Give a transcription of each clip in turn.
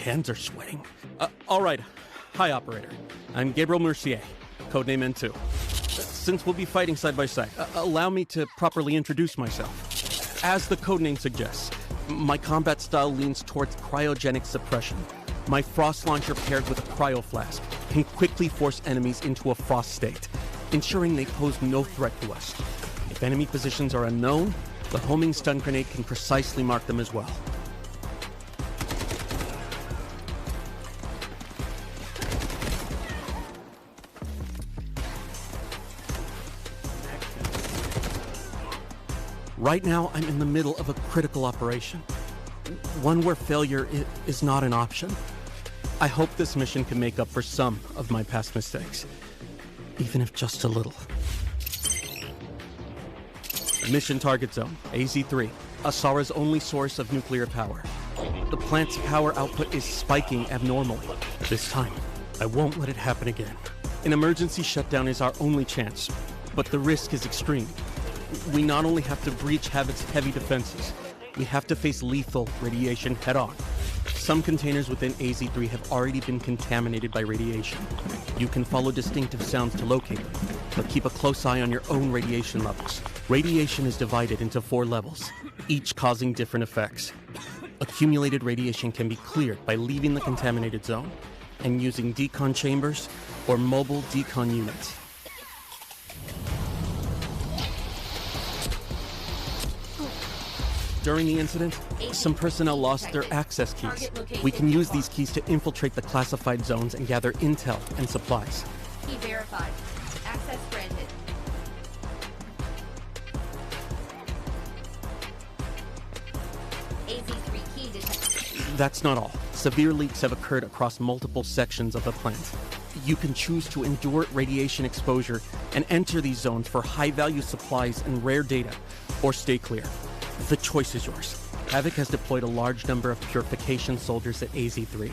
hands are sweating. All right. Hi, operator. I'm Gabriel Mercier, codename N2. Since we'll be fighting side by side, allow me to properly introduce myself. As the codename suggests, my combat style leans towards cryogenic suppression. My frost launcher paired with a cryo flask can quickly force enemies into a frost state, ensuring they pose no threat to us. If enemy positions are unknown, the homing stun grenade can precisely mark them as well. Right now, I'm in the middle of a critical operation. One where failure is not an option. I hope this mission can make up for some of my past mistakes, even if just a little. Mission target zone, AZ3, Asara's only source of nuclear power. The plant's power output is spiking abnormally. This time, I won't let it happen again. An emergency shutdown is our only chance, but the risk is extreme. We not only have to breach Havoc's heavy defenses, we have to face lethal radiation head-on. Some containers within AZ3 have already been contaminated by radiation. You can follow distinctive sounds to locate them, but keep a close eye on your own radiation levels. Radiation is divided into 4 levels, each causing different effects. Accumulated radiation can be cleared by leaving the contaminated zone and using decon chambers or mobile decon units. During the incident, some personnel lost their access keys. We can use these keys to infiltrate the classified zones and gather intel and supplies. Key verified. Access granted. AZ3 key detected. That's not all. Severe leaks have occurred across multiple sections of the plant. You can choose to endure radiation exposure and enter these zones for high-value supplies and rare data, or stay clear. The choice is yours. Havoc has deployed a large number of purification soldiers at AZ3.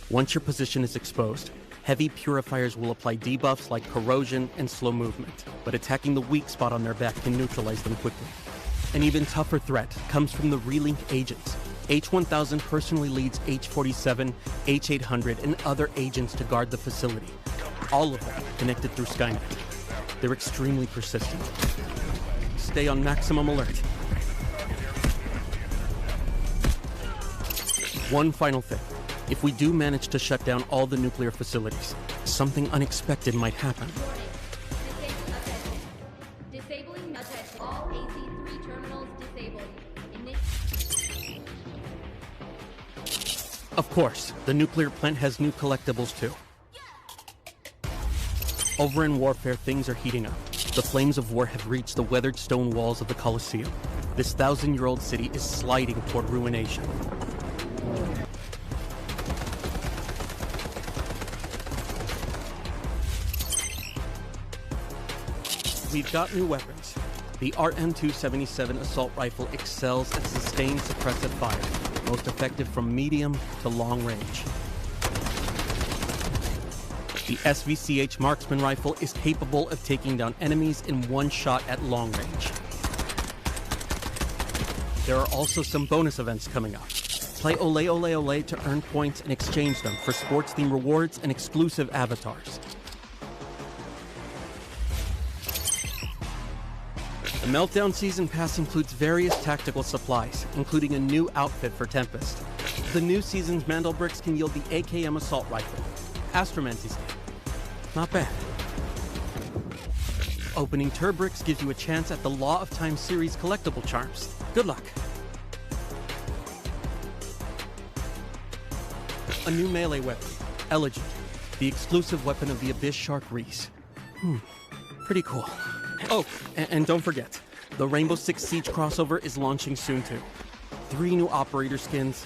Once your position is exposed, heavy purifiers will apply debuffs like corrosion and slow movement, but attacking the weak spot on their back can neutralize them quickly. An even tougher threat comes from the relink agents. H-1000 personally leads H-47, H-800, and other agents to guard the facility. All of them connected through Skynet. They're extremely persistent. Stay on maximum alert. One final thing. If we do manage to shut down all the nuclear facilities, something unexpected might happen. Disabling attention. All AZ3 terminals disabled. Of course, the nuclear plant has new collectibles too. Over in Warfare, things are heating up. The flames of war have reached the weathered stone walls of the Colosseum. This 1,000-year-old city is sliding toward ruination. We've got new weapons. The RM-277 assault rifle excels at sustained suppressive fire, most effective from medium to long range. The SVCH marksman rifle is capable of taking down enemies in one shot at long range. There are also some bonus events coming up. Play Ole Ole Ole to earn points and exchange them for sports-themed rewards and exclusive avatars. The Meltdown Season Pass includes various tactical supplies, including a new outfit for Tempest. The new season's Mandelbricks can yield the AKM assault rifle. Astromancy's not bad. Opening Turbricks gives you a chance at the Law of Time series collectible charms. Good luck. A new melee weapon, Elegant, the exclusive weapon of the Abyss Shark Reese. Pretty cool. Oh, and don't forget, the Rainbow Six Siege crossover is launching soon too. 3 new operator skins.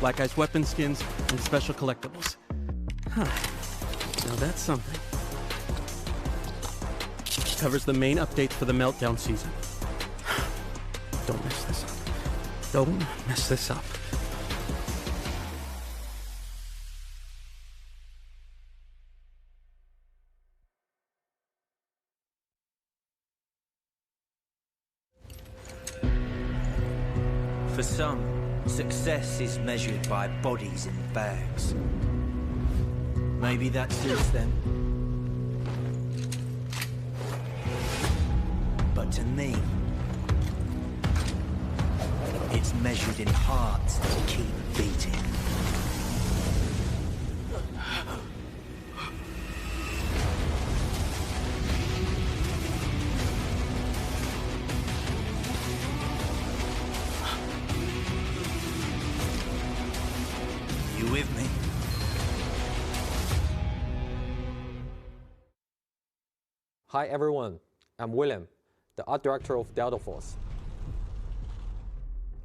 Black Ice weapon skins, and special collectibles. Now that's something. Covers the main updates for the Meltdown season. Don't mess this up. Don't mess this up. some, success is measured by bodies in bags. Maybe that suits them. But to me, it's measured in hearts that keep beating. You with me? Hi everyone, I'm William, the art director of Delta Force.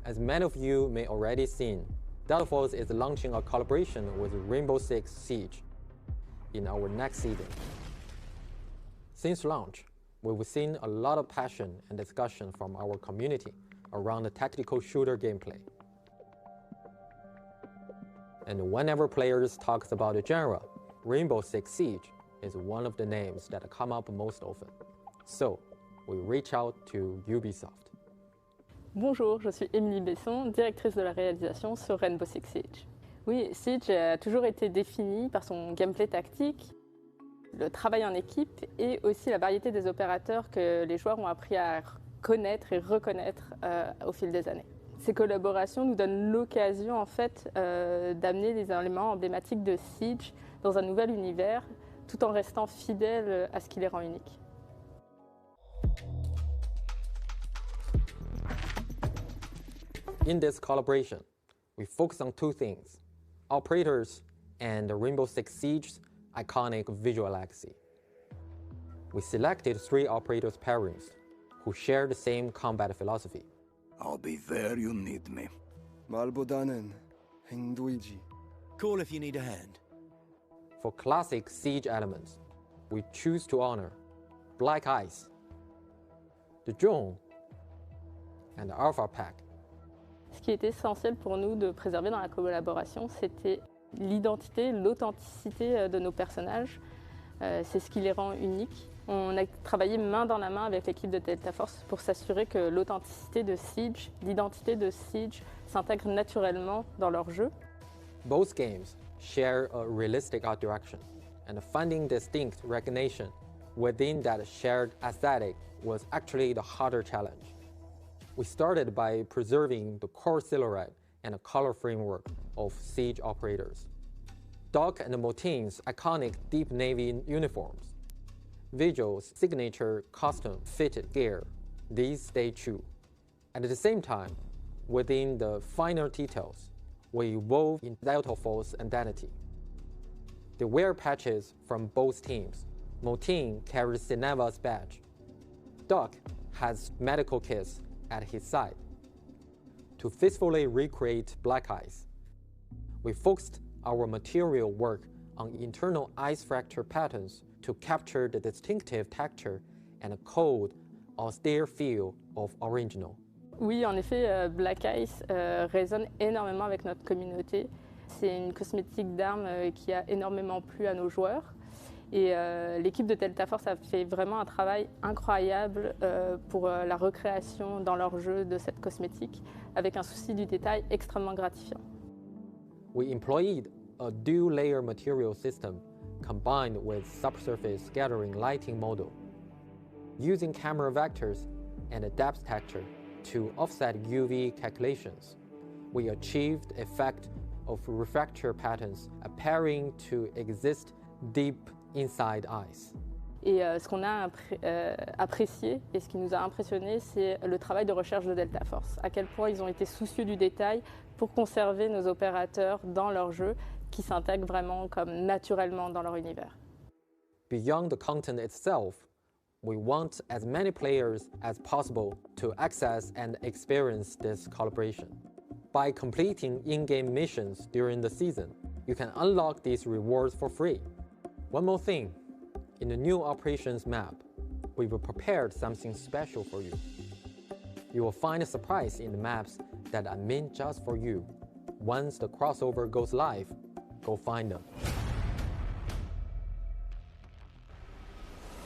As many of you may already seen, Delta Force is launching a collaboration with Rainbow Six Siege in our next season. Since launch, we've seen a lot of passion and discussion from our community around the tactical shooter gameplay. And whenever players talk about the genre, Rainbow Six Siege is one of the names that come up most often. So, we reach out to Ubisoft. Bonjour, je suis Émilie Besson, directrice de la réalisation sur Rainbow Six Siege. Oui, Siege a toujours été défini par son gameplay tactique, le travail en équipe et aussi la variété des opérateurs que les joueurs ont appris à connaître et reconnaître au fil des années. Ces collaborations nous donnent l'occasion en fait d'amener des éléments emblématiques de Siege dans un nouvel univers tout en restant fidèle à ce qui les rend uniques. In this collaboration, we focus on two things: operators and Rainbow Six Siege's iconic visual legacy. We selected 3 operators pairings who share the same combat philosophy. I'll be there you need me. 말보다는 행동이지. Call if you need a hand. For classic Siege elements, we choose to honor Black Ice, the Drone, and the Alpha Pack. Ce qui était essentiel pour nous de préserver dans la collaboration, c'était l'identité, l'authenticité de nos personnages. C'est ce qui les rend uniques. On a travaillé main dans la main avec l'équipe de Delta Force pour s'assurer que l'authenticité de Siege, l'identité de Siege s'intègre naturellement dans leur jeu. Both games share a realistic art direction, and finding distinct recognition within that shared aesthetic was actually the harder challenge. We started by preserving the core silhouette and a color framework of Siege operators. Doc and Motin's iconic deep navy uniforms, Vigil's signature custom-fitted gear, these stay true. At the same time, within the finer details, we evolve in Delta Force identity. The wear patches from both teams. Motin carries Cineva's badge. Doc has medical kits at his side. To faithfully recreate Black Ice, we focused our material work on internal ice fracture patterns to capture the distinctive texture and cold, austere feel of original. Oui, en effet, Black Ice résonne énormément avec notre communauté. C'est une cosmétique d'armes qui a énormément plu à nos joueurs. Et l'équipe de Delta Force a fait vraiment un travail incroyable pour la recréation dans leur jeu de cette cosmétique, avec un souci du détail extrêmement gratifiant. We employed a dual-layer material system combined with subsurface scattering lighting model. Using camera vectors and a depth texture to offset UV calculations, we achieved the effect of refractor patterns appearing to exist deep inside ice. Et ce qu'on a apprécié et ce qui nous a impressionné, c'est le travail de recherche de Delta Force. À quel point ils ont été soucieux du détail pour conserver nos opérateurs dans leur jeu, qui s'intègrent vraiment comme naturellement dans leur univers. Beyond the content itself, we want as many players as possible to access and experience this collaboration. By completing in-game missions during the season, you can unlock these rewards for free. One more thing, in the new operations map, we've prepared something special for you. You will find a surprise in the maps that are meant just for you. Once the crossover goes live, go find them.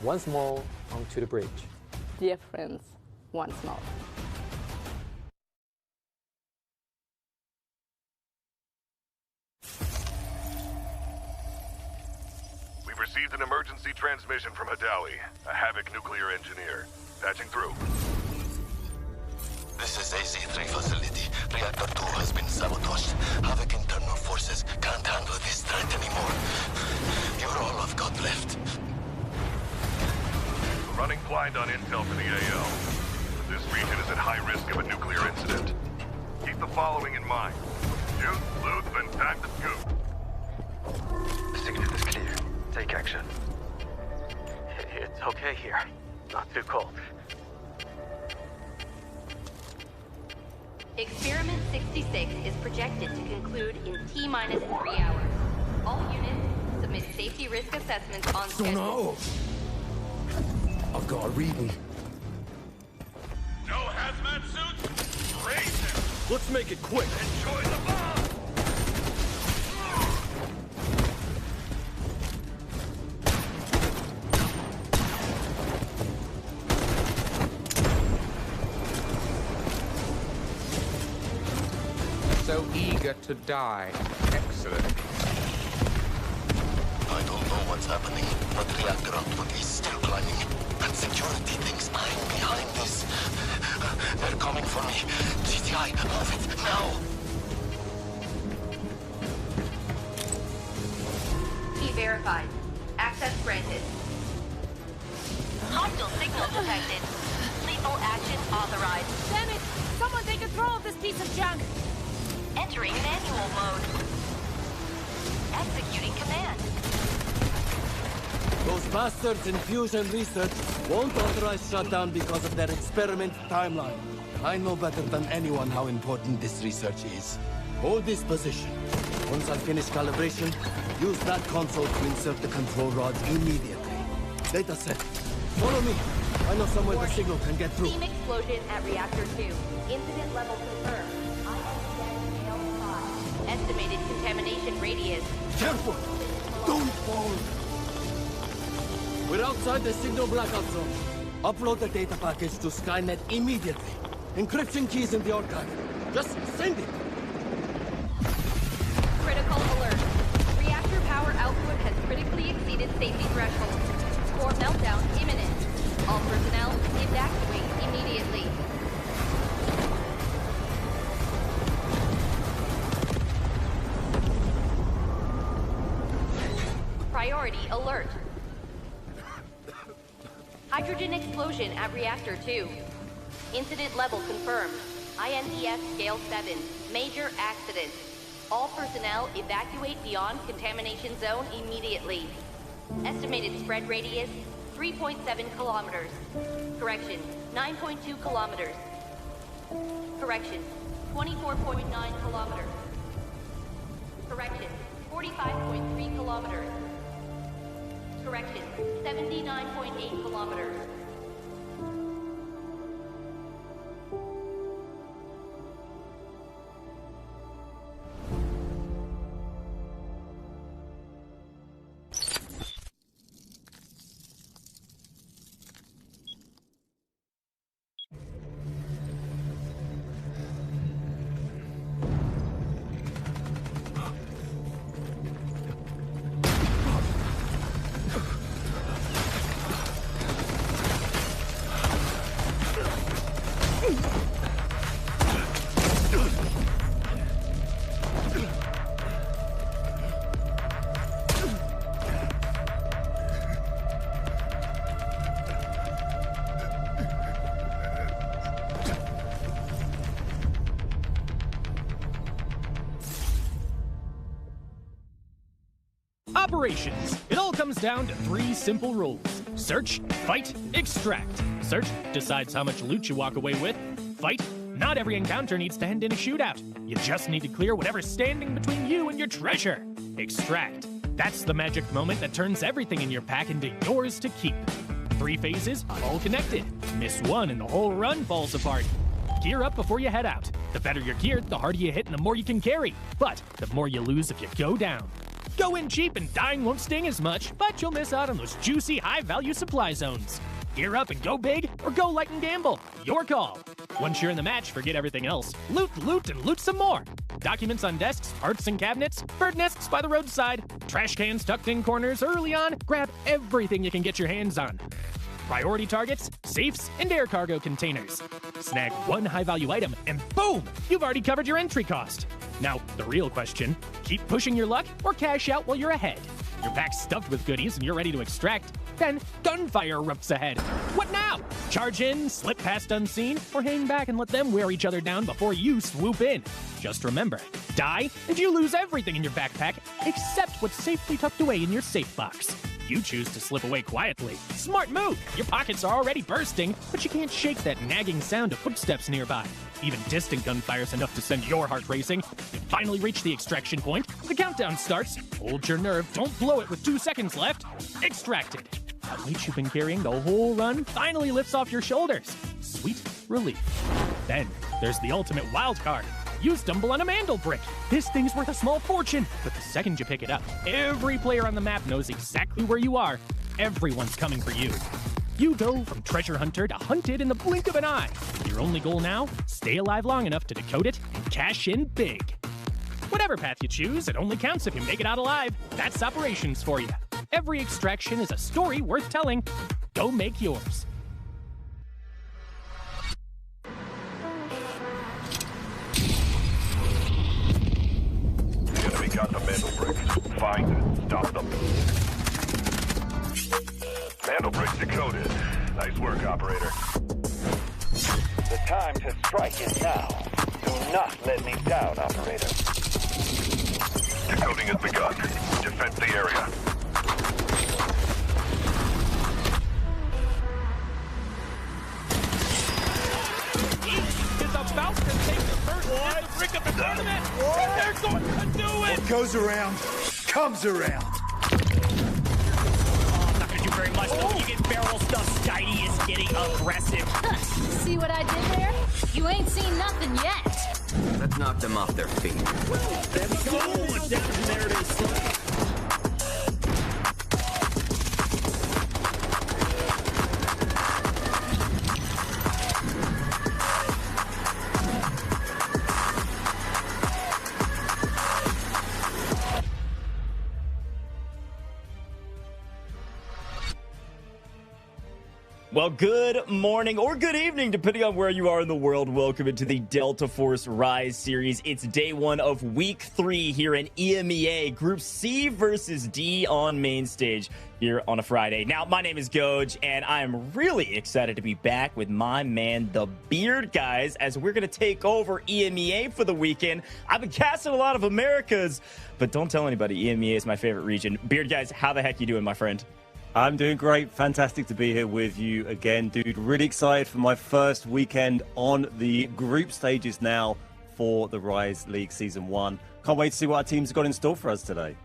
Once more, onto the bridge. Dear friends, once more. Received an emergency transmission from Hadawi, a Havoc nuclear engineer. Patching through. This is AZ-3 facility. Reactor 2 has been sabotaged. Havoc internal forces can't handle this threat anymore. You're all I've got left. Running blind on intel for the AL. This region is at high risk of a nuclear incident. Keep the following in mind. Shoot, loot, then time to scoop. The signal is clear. Take action. It's okay here. Not too cold. Experiment 66 is projected to conclude in T-minus 3 hours. All units submit safety risk assessments on schedule. I've got a reading. No hazmat suits? Raise it! Let's make it quick. Enjoy the bomb! So eager to die. Excellent. I don't know what's happening, but reactor output is still climbing. And security thinks I'm behind this. They're coming for me. GTI, move it, now! Key verified. Access granted. Hostile signal detected. Lethal action authorized. Damn it! Someone take control of this piece of junk! Entering manual mode. Executing command. Those bastards in fusion research won't authorize shutdown because of their experiment timeline. I know better than anyone how important this research is. Hold this position. Once I finish calibration, use that console to insert the control rods immediately. Data set. Follow me. I know somewhere the signal can get through. Steam explosion at reactor 2. Incident level confirmed. Estimated contamination radius. Careful! Don't fall! We're outside the signal blackout zone. Upload the data package to Skynet immediately. Encryption keys in the archive. Just send it! Critical alert. Reactor power output has critically exceeded safety threshold. Core meltdown imminent. All personnel evacuate immediately. Priority alert. Hydrogen explosion at reactor 2. Incident level confirmed. INDS scale 7. Major accident. All personnel evacuate beyond contamination zone immediately. Estimated spread radius 3.7 kilometers. Correction, 9.2 kilometers. Correction, 24.9 kilometers. Correction, 45.3 kilometers. Correction, 79.8 kilometers. Operations. It all comes down to 3 simple rules. Search, fight, extract. Search decides how much loot you walk away with. Fight. Not every encounter needs to end in a shootout. You just need to clear whatever's standing between you and your treasure. Extract. That's the magic moment that turns everything in your pack into yours to keep. 3 phases, all connected. Miss one and the whole run falls apart. Gear up before you head out. The better you're geared, the harder you hit and the more you can carry. But the more you lose if you go down. Go in cheap and dying won't sting as much, but you'll miss out on those juicy, high-value supply zones. Gear up and go big, or go light and gamble. Your call. Once you're in the match, forget everything else. Loot, loot, and loot some more. Documents on desks, parts and cabinets, bird nests by the roadside, trash cans tucked in corners early on. Grab everything you can get your hands on. Priority targets, safes, and air cargo containers. Snag one high-value item, and boom! You've already covered your entry cost. Now, the real question, keep pushing your luck or cash out while you're ahead. Your pack's stuffed with goodies and you're ready to extract. Then, gunfire erupts ahead. What now? Charge in, slip past unseen, or hang back and let them wear each other down before you swoop in. Just remember, die and you lose everything in your backpack except what's safely tucked away in your safe box. You choose to slip away quietly. Smart move! Your pockets are already bursting, but you can't shake that nagging sound of footsteps nearby. Even distant gunfire's enough to send your heart racing. You finally reach the extraction point. The countdown starts. Hold your nerve, don't blow it with 2 seconds left. Extracted. That weight you've been carrying the whole run finally lifts off your shoulders. Sweet relief. Then, there's the ultimate wild card. You stumble on a Mandelbrick. This thing's worth a small fortune, but the second you pick it up, every player on the map knows exactly where you are. Everyone's coming for you. You go from treasure hunter to hunted in the blink of an eye. Your only goal now, stay alive long enough to decode it and cash in big. Whatever path you choose, it only counts if you make it out alive. That's operations for you. Every extraction is a story worth telling. Go make yours. The enemy got the Mandelbrick. Find it. Stop them. Mandelbrick decoded. Nice work, operator. The time to strike is now. Do not let me down, operator. Decoding has begun. Defend the area. Is about to take the first Mandelbrick of the tournament. And they're going to do it. What goes around, comes around. Not gonna do very much though. When you get barrel stuff, Skydie is getting aggressive. See what I did there? You ain't seen nothing yet. Let's knock them off their feet. There we go. Down from there it is. Well, good morning or good evening, depending on where you are in the world. Welcome into the Delta Force Rise series. It's day 1 of week 3 here in EMEA. Group C versus D on main stage here on a Friday. Now, my name is Goj, and I'm really excited to be back with my man, the Beard Guys, as we're going to take over EMEA for the weekend. I've been casting a lot of Americas, but don't tell anybody. EMEA is my favorite region. Beard Guys, how the heck you doing, my friend? I'm doing great. Fantastic to be here with you again, dude. Really excited for my first weekend on the group stages now for the Rise League Season 1. Can't wait to see what our teams have got in store for us today.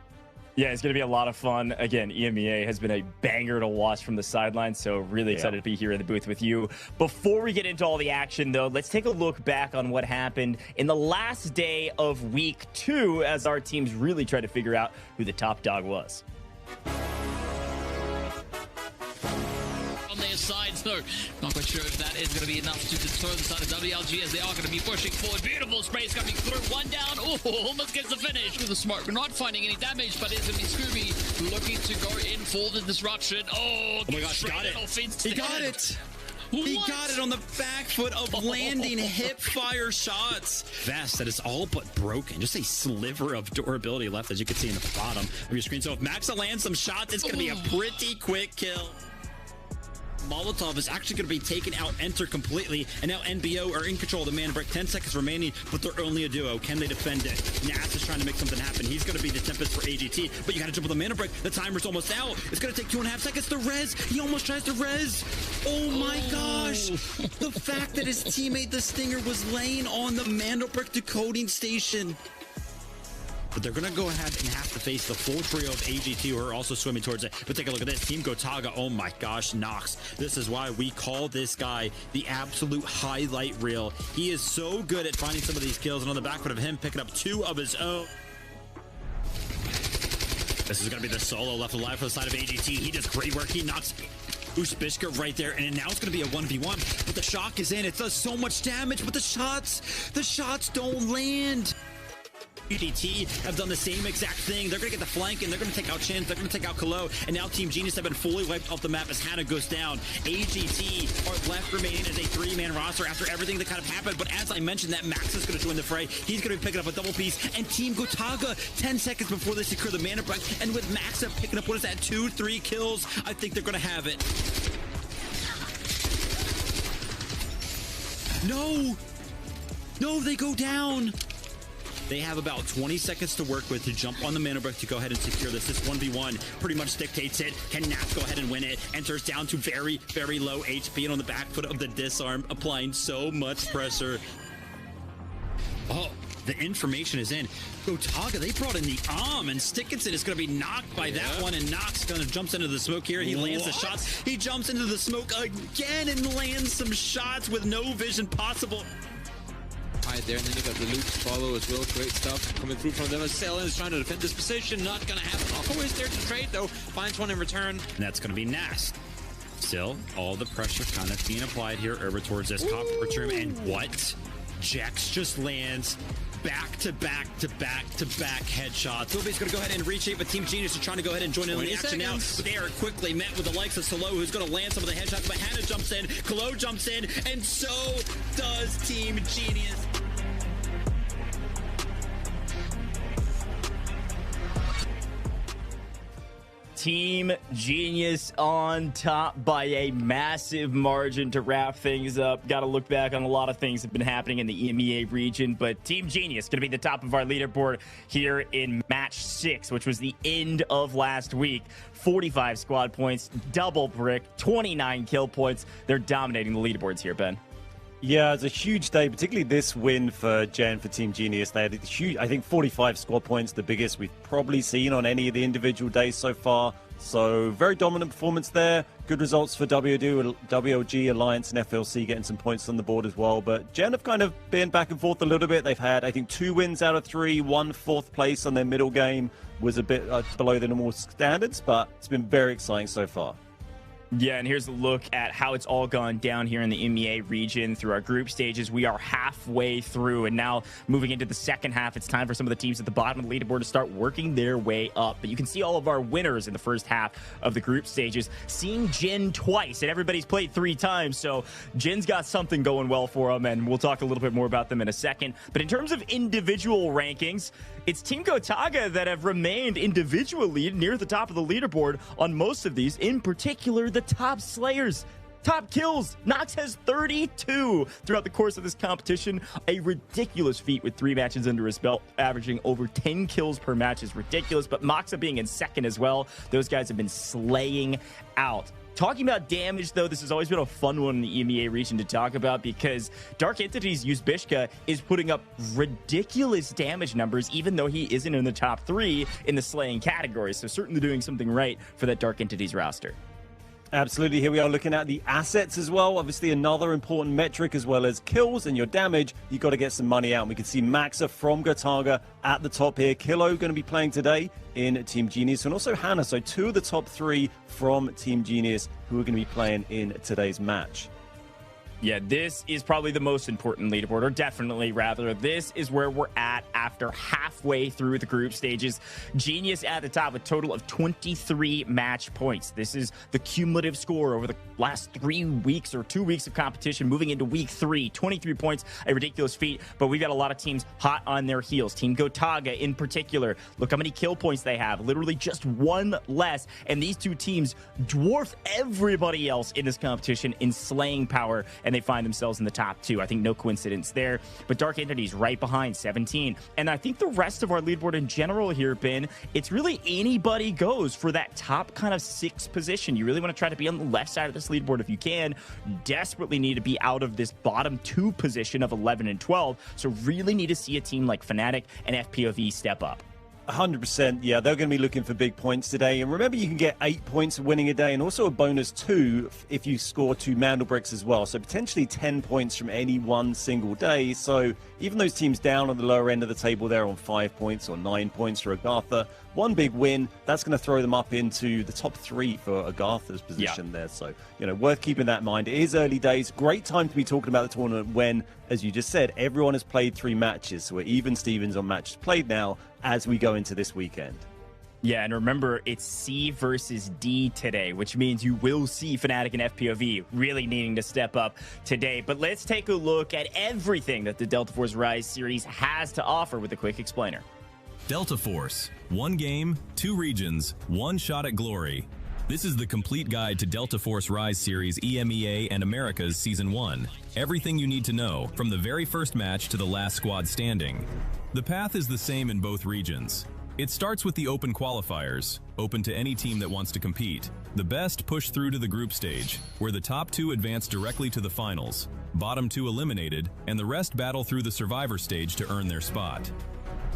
Yeah, it's going to be a lot of fun. Again, EMEA has been a banger to watch from the sidelines, so really excited to be here in the booth with you. Before we get into all the action, though, let's take a look back on what happened in the last day of week 2 as our teams really try to figure out who the top dog was. On their sides, though. Not quite sure if that is going to be enough to deter the side of WLG as they are going to be pushing forward. Beautiful sprays coming through. One down. Oh, almost gets the finish with the smoke. Not finding any damage, but it's going to be Scooby looking to go in for the disruption. Oh my gosh, got it. He got it. He got it on the back foot of landing hip fire shots. Vest that is all but broken. Just a sliver of durability left, as you can see in the bottom of your screen. So if Maxa lands some shots, it's going to be a pretty quick kill. Molotov is actually going to be taken out, enter completely, and now NBO are in control of the Mandelbrick. 10 seconds remaining, but they're only a duo. Can they defend it? Nats is trying to make something happen. He's going to be the Tempest for AGT, but you got to jump with the Mandelbrick. The timer's almost out. It's going to take 2.5 seconds to res. He almost tries to res. Oh my gosh. The fact that his teammate, the Stinger, was laying on the Mandelbrick decoding station. But they're going to go ahead and have to face the full trio of AGT who are also swimming towards it. But take a look at this. Team Gotaga, oh my gosh, Nox. This is why we call this guy the absolute highlight reel. He is so good at finding some of these kills, and on the back foot of him picking up 2 of his own. This is going to be the solo left alive for the side of AGT. He does great work. He knocks Ushbishka right there, and now it's going to be a 1v1, but the shock is in. It does so much damage, but the shots don't land. UDT have done the same exact thing. They're going to get the flank, and they're going to take out Chins, they're going to take out Kalo, and now Team Genius have been fully wiped off the map as Hannah goes down. AGT are left remaining as a 3-man roster after everything that kind of happened, but as I mentioned, that Max is going to join the fray. He's going to be picking up a double piece, and Team Gotaga, 10 seconds before they secure the Mandelbrick, and with Max picking up, what is that, 2-3 kills, I think they're going to have it. No, they go down. They have about 20 seconds to work with to jump on the Mandelbrick to go ahead and secure this. This 1v1 pretty much dictates it. Can Nats go ahead and win it? Enters down to very, very low HP and on the back foot of the disarm, applying so much pressure. Oh, the information is in. Gotaga, they brought in the and Stickinson is going to be knocked by that one, and Nox kind of jumps into the smoke here. He lands the shots. He jumps into the smoke again and lands some shots with no vision possible. Right there, and then you got the Luke's follow as well. Great stuff coming through from them. Selen is trying to defend this position. Not going to happen. Always there to trade, though. Finds one in return. And that's going to be Nast. Still, all the pressure kind of being applied here over towards this top room. And what? Jax just lands back-to-back headshots. Luby's going to go ahead and reach it, but Team Genius are trying to go ahead and join in on the action now. But they are quickly met with the likes of Solo, who's going to land some of the headshots, but Hannah jumps in, Kalo jumps in, and so does Team Genius. Team Genius on top by a massive margin to wrap things up. Got to look back on a lot of things that have been happening in the EMEA region, but Team Genius going to be the top of our leaderboard here in match 6, which was the end of last week. 45 squad points, double brick, 29 kill points. They're dominating the leaderboards here, Ben. Yeah, it's a huge day, particularly this win for Gen, for Team Genius. They had a huge, I think 45 squad points, the biggest we've probably seen on any of the individual days so far. So very dominant performance there. Good results for WLG, Alliance, and FLC getting some points on the board as well. But Gen have kind of been back and forth a little bit. They've had, I think, 2 wins out of 3, 1 4th place on their middle game. Was a bit below the normal standards, but it's been very exciting so far. Yeah, and here's a look at how it's all gone down here in the EMEA region through our group stages. We are halfway through, and now moving into the second half, it's time for some of the teams at the bottom of the leaderboard to start working their way up. But you can see all of our winners in the first half of the group stages. Seeing Jin twice, and everybody's played 3 times, so Jin's got something going well for them, and we'll talk a little bit more about them in a second. But in terms of individual rankings, it's Team Gotaga that have remained individually near the top of the leaderboard on most of these, in particular the top slayers, top kills. Nox has 32 throughout the course of this competition. A ridiculous feat with 3 matches under his belt, averaging over 10 kills per match is ridiculous. But Moxa being in second as well. Those guys have been slaying out. Talking about damage, though, this has always been a fun one in the EMEA region to talk about because Dark Entity's Ushbishka is putting up ridiculous damage numbers, even though he isn't in the top 3 in the slaying category. So certainly doing something right for that Dark Entity's roster. Absolutely. Here we are looking at the assets as well. Obviously, another important metric as well as kills and your damage. You've got to get some money out. And we can see Maxa from Gotaga at the top here. Kilo going to be playing today in Team Genius, and also Hannah. So 2 of the top 3 from Team Genius who are going to be playing in today's match. Yeah, this is probably the most important leaderboard, or definitely rather, this is where we're at after halfway through the group stages. Genius at the top with a total of 23 match points. This is the cumulative score over the last 3 weeks or 2 weeks of competition moving into week 3. 23 points, a ridiculous feat, but we've got a lot of teams hot on their heels. Team Gotaga in particular, look how many kill points they have, literally just 1 less, and these 2 teams dwarf everybody else in this competition in slaying power, and they find themselves in the top 2. I think no coincidence there. But Dark Entity's right behind, 17. And I think the rest of our leaderboard in general here, Ben, it's really anybody goes for that top kind of 6 position. You really want to try to be on the left side of this leaderboard if you can. You desperately need to be out of this bottom 2 position of 11 and 12. So really need to see a team like Fnatic and FPOV step up. 100%. Yeah, they're going to be looking for big points today. And remember, you can get 8 points for winning a day and also a bonus 2 if you score 2 Mandelbricks as well. So potentially 10 points from any one single day. So even those teams down on the lower end of the table there on 5 points or 9 points for AGARTHA, one big win, that's going to throw them up into the top 3 for AGARTHA's position there. So, you know, worth keeping that in mind. It is early days. Great time to be talking about the tournament when, as you just said, everyone has played 3 matches. So we're even Stevens on matches played now as we go into this weekend. Yeah, and remember, it's C versus D today, which means you will see Fnatic and FPOV really needing to step up today. But let's take a look at everything that the Delta Force Rise series has to offer with a quick explainer. Delta Force. 1 game, 2 regions, 1 shot at glory. This is the complete guide to Delta Force Rise Series EMEA and Americas Season 1. Everything you need to know, from the very first match to the last squad standing. The path is the same in both regions. It starts with the open qualifiers, open to any team that wants to compete. The best push through to the group stage, where the top 2 advance directly to the finals, bottom 2 eliminated, and the rest battle through the survivor stage to earn their spot.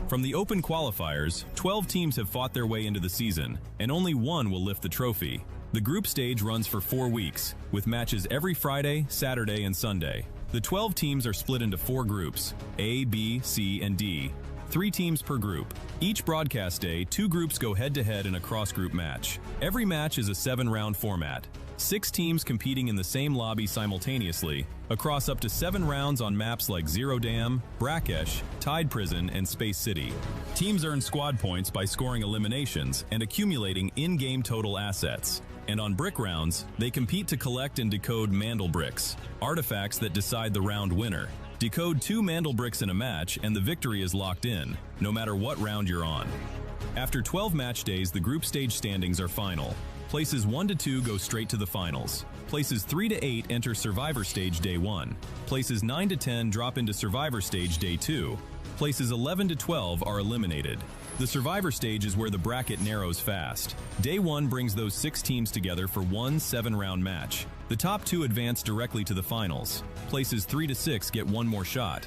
From the open qualifiers, 12 teams have fought their way into the season, and only 1 will lift the trophy. The group stage runs for 4 weeks, with matches every Friday, Saturday, and Sunday. The 12 teams are split into 4 groups, A, B, C, and D. 3 teams per group. Each broadcast day, 2 groups go head-to-head in a cross-group match. Every match is a 7-round format. 6 teams competing in the same lobby simultaneously, across up to 7 rounds on maps like Zero Dam, Brakkesh, Tide Prison, and Space City. Teams earn squad points by scoring eliminations and accumulating in-game total assets. And on brick rounds, they compete to collect and decode Mandelbricks, artifacts that decide the round winner. Decode 2 Mandelbricks in a match and the victory is locked in, no matter what round you're on. After 12 match days, the group stage standings are final. Places 1 to 2 go straight to the finals. Places 3 to 8 enter Survivor Stage Day 1. Places 9 to 10 drop into Survivor Stage Day 2. Places 11 to 12 are eliminated. The Survivor Stage is where the bracket narrows fast. Day 1 brings those 6 teams together for one 7-round match. The top 2 advance directly to the finals. Places 3 to 6 get 1 more shot.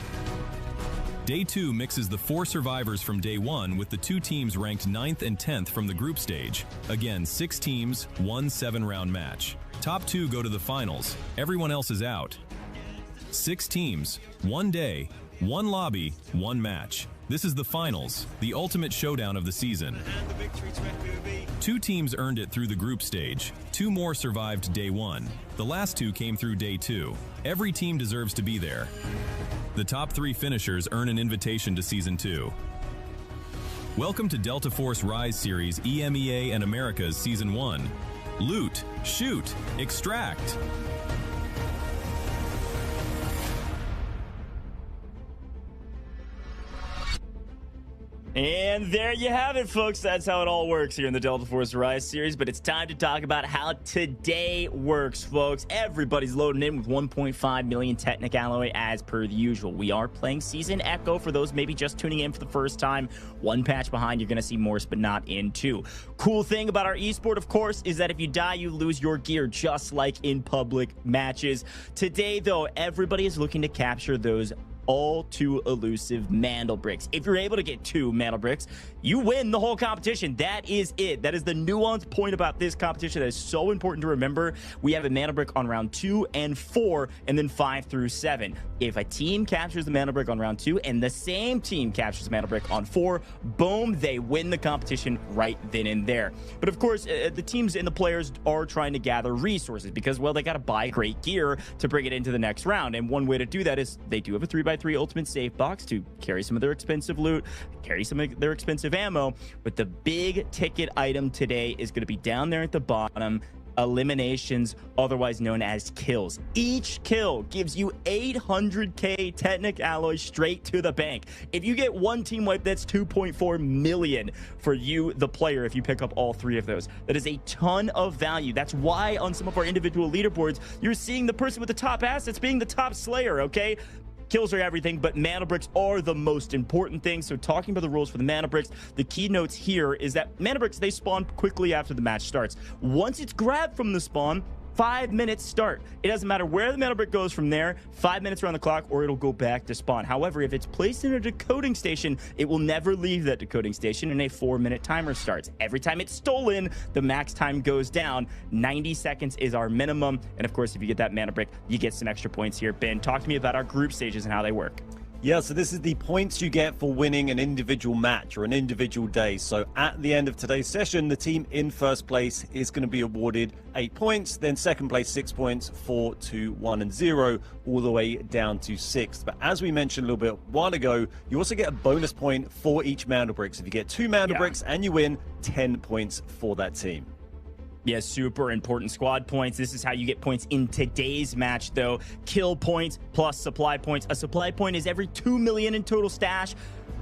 Day 2 mixes the 4 survivors from Day 1 with the 2 teams ranked 9th and 10th from the group stage. Again, 6 teams, 1 7-round match. Top 2 go to the finals. Everyone else is out. 6 teams, 1 day, 1 lobby, 1 match. This is the finals, the ultimate showdown of the season. 2 teams earned it through the group stage. 2 more survived Day 1. The last 2 came through Day 2. Every team deserves to be there. The top 3 finishers earn an invitation to Season 2. Welcome to Delta Force Rise Series EMEA and Americas Season 1. Loot, shoot, extract. And there you have it, folks. That's how it all works here in the Delta Force Rise series. But it's time to talk about how today works, folks. Everybody's loading in with 1.5 million Technic Alloy as per the usual. We are playing Season Echo for those maybe just tuning in for the first time. 1 patch behind, you're going to see Morse, but not in 2. Cool thing about our esport, of course, is that if you die, you lose your gear, just like in public matches. Today, though, everybody is looking to capture those all too elusive Mandelbricks. If you're able to get 2 Mandelbricks, you win the whole competition. That is it. That is the nuanced point about this competition that is so important to remember. We have a Mandelbrick on round 2 and 4, and then 5 through 7. If a team captures the Mandelbrick on round 2 and the same team captures the Mandelbrick on 4, boom, they win the competition right then and there. But of course, the teams and the players are trying to gather resources because, well, they got to buy great gear to bring it into the next round. And one way to do that is they do have a 3x3 ultimate save box to carry some of their expensive loot, carry some of their expensive ammo. But the big ticket item today is going to be down there at the bottom. Eliminations, otherwise known as kills. Each kill gives you 800k Technic Alloy straight to the bank. If you get 1 team wipe, that's 2.4 million for you, the player, if you pick up all 3 of those. That is a ton of value. That's why on some of our individual leaderboards, you're seeing the person with the top assets being the top slayer, okay? Kills are everything, but Mandelbricks are the most important thing. So talking about the rules for the Mandelbricks, the key notes here is that Mandelbricks, they spawn quickly after the match starts. Once it's grabbed from the spawn, 5 minutes start. It doesn't matter where the Mandelbrick goes from there, 5 minutes around the clock, or it'll go back to spawn. However, if it's placed in a decoding station, it will never leave that decoding station, and a 4-minute timer starts. Every time it's stolen, the max time goes down. 90 seconds is our minimum. And of course, if you get that Mandelbrick, you get some extra points here. Ben, talk to me about our group stages and how they work. Yeah, so this is the points you get for winning an individual match or an individual day. So at the end of today's session, the team in first place is going to be awarded 8 points, then second place 6 points, 4, 2, 1, and 0, all the way down to 6th. But as we mentioned a little bit a while ago, you also get a bonus point for each Mandelbrick. So if you get 2 Mandelbricks and you win, 10 points for that team. Yeah, super important squad points. This is how you get points in today's match, though. Kill points plus supply points. A supply point is every 2 million in total stash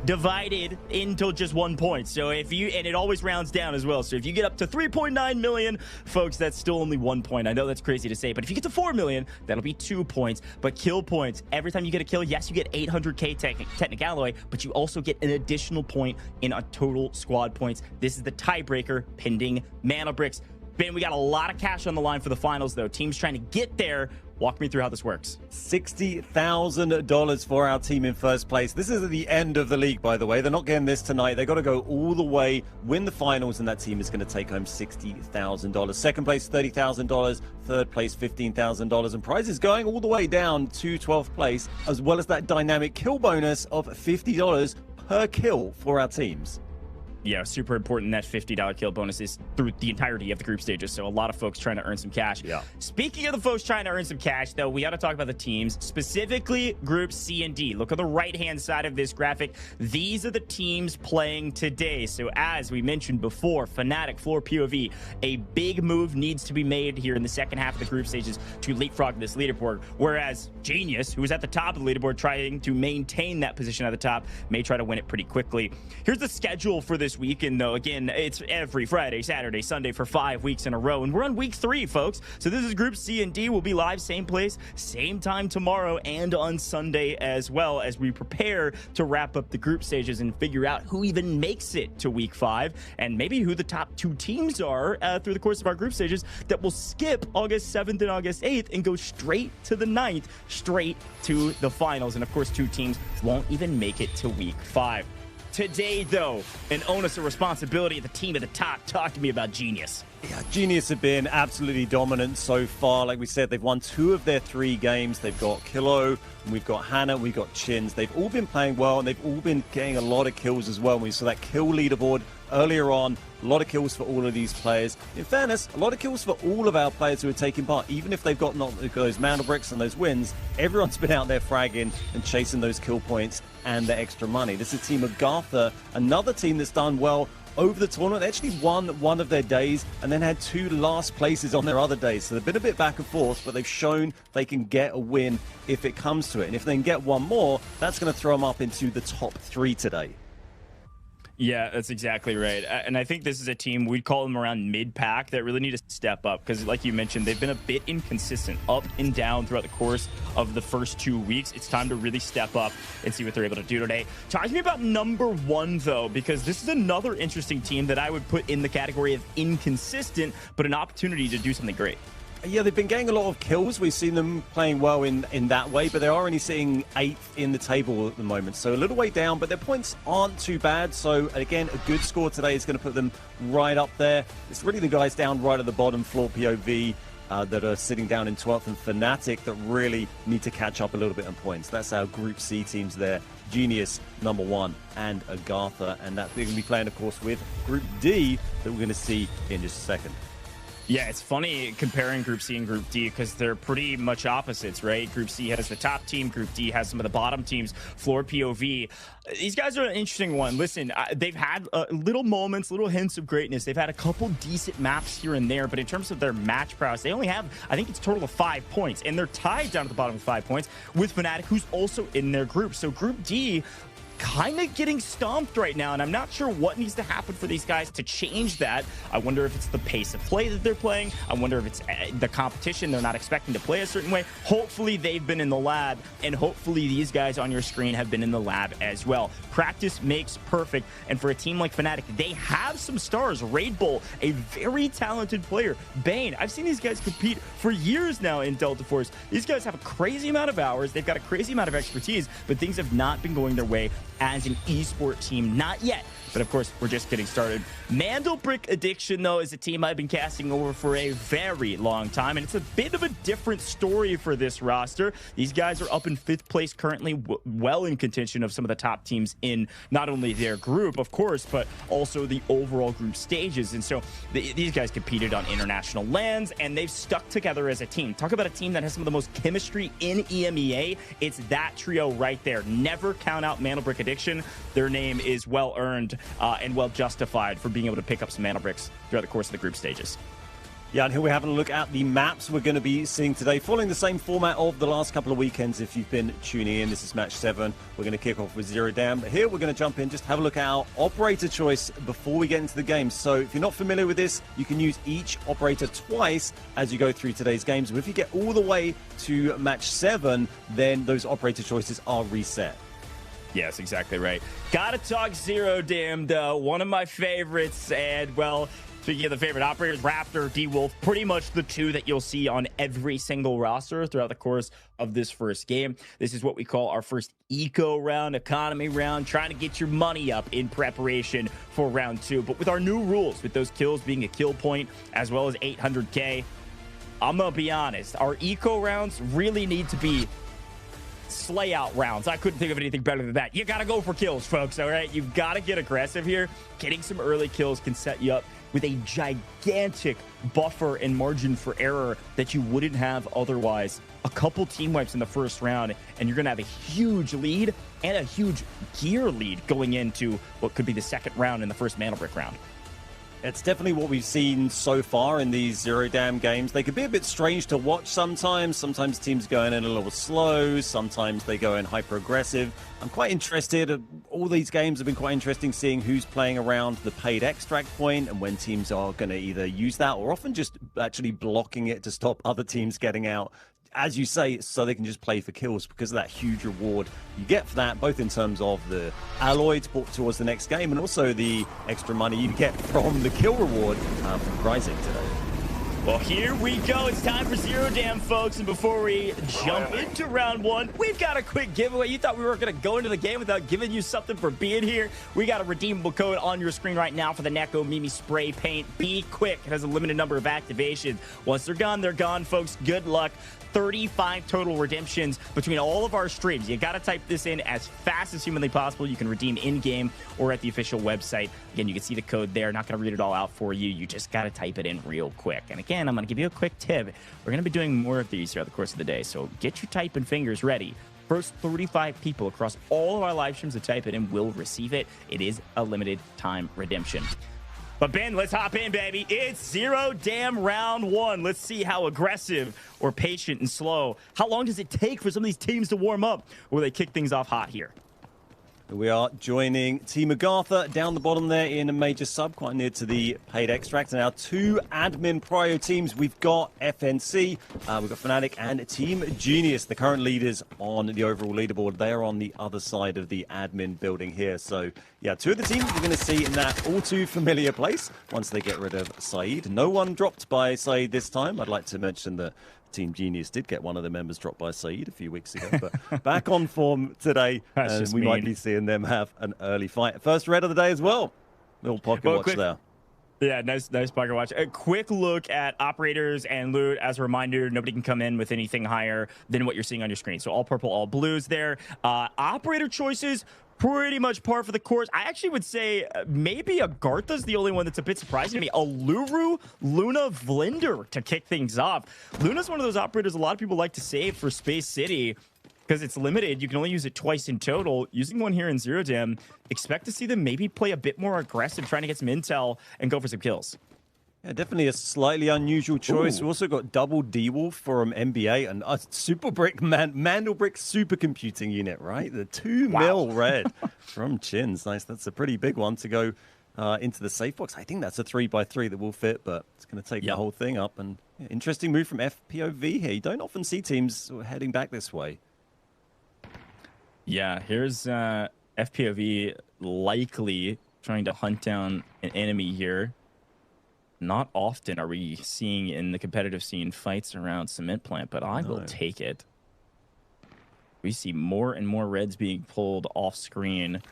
divided into just 1 point. So if you, and it always rounds down as well. So if you get up to 3.9 million, folks, that's still only 1 point. I know that's crazy to say, but if you get to 4 million, that'll be 2 points. But kill points, every time you get a kill, yes, you get 800k technic alloy, but you also get an additional point in a total squad points. This is the tiebreaker pending Mandelbricks. Ben, we got a lot of cash on the line for the finals, though. Teams trying to get there. Walk me through how this works. $60,000 for our team in first place. This is at the end of the league, by the way. They're not getting this tonight. They've got to go all the way, win the finals, and that team is going to take home $60,000. Second place, $30,000. Third place, $15,000. And prizes going all the way down to 12th place, as well as that dynamic kill bonus of $50 per kill for our teams. Yeah, super important. That $50 kill bonus is through the entirety of the group stages. So a lot of folks trying to earn some cash. Yeah. Speaking of the folks trying to earn some cash, though, we got to talk about the teams, specifically Group C and D. Look on the right-hand side of this graphic. These are the teams playing today. So as we mentioned before, Fnatic, FLOORPOV, a big move needs to be made here in the second half of the group stages to leapfrog this leaderboard. Whereas Genius, who is at the top of the leaderboard trying to maintain that position at the top, may try to win it pretty quickly. Here's the schedule for this weekend, though. Again, it's every Friday, Saturday, Sunday for 5 weeks in a row, and we're on week 3, folks. So this is Group C and D. Will be live same place, same time tomorrow, and on Sunday as well, as we prepare to wrap up the group stages and figure out who even makes it to week 5, and maybe who the top 2 teams are through the course of our group stages that will skip August 7th and August 8th and go straight to the 9th, straight to the finals. And of course, 2 teams won't even make it to week 5. Today, though, an onus of responsibility at the team at the top. Talk to me about Genius. Yeah, Genius have been absolutely dominant so far. Like we said, they've won 2 of their 3 games. They've got Kilo, and we've got Hannah, we've got Chins. They've all been playing well, and they've all been getting a lot of kills as well. And we saw that kill leaderboard earlier on. A lot of kills for all of these players. In fairness, a lot of kills for all of our players who are taking part. Even if they've got not those Mandelbricks and those wins, everyone's been out there fragging and chasing those kill points and the extra money. This is Team AGARTHA, another team that's done well over the tournament. They actually won one of their days and then had 2 last places on their other days. So they've been a bit back and forth, but they've shown they can get a win if it comes to it. And if they can get one more, that's going to throw them up into the top 3 today. Yeah, that's exactly right. And I think this is a team, we'd call them around mid-pack, that really need to step up. Because like you mentioned, they've been a bit inconsistent, up and down throughout the course of the first 2 weeks. It's time to really step up and see what they're able to do today. Talk to me about number 1, though, because this is another interesting team that I would put in the category of inconsistent, but an opportunity to do something great. Yeah, they've been getting a lot of kills. We've seen them playing well in that way, but they're only sitting 8th in the table at the moment. So a little way down, but their points aren't too bad. So again, a good score today is going to put them right up there. It's really the guys down right at the bottom, FLOORPOV, that are sitting down in 12th, and Fnatic that really need to catch up a little bit on points. That's our Group C teams there. Genius, number 1, and AGARTHA. And that they're going to be playing, of course, with Group D that we're going to see in just a second. Yeah, it's funny comparing Group C and Group D because they're pretty much opposites, right? Group C has the top team. Group D has some of the bottom teams. FLOORPOV. These guys are an interesting one. Listen, they've had little moments, little hints of greatness. They've had a couple decent maps here and there, but in terms of their match prowess, they only have, I think it's a total of 5 points, and they're tied down at the bottom with 5 points with Fnatic, who's also in their group. So Group D, kind of getting stomped right now, and I'm not sure what needs to happen for these guys to change that. I wonder if it's the pace of play that they're playing. I wonder if it's the competition. They're not expecting to play a certain way. Hopefully they've been in the lab, and hopefully these guys on your screen have been in the lab as well. Practice makes perfect, and for a team like Fnatic, they have some stars. Raid Bull, a very talented player. Bane, I've seen these guys compete for years now in Delta Force. These guys have a crazy amount of hours. They've got a crazy amount of expertise, but things have not been going their way as an esport team. Not yet. But of course, we're just getting started. Mandelbrick Addiction, though, is a team I've been casting over for a very long time, and it's a bit of a different story for this roster. These guys are up in 5th place currently, well in contention of some of the top teams in not only their group, of course, but also the overall group stages. And so these guys competed on international lands, and they've stuck together as a team. Talk about a team that has some of the most chemistry in EMEA. It's that trio right there. Never count out Mandelbrick Addiction. Their name is well earned and well justified for being able to pick up some mana bricks throughout the course of the group stages. Yeah, and here we're having a look at the maps we're going to be seeing today, following the same format of the last couple of weekends. If you've been tuning in, this is match 7. We're going to kick off with Zero Dam. But here we're going to jump in, just have a look at our operator choice before we get into the game. So if you're not familiar with this, you can use each operator twice as you go through today's games. But if you get all the way to match 7, then those operator choices are reset. Yes, exactly right. Gotta talk Zero Dam, though. One of my favorites. And, well, speaking of the favorite operators, Raptor, D-Wolf, pretty much the two that you'll see on every single roster throughout the course of this first game. This is what we call our first eco round, economy round, trying to get your money up in preparation for round 2. But with our new rules, with those kills being a kill point, as well as 800K, I'm gonna be honest, our eco rounds really need to be slay out rounds. I couldn't think of anything better than that. You gotta go for kills, folks, all right? You've got to get aggressive here. Getting some early kills can set you up with a gigantic buffer and margin for error that you wouldn't have otherwise. A couple team wipes in the first round, and you're gonna have a huge lead and a huge gear lead going into what could be the second round in the first Mandelbrick round. It's definitely what we've seen so far in these Zero Dam games. They can be a bit strange to watch sometimes. Sometimes teams go in a little slow. Sometimes they go in hyper-aggressive. I'm quite interested. All these games have been quite interesting, seeing who's playing around the paid extract point and when teams are going to either use that or often just actually blocking it to stop other teams getting out. As you say, so they can just play for kills because of that huge reward you get for that, both in terms of the alloy to put towards the next game and also the extra money you get from the kill reward from Rising today. Well, here we go. It's time for Zero Dam, folks. And before we jump into round 1, we've got a quick giveaway. You thought we were going to go into the game without giving you something for being here? We got a redeemable code on your screen right now for the Neko Mimi Spray Paint. Be quick. It has a limited number of activations. Once they're gone, folks. Good luck. 35 total redemptions between all of our streams. You got to type this in as fast as humanly possible. You can redeem in-game or at the official website. Again, you can see the code there. Not going to read it all out for you. You just got to type it in real quick. And again, I'm going to give you a quick tip. We're going to be doing more of these throughout the course of the day, so get your typing fingers ready. First 35 people across all of our live streams to type it in will receive it. It is a limited time redemption. But Ben, let's hop in, baby. It's Zero Dam round 1. Let's see how aggressive or patient and slow. How long does it take for some of these teams to warm up? Or will they kick things off hot here? We are joining Team AGARTHA down the bottom there in a major sub, quite near to the paid extract. And our 2 admin prio teams, we've got FNC, we've got Fnatic, and Team Genius, the current leaders on the overall leaderboard. They're on the other side of the admin building here. So, yeah, 2 of the teams you're going to see in that all too familiar place once they get rid of Saeed. No one dropped by Saeed this time. I'd like to mention that Team Genius did get one of the members dropped by Saeed a few weeks ago, but back on form today, and we might be seeing them have an early fight. First red of the day as well. Little pocket watch there. Yeah, nice pocket watch. A quick look at operators and loot. As a reminder, nobody can come in with anything higher than what you're seeing on your screen. So all purple, all blues there. Operator choices, pretty much par for the course. I actually would say maybe AGARTHA's the only one that's a bit surprising to me. Aluru, Luna, Vlinder to kick things off. Luna's one of those operators a lot of people like to save for Space City because it's limited. You can only use it twice in total. Using one here in Zero Dam, expect to see them maybe play a bit more aggressive, trying to get some intel and go for some kills. Yeah, definitely a slightly unusual choice. We've also got double D-Wolf from NBA and a Super Brick Mandelbrick supercomputing unit, right? The 2 mil red from Chins. Nice. That's a pretty big one to go into the safe box. I think that's a 3x3 that will fit, but it's going to take the whole thing up. And interesting move from FPOV here. You don't often see teams heading back this way. Yeah, here's FPOV likely trying to hunt down an enemy here. Not often are we seeing in the competitive scene fights around Cement Plant, but I will take it. We see more and more reds being pulled off screen.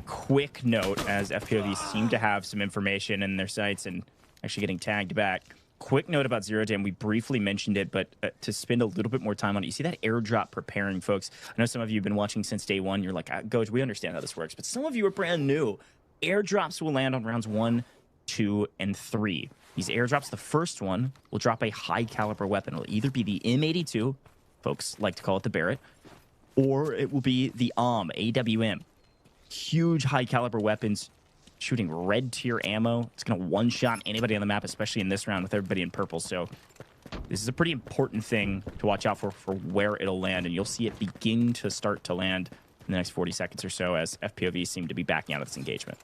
Quick note, as FPOV seem to have some information in their sights and actually getting tagged back. Quick note about Zero Jam. We briefly mentioned it, but to spend a little bit more time on it, you see that airdrop preparing, folks. I know some of you have been watching since day one. You're like, Goj, we understand how this works, but some of you are brand new. Airdrops will land on rounds 1, 2, and 3. These airdrops, the first one will drop a high caliber weapon. It'll either be the M82, folks like to call it the Barrett, or it will be the AWM. Huge high caliber weapons, shooting red tier ammo. It's going to one-shot anybody on the map, especially in this round with everybody in purple. So this is a pretty important thing to watch out for where it'll land, and you'll see it begin to start to land in the next 40 seconds or so as FPOV seem to be backing out of this engagement.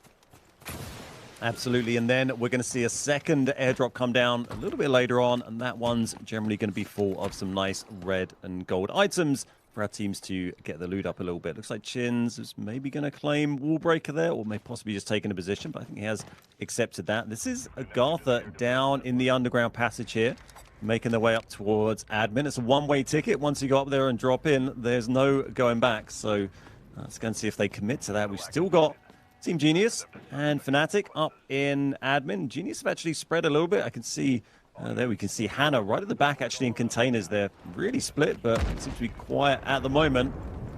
Absolutely, and then we're going to see a second airdrop come down a little bit later on, and that one's generally going to be full of some nice red and gold items for our teams to get the loot up a little bit. Looks like Chins is maybe going to claim Wallbreaker there, or may possibly just taking a position, but I think he has accepted that. This is AGARTHA down in the underground passage here, making their way up towards admin. It's a one-way ticket. Once you go up there and drop in, there's no going back. So let's go and see if they commit to that. We've still got Team Genius and Fnatic up in admin. Genius have actually spread a little bit. I can see there we can see Hannah right at the back actually in containers. They're really split, but it seems to be quiet at the moment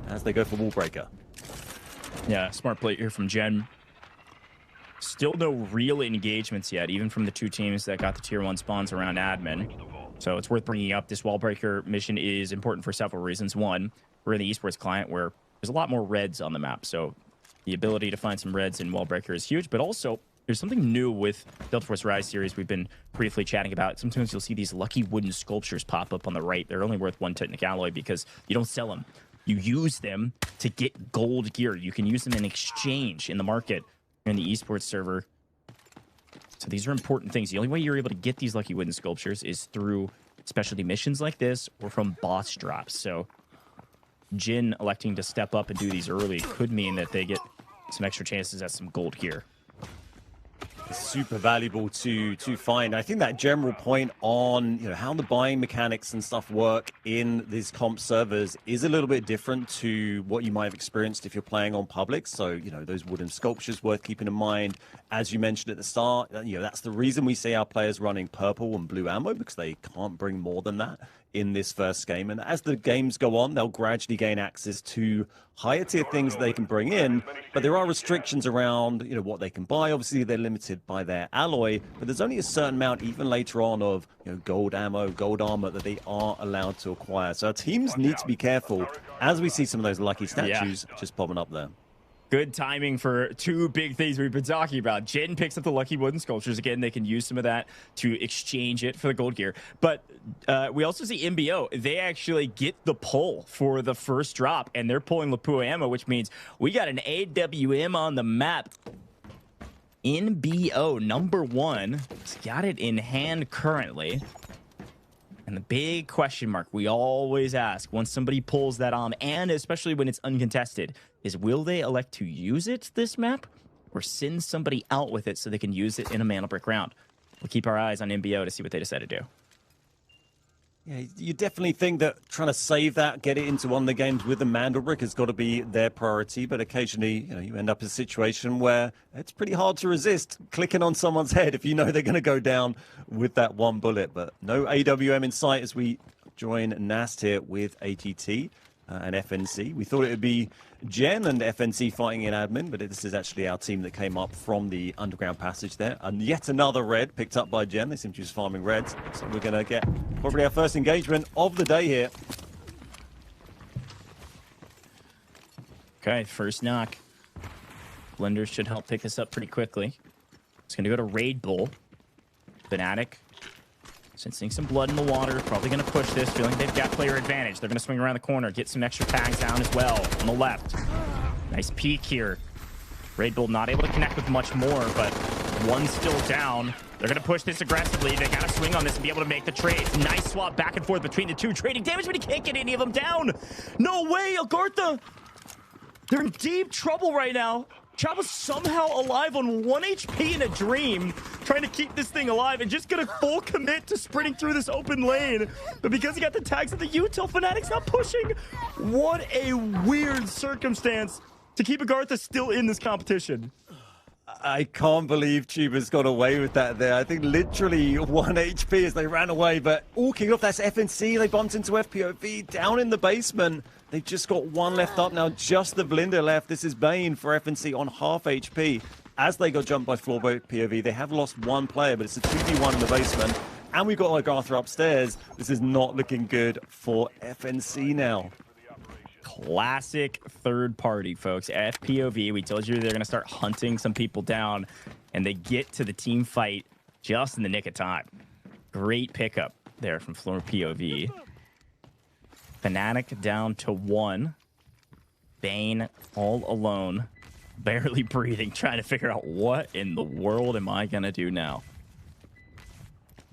as they go for Wallbreaker. Yeah, smart play here from Jen. Still no real engagements yet, even from the two teams that got the tier 1 spawns around admin. So it's worth bringing up. This Wallbreaker mission is important for several reasons. One, we're in the esports client where there's a lot more reds on the map. So the ability to find some reds in Wallbreaker is huge, but also there's something new with Delta Force Rise series we've been briefly chatting about. Sometimes you'll see these lucky wooden sculptures pop up on the right. They're only worth 1 Titanic alloy because you don't sell them. You use them to get gold gear. You can use them in exchange in the market in the esports server. So these are important things. The only way you're able to get these lucky wooden sculptures is through specialty missions like this or from boss drops. So Jin electing to step up and do these early could mean that they get some extra chances at some gold gear. Super valuable to find. I think that general point on how the buying mechanics and stuff work in these comp servers is a little bit different to what you might have experienced if you're playing on public. So those wooden sculptures worth keeping in mind. As you mentioned at the start, that's the reason we see our players running purple and blue ammo, because they can't bring more than that in this first game. And as the games go on, they'll gradually gain access to higher tier things they can bring in, but there are restrictions around what they can buy. Obviously they're limited by their alloy, but there's only a certain amount even later on of gold ammo, gold armor that they are allowed to acquire. So our teams need to be careful as we see some of those lucky statues just popping up there. Good timing for two big things we've been talking about. Jin picks up the lucky wooden sculptures. Again, they can use some of that to exchange it for the gold gear. But we also see MBO. They actually get the pull for the first drop, and they're pulling Lapua ammo, which means we got an AWM on the map. NBO, number 1. He's got it in hand currently. And the big question mark we always ask once somebody pulls that on, and especially when it's uncontested, is will they elect to use it this map or send somebody out with it so they can use it in a Mandelbrick round? We'll keep our eyes on MBO to see what they decide to do. Yeah, you definitely think that trying to save that, get it into one of the games with the Mandelbrick has got to be their priority, but occasionally, you end up in a situation where it's pretty hard to resist clicking on someone's head if you know they're going to go down with that one bullet. But no AWM in sight as we join Nast here with AGT and FNC. We thought it would be Jen and FNC fighting in admin, but this is actually our team that came up from the underground passage there. And yet another red picked up by Jen. They seem to be farming reds. So we're going to get probably our first engagement of the day here. Okay, first knock. Blenders should help pick this up pretty quickly. It's going to go to Raid Bull. Fnatic, sensing some blood in the water, probably going to push this, feeling they've got player advantage. They're going to swing around the corner, get some extra tags down as well on the left. Nice peek here. Red Bull not able to connect with much more, but one's still down. They're going to push this aggressively. They got to swing on this and be able to make the trades. Nice swap back and forth between the two, trading damage, but he can't get any of them down. No way, AGARTHA. They're in deep trouble right now. Chaba's somehow alive on 1 HP in a dream, trying to keep this thing alive and just gonna full commit to sprinting through this open lane. But because he got the tags of the util, Fnatic's not pushing. What a weird circumstance to keep AGARTHA still in this competition. I can't believe Chuba's got away with that there. I think literally 1 HP as they ran away, but kicking off, that's FNC. They bumped into FPOV down in the basement. They've just got one left up now, just the Blinder left. This is Bane for FNC on half HP. As they got jumped by FLOORPOV, they have lost one player, but it's a 2v1 in the basement. And we've got AGARTHA upstairs. This is not looking good for FNC now. Classic third party, folks. FPOV, we told you they're going to start hunting some people down, and they get to the team fight just in the nick of time. Great pickup there from FLOORPOV. Fnatic down to 1. Bane all alone, barely breathing, trying to figure out what in the world am I going to do now.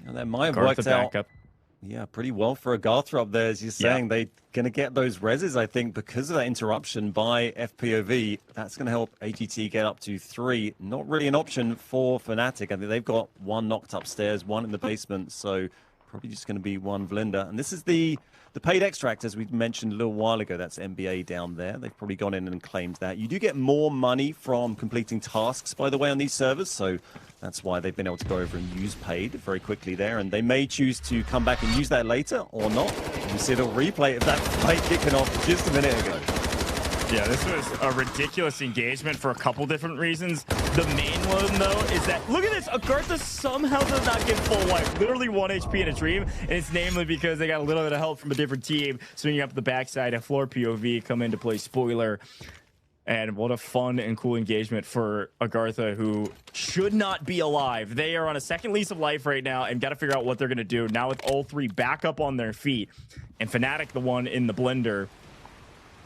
And that might have worked out. Yeah, pretty well for AGARTHA up there, as you're saying. They're going to get those reses, I think, because of that interruption by FPOV. That's going to help AGT get up to 3. Not really an option for Fnatic. I think they've got one knocked upstairs, one in the basement, so probably just going to be one Vlinda. And this is the paid extract, as we mentioned a little while ago. That's NBA down there. They've probably gone in and claimed that. You do get more money from completing tasks, by the way, on these servers, so that's why they've been able to go over and use paid very quickly there. And they may choose to come back and use that later or not. You see the replay of that fight kicking off just a minute ago. Yeah, this was a ridiculous engagement for a couple different reasons. The main one, though, is that, look at this, AGARTHA somehow does not get full wipe. Literally 1 HP in a dream, and it's namely because they got a little bit of help from a different team, swinging up the backside of FLOORPOV, come in to play spoiler. And what a fun and cool engagement for AGARTHA, who should not be alive. They are on a second lease of life right now and got to figure out what they're going to do. Now with all 3 back up on their feet, and Fnatic, the one in the blender,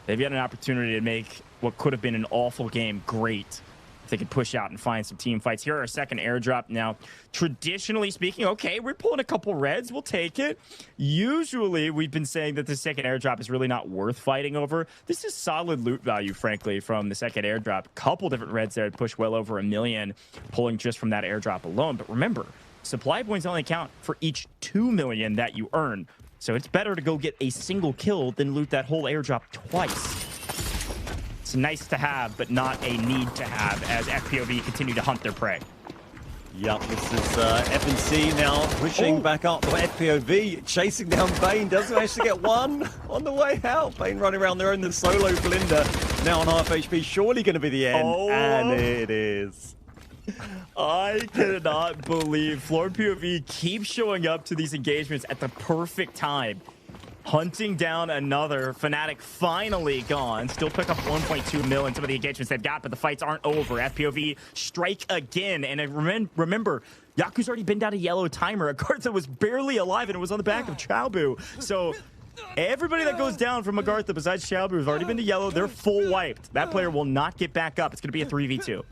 they've got an opportunity to make what could have been an awful game great if they could push out and find some team fights. Here are our second airdrop. Now, traditionally speaking, okay, we're pulling a couple reds. We'll take it. Usually, we've been saying that the second airdrop is really not worth fighting over. This is solid loot value, frankly, from the second airdrop. Couple different reds there to push well over 1 million, pulling just from that airdrop alone. But remember, supply points only count for each 2 million that you earn. So it's better to go get a single kill than loot that whole airdrop twice. It's nice to have, but not a need to have, as FPOV continue to hunt their prey. Yep, this is FNC now pushing back up. FPOV chasing down Bane. Doesn't manage to get one on the way out. Bane running around there in the solo Blinder. Now on half HP. Surely going to be the end. And it is. I cannot believe FLOORPOV keeps showing up to these engagements at the perfect time. Hunting down another. Fnatic finally gone. Still pick up 1.2 mil in some of the engagements they've got, but the fights aren't over. FPOV strike again. And remember, Yaku's already been down a yellow timer. AGARTHA was barely alive, and it was on the back of Chabu. So everybody that goes down from AGARTHA besides Chabu has already been to yellow. They're full wiped. That player will not get back up. It's going to be a 3v2.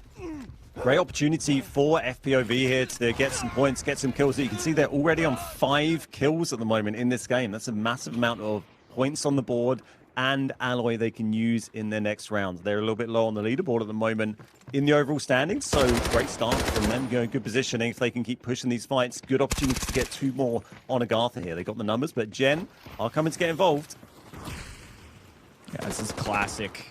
Great opportunity for FPOV here to get some points, get some kills. You can see they're already on 5 kills at the moment in this game. That's a massive amount of points on the board and alloy they can use in their next round. They're a little bit low on the leaderboard at the moment in the overall standings, so great start from them. Good positioning if they can keep pushing these fights. Good opportunity to get 2 more on AGARTHA here. They got the numbers, but Gen are coming to get involved. Yeah, this is classic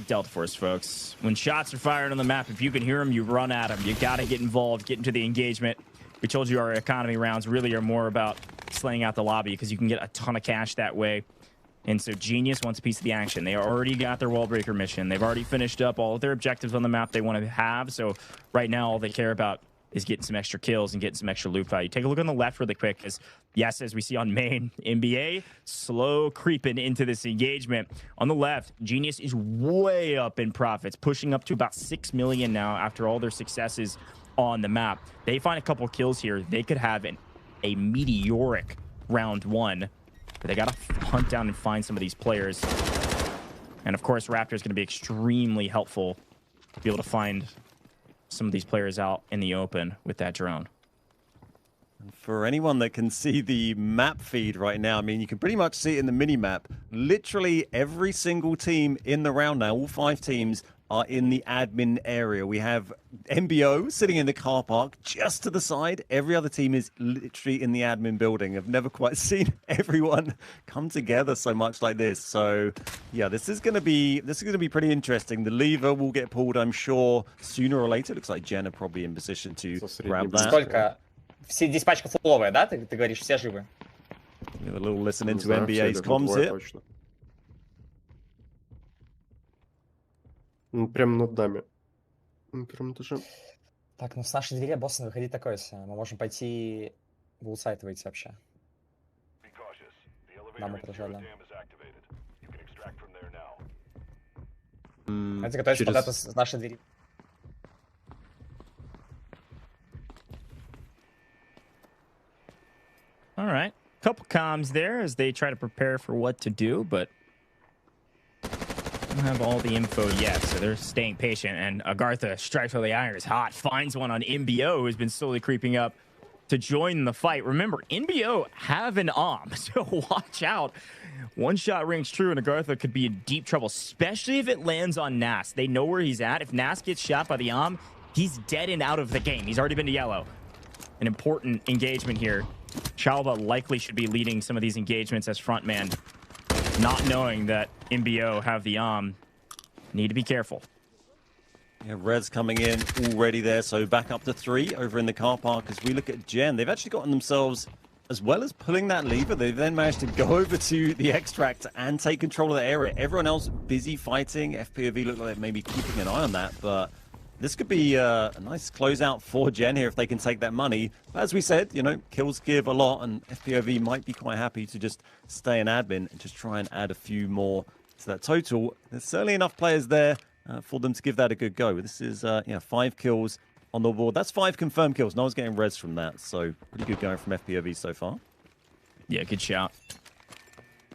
Delta Force, folks. When shots are fired on the map, if you can hear them, you run at them. You got to get involved, get into the engagement. We told you our economy rounds really are more about slaying out the lobby because you can get a ton of cash that way. And so Genius wants a piece of the action. They already got their wall breaker mission. They've already finished up all of their objectives on the map they want to have. So right now, all they care about is getting some extra kills and getting some extra loot value. Take a look on the left really quick, because yes, as we see on main, NBA slow creeping into this engagement. On the left, Genius is way up in profits, pushing up to about 6 million now after all their successes on the map. They find a couple kills here. They could have a meteoric round one, but they got to hunt down and find some of these players. And of course, Raptor is going to be extremely helpful to be able to find some of these players out in the open with that drone. For anyone that can see the map feed right now, I mean, you can pretty much see it in the mini-map. Literally every single team in the round now, all 5 teams, are in the admin area. We have MBO sitting in the car park just to the side. Every other team is literally in the admin building. I've never quite seen everyone come together so much like this. So yeah, this is going to be pretty interesting. The lever will get pulled, I'm sure, sooner or later. Looks like Jen are probably in position to grab that. Сколько? Все диспачка фуловая, да? Ты говоришь, все живы? We have a little listen into NBA's comms here. Прямо над нами. На первом этаже. Так, ну с нашей двери босса выходить такое себе. Мы можем пойти в улсайт выйти вообще. Нам отражали. Давайте готовиться пока с нашей двери. All right. Couple comms there as they try to prepare for what to do, but don't have all the info yet, so they're staying patient. And AGARTHA strikes while the iron is hot, finds one on MBO, who's been slowly creeping up to join the fight. Remember, MBO have an AWM, so watch out. One shot rings true, and AGARTHA could be in deep trouble, especially if it lands on Nas. They know where he's at. If Nas gets shot by the AWM, he's dead and out of the game. He's already been to yellow. An important engagement here. Chalva likely should be leading some of these engagements as frontman, not knowing that MBO have the need to be careful. Yeah, Rez coming in already there, so back up to 3 over in the car park. As we look at Gen, they've actually gotten themselves, as well as pulling that lever, they've then managed to go over to the extract and take control of the area. Everyone else busy fighting. FPOV look like maybe keeping an eye on that, but this could be a nice closeout for Gen here if they can take that money. As we said, you know, kills give a lot, and FPOV might be quite happy to just stay in admin and just try and add a few more to that total. There's certainly enough players there for them to give that a good go. This is, 5 kills on the board. That's 5 confirmed kills. No one's getting res from that, so pretty good going from FPOV so far. Yeah, good shout.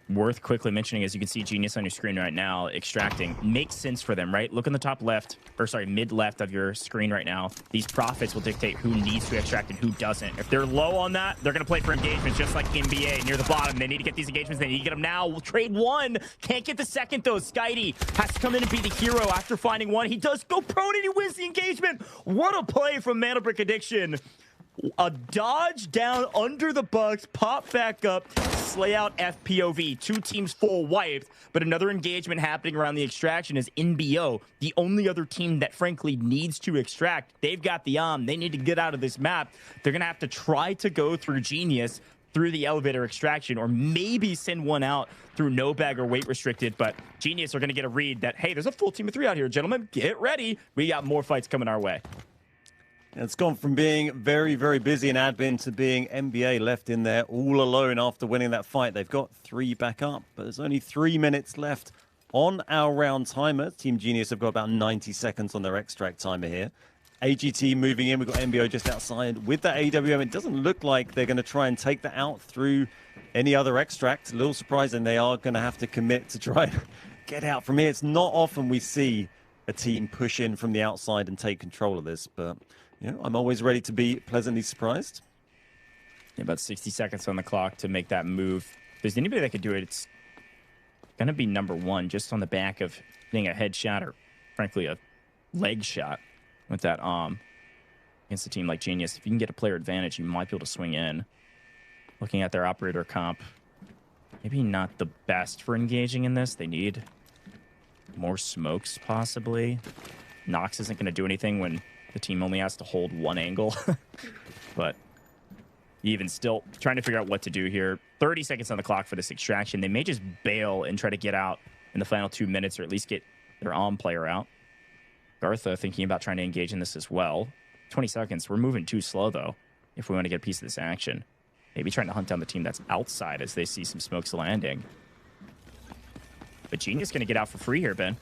Worth quickly mentioning, as you can see Genius on your screen right now, extracting makes sense for them, right? Look in the top left, or sorry, mid left of your screen right now. These profits will dictate who needs to extract and who doesn't. If they're low on that, they're going to play for engagements just like NBA near the bottom. They need to get these engagements. They need to get them now. We'll trade 1. Can't get the second, though. Skydie has to come in and be the hero after finding 1. He does go prone and he wins the engagement. What a play from Mandelbrick Addiction. A dodge down under the Bucks, pop back up, slay out FPOV. 2 teams full wiped, but another engagement happening around the extraction is NBO, the only other team that frankly needs to extract. They've got the They need to get out of this map. They're going to have to try to go through Genius through the elevator extraction, or maybe send one out through no bag or weight restricted. But Genius are going to get a read that, hey, there's a full team of 3 out here, gentlemen. Get ready. We got more fights coming our way. It's gone from being very, very busy in admin to being NBA left in there all alone after winning that fight. They've got 3 back up, but there's only 3 minutes left on our round timer. Team Genius have got about 90 seconds on their extract timer here. AGT moving in. We've got MBO just outside with that AWM. It doesn't look like they're going to try and take that out through any other extract. A little surprising. They are going to have to commit to try and get out from here. It's not often we see a team push in from the outside and take control of this, but you know, I'm always ready to be pleasantly surprised. Yeah, about 60 seconds on the clock to make that move. If there's anybody that could do it, it's going to be number 1, just on the back of getting a headshot or, frankly, a leg shot with that against a team like Genius. If you can get a player advantage, you might be able to swing in. Looking at their operator comp, maybe not the best for engaging in this. They need more smokes, possibly. Nox isn't going to do anything when the team only has to hold 1 angle. But even still, trying to figure out what to do here. 30 seconds on the clock for this extraction. They may just bail and try to get out in the final 2 minutes, or at least get their player out. AGARTHA thinking about trying to engage in this as well. 20 seconds. We're moving too slow, though, if we want to get a piece of this action. Maybe trying to hunt down the team that's outside as they see some smokes landing. But Genius going to get out for free here, Ben.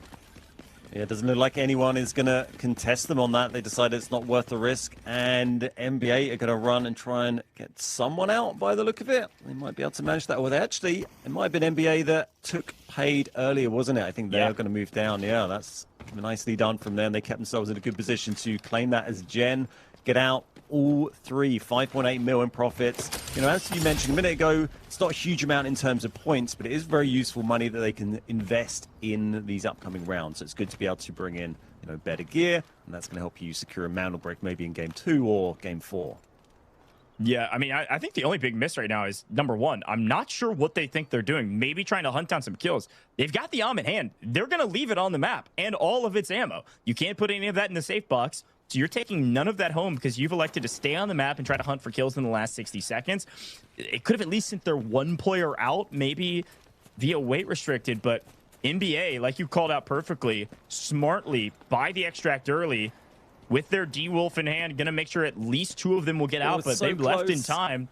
Yeah, it doesn't look like anyone is going to contest them on that. They decided it's not worth the risk, and NBA are going to run and try and get someone out by the look of it. They might be able to manage that. Well, it might have been NBA that took paid earlier, wasn't it? I think they're going to move down. Yeah, that's nicely done from them. They kept themselves in a good position to claim that as Gen. Get out. All three, 5.8 mil in profits. You know, as you mentioned a minute ago, it's not a huge amount in terms of points, but it is very useful money that they can invest in these upcoming rounds. So it's good to be able to bring in, you know, better gear, and that's going to help you secure a Mandelbrick maybe in Game 2 or Game 4. Yeah, I mean, I think the only big miss right now is, number one, I'm not sure what they think they're doing. Maybe trying to hunt down some kills. They've got the AWM in hand. They're going to leave it on the map and all of its ammo. You can't put any of that in the safe box. So you're taking none of that home because you've elected to stay on the map and try to hunt for kills in the last 60 seconds. It could have at least sent their one player out, maybe via weight restricted, but NBA, like you called out perfectly, smartly buy the extract early with their D-Wolf in hand, going to make sure at least 2 of them will get out, but so they've left in time.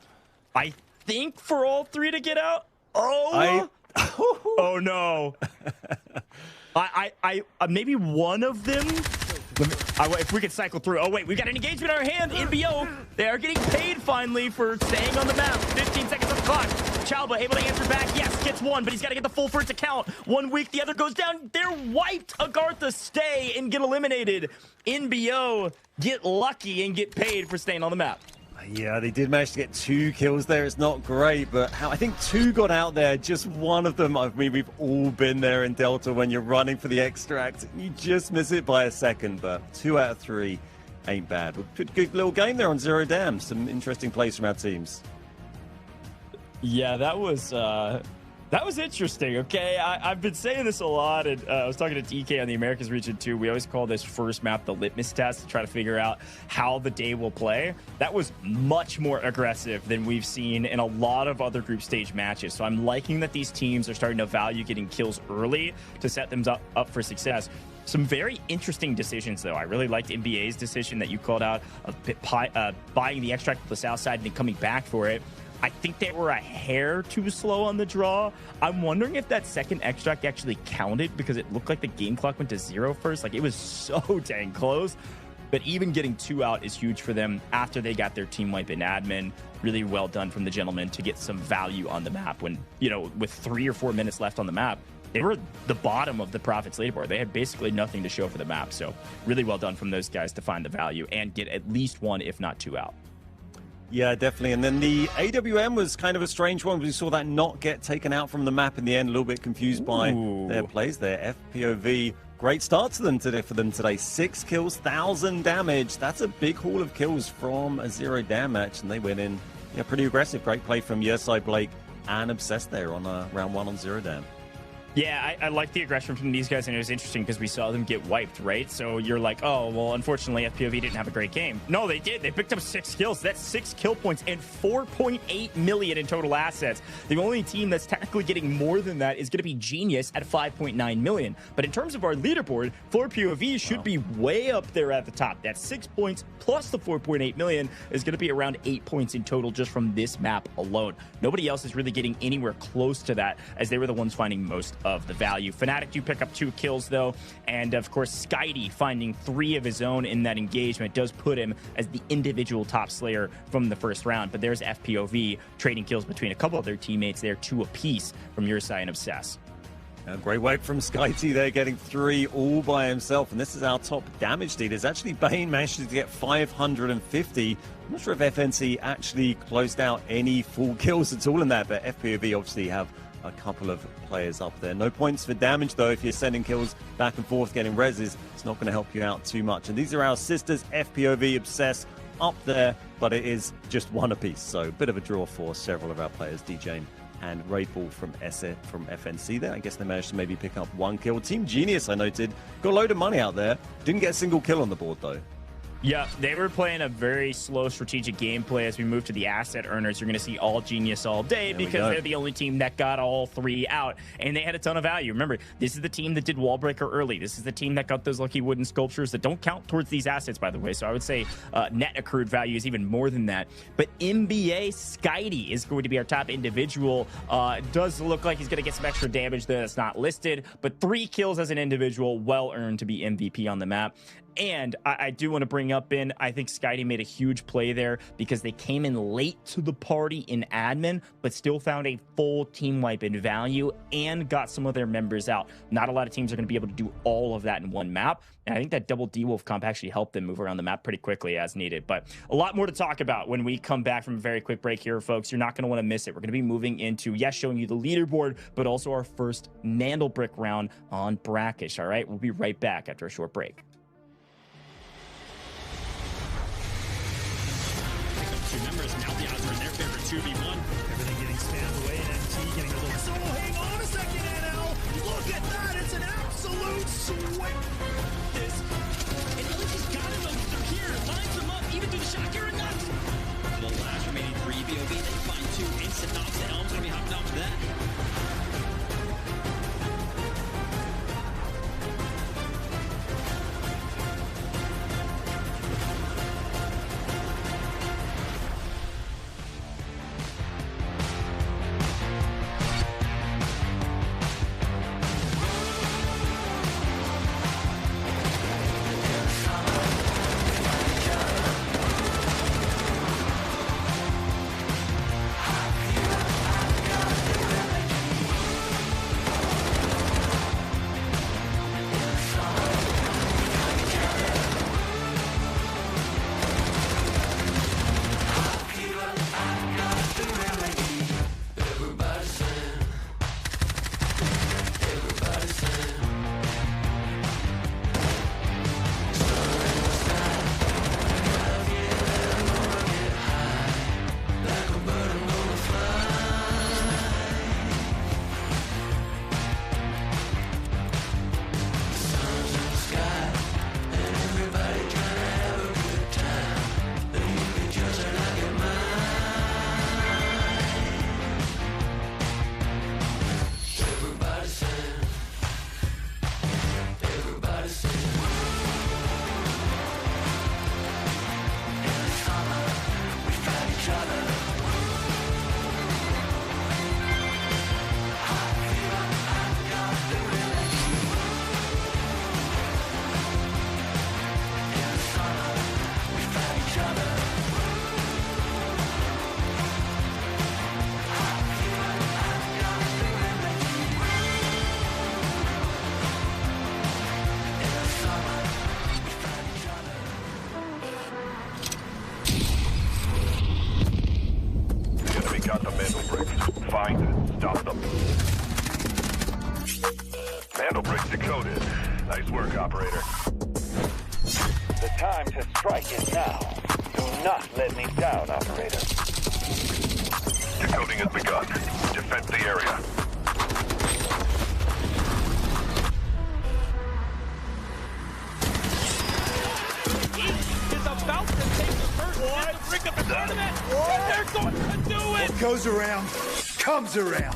I think for all 3 to get out. Oh, oh no. I maybe one of them. If we could cycle through. Oh, wait, we've got an engagement in our hand. NBO, they are getting paid finally for staying on the map. 15 seconds on the clock. Chalba able to answer back. Yes, gets one, but he's got to get the full for its account. 1 week, the other goes down. They're wiped. AGARTHA stay and get eliminated. NBO get lucky and get paid for staying on the map. Yeah, they did manage to get 2 kills there. It's not great, but I think 2 got out there. Just one of them. I mean, we've all been there in Delta when you're running for the extract. You just miss it by a second, but 2 out of 3 ain't bad. Good little game there on Zero Dam. Some interesting plays from our teams. Yeah, that was interesting, okay? I've been saying this a lot, and I was talking to DK on the Americas region too. We always call this first map the litmus test to try to figure out how the day will play. That was much more aggressive than we've seen in a lot of other group stage matches. So I'm liking that these teams are starting to value getting kills early to set them up for success. Some very interesting decisions, though. I really liked NBA's decision that you called out of buying the extract to the south side and then coming back for it. I think they were a hair too slow on the draw. I'm wondering if that second extract actually counted because it looked like the game clock went to 0 first. Like, it was so dang close. But even getting 2 out is huge for them after they got their team wipe in admin. Really well done from the gentleman to get some value on the map when, you know, with 3 or 4 minutes left on the map, they were the bottom of the Profits leaderboard. They had basically nothing to show for the map. So really well done from those guys to find the value and get at least 1, if not 2 out. Yeah, definitely. And then the AWM was kind of a strange one. We saw that not get taken out from the map in the end. A little bit confused by their plays there. FPOV, great start to them today for them today. 6 kills, 1,000 damage. That's a big haul of kills from a Zero Dam match, and they went in pretty aggressive. Great play from your side, Blake, and Obsessed there on round 1 on Zero Dam. Yeah, I like the aggression from these guys, and it was interesting because we saw them get wiped, right? So you're like, oh, well, unfortunately, FPOV didn't have a great game. No, they did. They picked up 6 kills. That's 6 kill points and 4.8 million in total assets. The only team that's technically getting more than that is going to be Genius at 5.9 million. But in terms of our leaderboard, FLOORPOV should be way up there at the top. That's 6 points plus the 4.8 million is going to be around 8 points in total just from this map alone. Nobody else is really getting anywhere close to that, as they were the ones finding most of the value. Fnatic do pick up 2 kills though, and of course Skydie finding 3 of his own in that engagement does put him as the individual top slayer from the first round. But there's FPOV trading kills between a couple of their teammates there, 2 apiece from your side and Obsess. A great work from Skydie there, getting 3 all by himself, and this is our top damage leaders. Actually, Bane managed to get 550. I'm not sure if FNC actually closed out any full kills at all in that, but FPOV obviously have a couple of players up there. No points for damage, though. If you're sending kills back and forth, getting reses, it's not going to help you out too much. And these are our sisters, FPOV, Obsess, up there, but it is just 1 apiece. So a bit of a draw for several of our players, DJ and Raidball from FNC there. I guess they managed to maybe pick up 1 kill. Team Genius, I noted, got a load of money out there. Didn't get a single kill on the board, though. Yeah, they were playing a very slow strategic gameplay. As we move to the asset earners, you're going to see all genius all day because they're the only team that got all 3 out, and they had a ton of value. Remember, this is the team that did Wallbreaker early. This is the team that got those lucky wooden sculptures that don't count towards these assets, by the way. So I would say net accrued value is even more than that. But NBA Skydie is going to be our top individual. Does look like he's going to get some extra damage there that's not listed, but 3 kills as an individual, well earned to be MVP on the map. And I do want to bring up I think Skydie made a huge play there because they came in late to the party in admin, but still found a full team wipe in value and got some of their members out. Not a lot of teams are going to be able to do all of that in one map. And I think that double D-Wolf comp actually helped them move around the map pretty quickly as needed. But a lot more to talk about when we come back from a very quick break here, folks. You're not going to want to miss it. We're going to be moving into, yes, showing you the leaderboard, but also our first Mandelbrick round on Brakkesh. All right, we'll be right back after a short break. Members, now the odds are in their favor, 2v1. Everything getting spammed away, and MT getting a little... So hang on a second, NL! Look at that! It's an absolute swing! This... And LG's got it, though. They're here. Lines them up, even through the shot. You're nuts! The last remaining 3 BOV, they find 2 instant knocks, and Elm's gonna be hopping off that. Got the Mandelbrick. Find and stop them. Mandelbrick decoded. Nice work, operator. The time to strike is now. Do not let me down, operator. Decoding has begun. Defend the area. Is about to take the first Mandelbrick of the tournament. And they're going to do it. What goes around, comes around.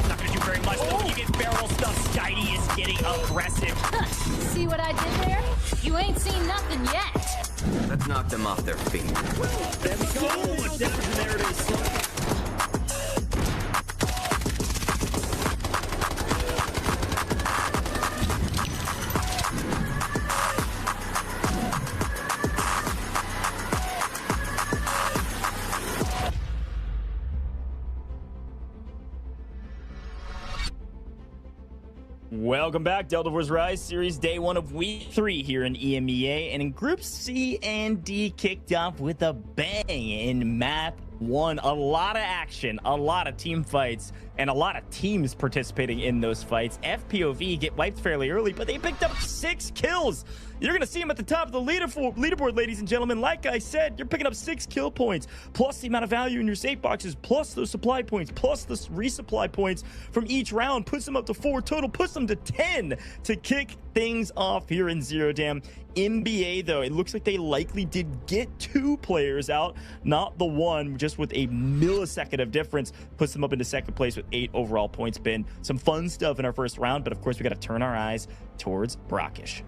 Not gonna do very much though. You get barrel stuff. Skydie is getting aggressive. See what I did there? You ain't seen nothing yet. Let's knock them off their feet. There's so much damage, and there it is. Welcome back, Delta Force Rise Series Day 1 of Week 3 here in EMEA. And in Group C and D kicked off with a bang in Map 1. A lot of action, a lot of team fights, and a lot of teams participating in those fights. FPOV get wiped fairly early, but they picked up 6 kills. You're going to see them at the top of the leaderboard, ladies and gentlemen. Like I said, you're picking up 6 kill points, plus the amount of value in your safe boxes, plus those supply points, plus the resupply points from each round. Puts them up to 4 total, puts them to 10 to kick things off here in Zero Dam. EMEA, though, it looks like they likely did get 2 players out, not the one, just with a millisecond of difference, puts them up into second place with 8 overall points. Been some fun stuff in our first round, but of course we got to turn our eyes towards Brakkesh.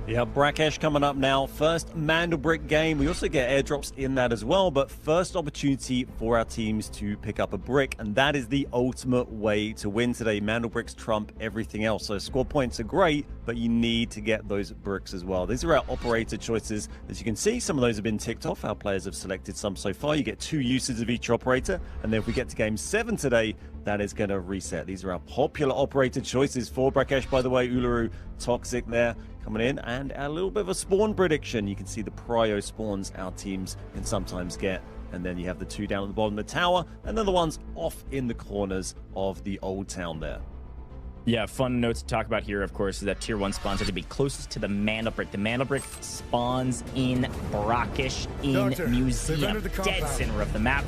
Yeah, Brakkesh coming up now. First Mandelbrick game. We also get airdrops in that as well, but first opportunity for our teams to pick up a brick, and that is the ultimate way to win today. Mandelbricks trump everything else. So score points are great, but you need to get those bricks as well. These are our operator choices. As you can see, some of those have been ticked off. Our players have selected some so far. You get 2 uses of each operator, and then if we get to game 7 today, that is going to reset. These are our popular operator choices for Brakkesh, by the way. Uluru, Toxic there coming in, and a little bit of a spawn prediction. You can see the prio spawns our teams can sometimes get, and then you have the 2 down at the bottom of the tower, and then the ones off in the corners of the old town there. Yeah, fun note to talk about here, of course, is that tier 1 spawns are to be closest to the Mandelbrick. The Mandelbrick spawns in Brakkesh in Museum, dead center of the map.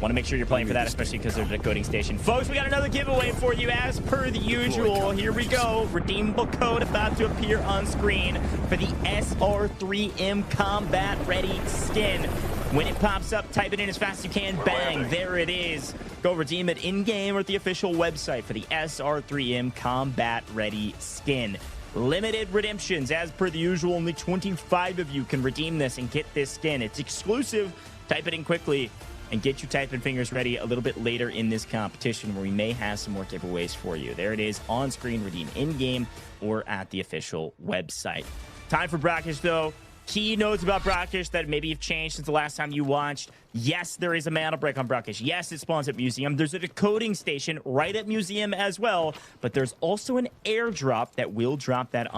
Want to make sure you're playing for that, especially because they're a decoding station. Folks, we got another giveaway for you as per the usual. Here we go. Redeemable code about to appear on screen for the SR3M Combat Ready skin. When it pops up, type it in as fast as you can. Bang, there it is. Go redeem it in-game or at the official website for the SR3M Combat Ready skin. Limited redemptions as per the usual. Only 25 of you can redeem this and get this skin. It's exclusive. Type it in quickly and get your typing fingers ready a little bit later in this competition, where we may have some more giveaways for you. There it is on screen. Redeem in-game or at the official website. Time for Brakkesh, though. Key notes about Brakkesh that maybe have changed since the last time you watched. Yes, there is a Mandelbrick on Brakkesh. Yes, it spawns at Museum. There's a decoding station right at Museum as well, but there's also an airdrop that will drop that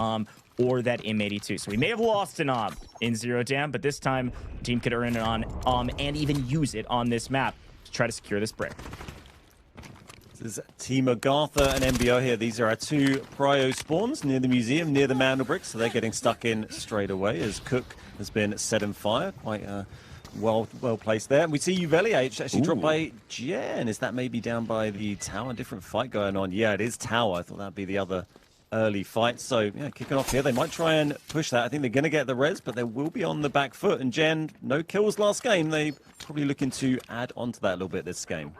or that M82. So we may have lost an in Zero Dam, but this time the team could earn it on and even use it on this map to try to secure this brick. This is Team AGARTHA and MBO here. These are our 2 prio spawns near the museum, near the Mandelbrick, so they're getting stuck in straight away as Cook has been set in fire. Quite well placed there. And we see Uveliage actually dropped by Jen. Is that maybe down by the tower? Different fight going on. Yeah, it is tower. I thought that'd be the other early fight. So yeah, kicking off here. They might try and push that. I think they're going to get the res, but they will be on the back foot. And Jen, no kills last game. They probably looking to add on to that a little bit this game.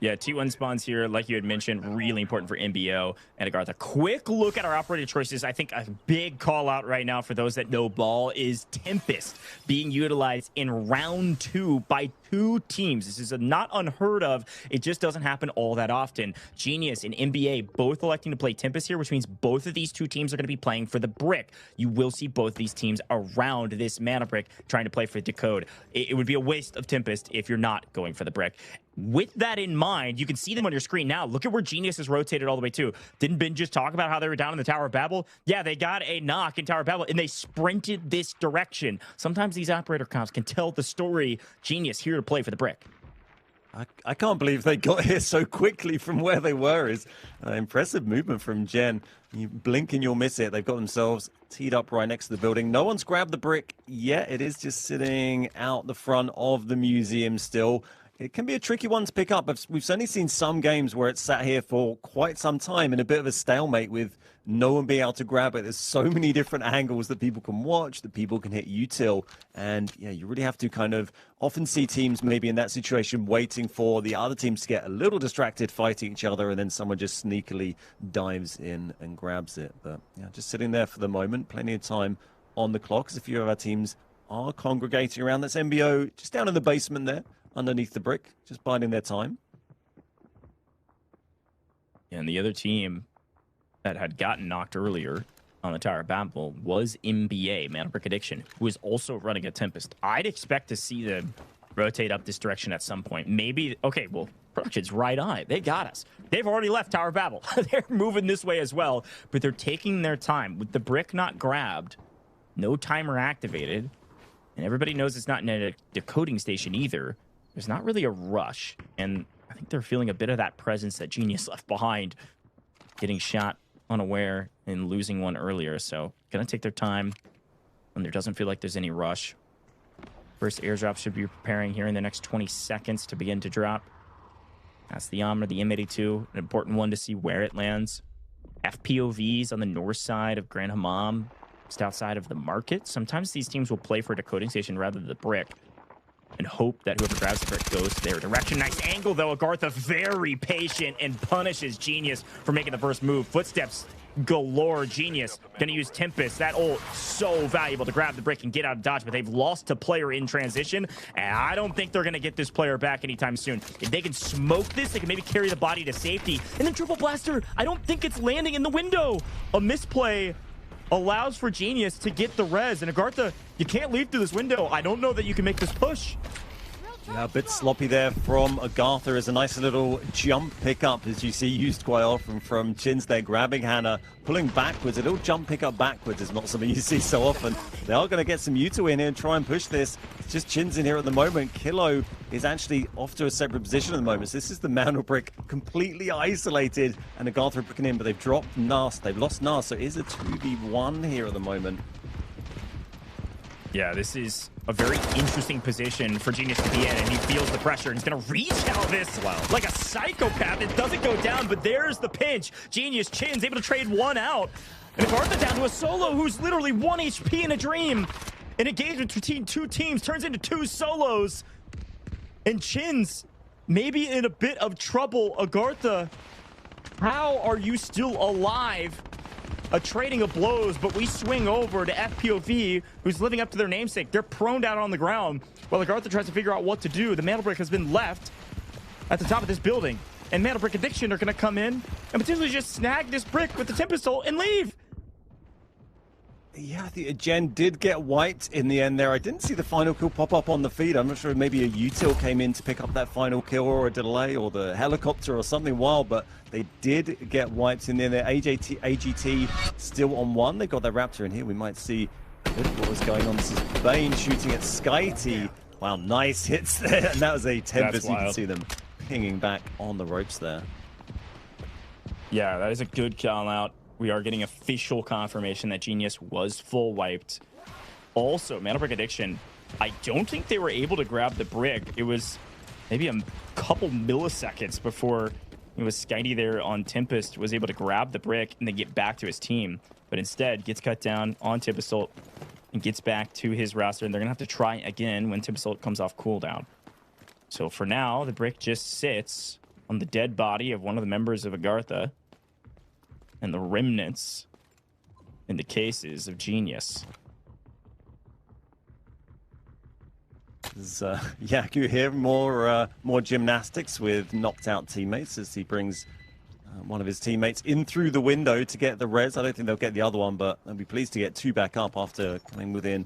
Yeah, T1 spawns here, like you had mentioned, really important for MBO and AGARTHA. Quick look at our operator choices. I think a big call out right now for those that know ball is Tempest being utilized in round 2 by 2 teams. This is not unheard of. It just doesn't happen all that often. Genius and NBA both electing to play Tempest here, which means both of these 2 teams are going to be playing for the brick. You will see both these teams around this mana brick trying to play for Decode. It would be a waste of Tempest if you're not going for the brick. With that in mind, you can see them on your screen now. Look at where Genius is rotated all the way to. Didn't Ben just talk about how they were down in the Tower of Babel? Yeah, they got a knock in Tower of Babel, and they sprinted this direction. Sometimes these operator comps can tell the story. Genius here to play for the brick. I can't believe they got here so quickly from where they were. Is impressive movement from Jen. You blink and you'll miss it. They've got themselves teed up right next to the building. No one's grabbed the brick yet. It is just sitting out the front of the museum still. It can be a tricky one to pick up. We've certainly seen some games where it's sat here for quite some time in a bit of a stalemate with no one being able to grab it. There's so many different angles that people can watch, that people can hit util. And yeah, you really have to kind of often see teams maybe in that situation waiting for the other teams to get a little distracted fighting each other, and then someone just sneakily dives in and grabs it. But yeah, just sitting there for the moment, plenty of time on the clock as a few of our teams are congregating around. That's MBO just down in the basement there, underneath the brick, just biding their time. And the other team that had gotten knocked earlier on the Tower of Babel was MBA, Mandelbrick Addiction, who is also running a Tempest. I'd expect to see them rotate up this direction at some point. Maybe, okay, well, Production's right on it. They got us. They've already left Tower of Babel. They're moving this way as well, but they're taking their time. With the brick not grabbed, no timer activated, and everybody knows it's not in a decoding station either. There's not really a rush, and I think they're feeling a bit of that presence that Genius left behind, getting shot unaware and losing one earlier. So gonna take their time when there doesn't feel like there's any rush. First airdrop should be preparing here in the next 20 seconds to begin to drop. That's the Omni, the M82, an important one to see where it lands. FPOVs on the north side of Grand Hammam, just outside of the market. Sometimes these teams will play for a decoding station rather than the brick and hope that whoever grabs the brick goes their direction. Nice angle, though. AGARTHA very patient and punishes Genius for making the first move. Footsteps galore. Genius gonna use Tempest. That ult so valuable to grab the brick and get out of dodge, but they've lost a player in transition, and I don't think they're gonna get this player back anytime soon. If they can smoke this, they can maybe carry the body to safety. And then Triple Blaster, I don't think it's landing in the window. A misplay allows for Genius to get the res, and AGARTHA, you can't leave through this window. I don't know that you can make this push. Yeah, a bit sloppy there from AGARTHA. Is a nice little jump pickup, as you see, used quite often from Chins there, grabbing Hannah, pulling backwards. A little jump pickup backwards is not something you see so often. They are going to get some Yuto in here and try and push this. It's just Chins in here at the moment. Kilo is actually off to a separate position at the moment. So this is the Mandelbrick completely isolated, and AGARTHA are booking in, but they've dropped Nas. They've lost Nas, so it is a 2v1 here at the moment. Yeah, this is a very interesting position for Genius to be in, and he feels the pressure, and he's going to reach out this like a psychopath. It doesn't go down, but there's the pinch. Genius, Chin's able to trade one out, and AGARTHA down to a solo who's literally 1 HP in a dream. An engagement between two teams turns into 2 solos, and Chin's maybe in a bit of trouble. AGARTHA, how are you still alive? A trading of blows, but we swing over to FPOV, who's living up to their namesake. They're prone down on the ground while AGARTHA tries to figure out what to do. The Mandelbrick has been left at the top of this building, and Mandelbrick Addiction are going to come in and potentially just snag this brick with the Tempest ult and leave. Yeah, the Gen did get wiped in the end there. I didn't see the final kill pop up on the feed. I'm not sure if maybe a util came in to pick up that final kill, or a delay, or the helicopter or something wild, but they did get wiped in the end there. AGT still on 1. They got their Raptor in here. We might see what was going on. This is Bane shooting at SkyT. Wow, nice hits there. And that was a Tempest. You can see them pinging back on the ropes there. Yeah, that is a good call out. We are getting official confirmation that Genius was full wiped. Also, Mandelbrick Addiction, I don't think they were able to grab the brick. It was maybe a couple milliseconds before it was SkyT there on Tempest was able to grab the brick and then get back to his team. But instead, gets cut down on Tempest ult and gets back to his roster. And they're going to have to try again when Tempest ult comes off cooldown. So for now, the brick just sits on the dead body of one of the members of AGARTHA, and the remnants in the cases of Genius. Yeah, you hear more gymnastics with knocked out teammates as he brings one of his teammates in through the window to get the res. I don't think they'll get the other one, but they'll be pleased to get 2 back up after coming within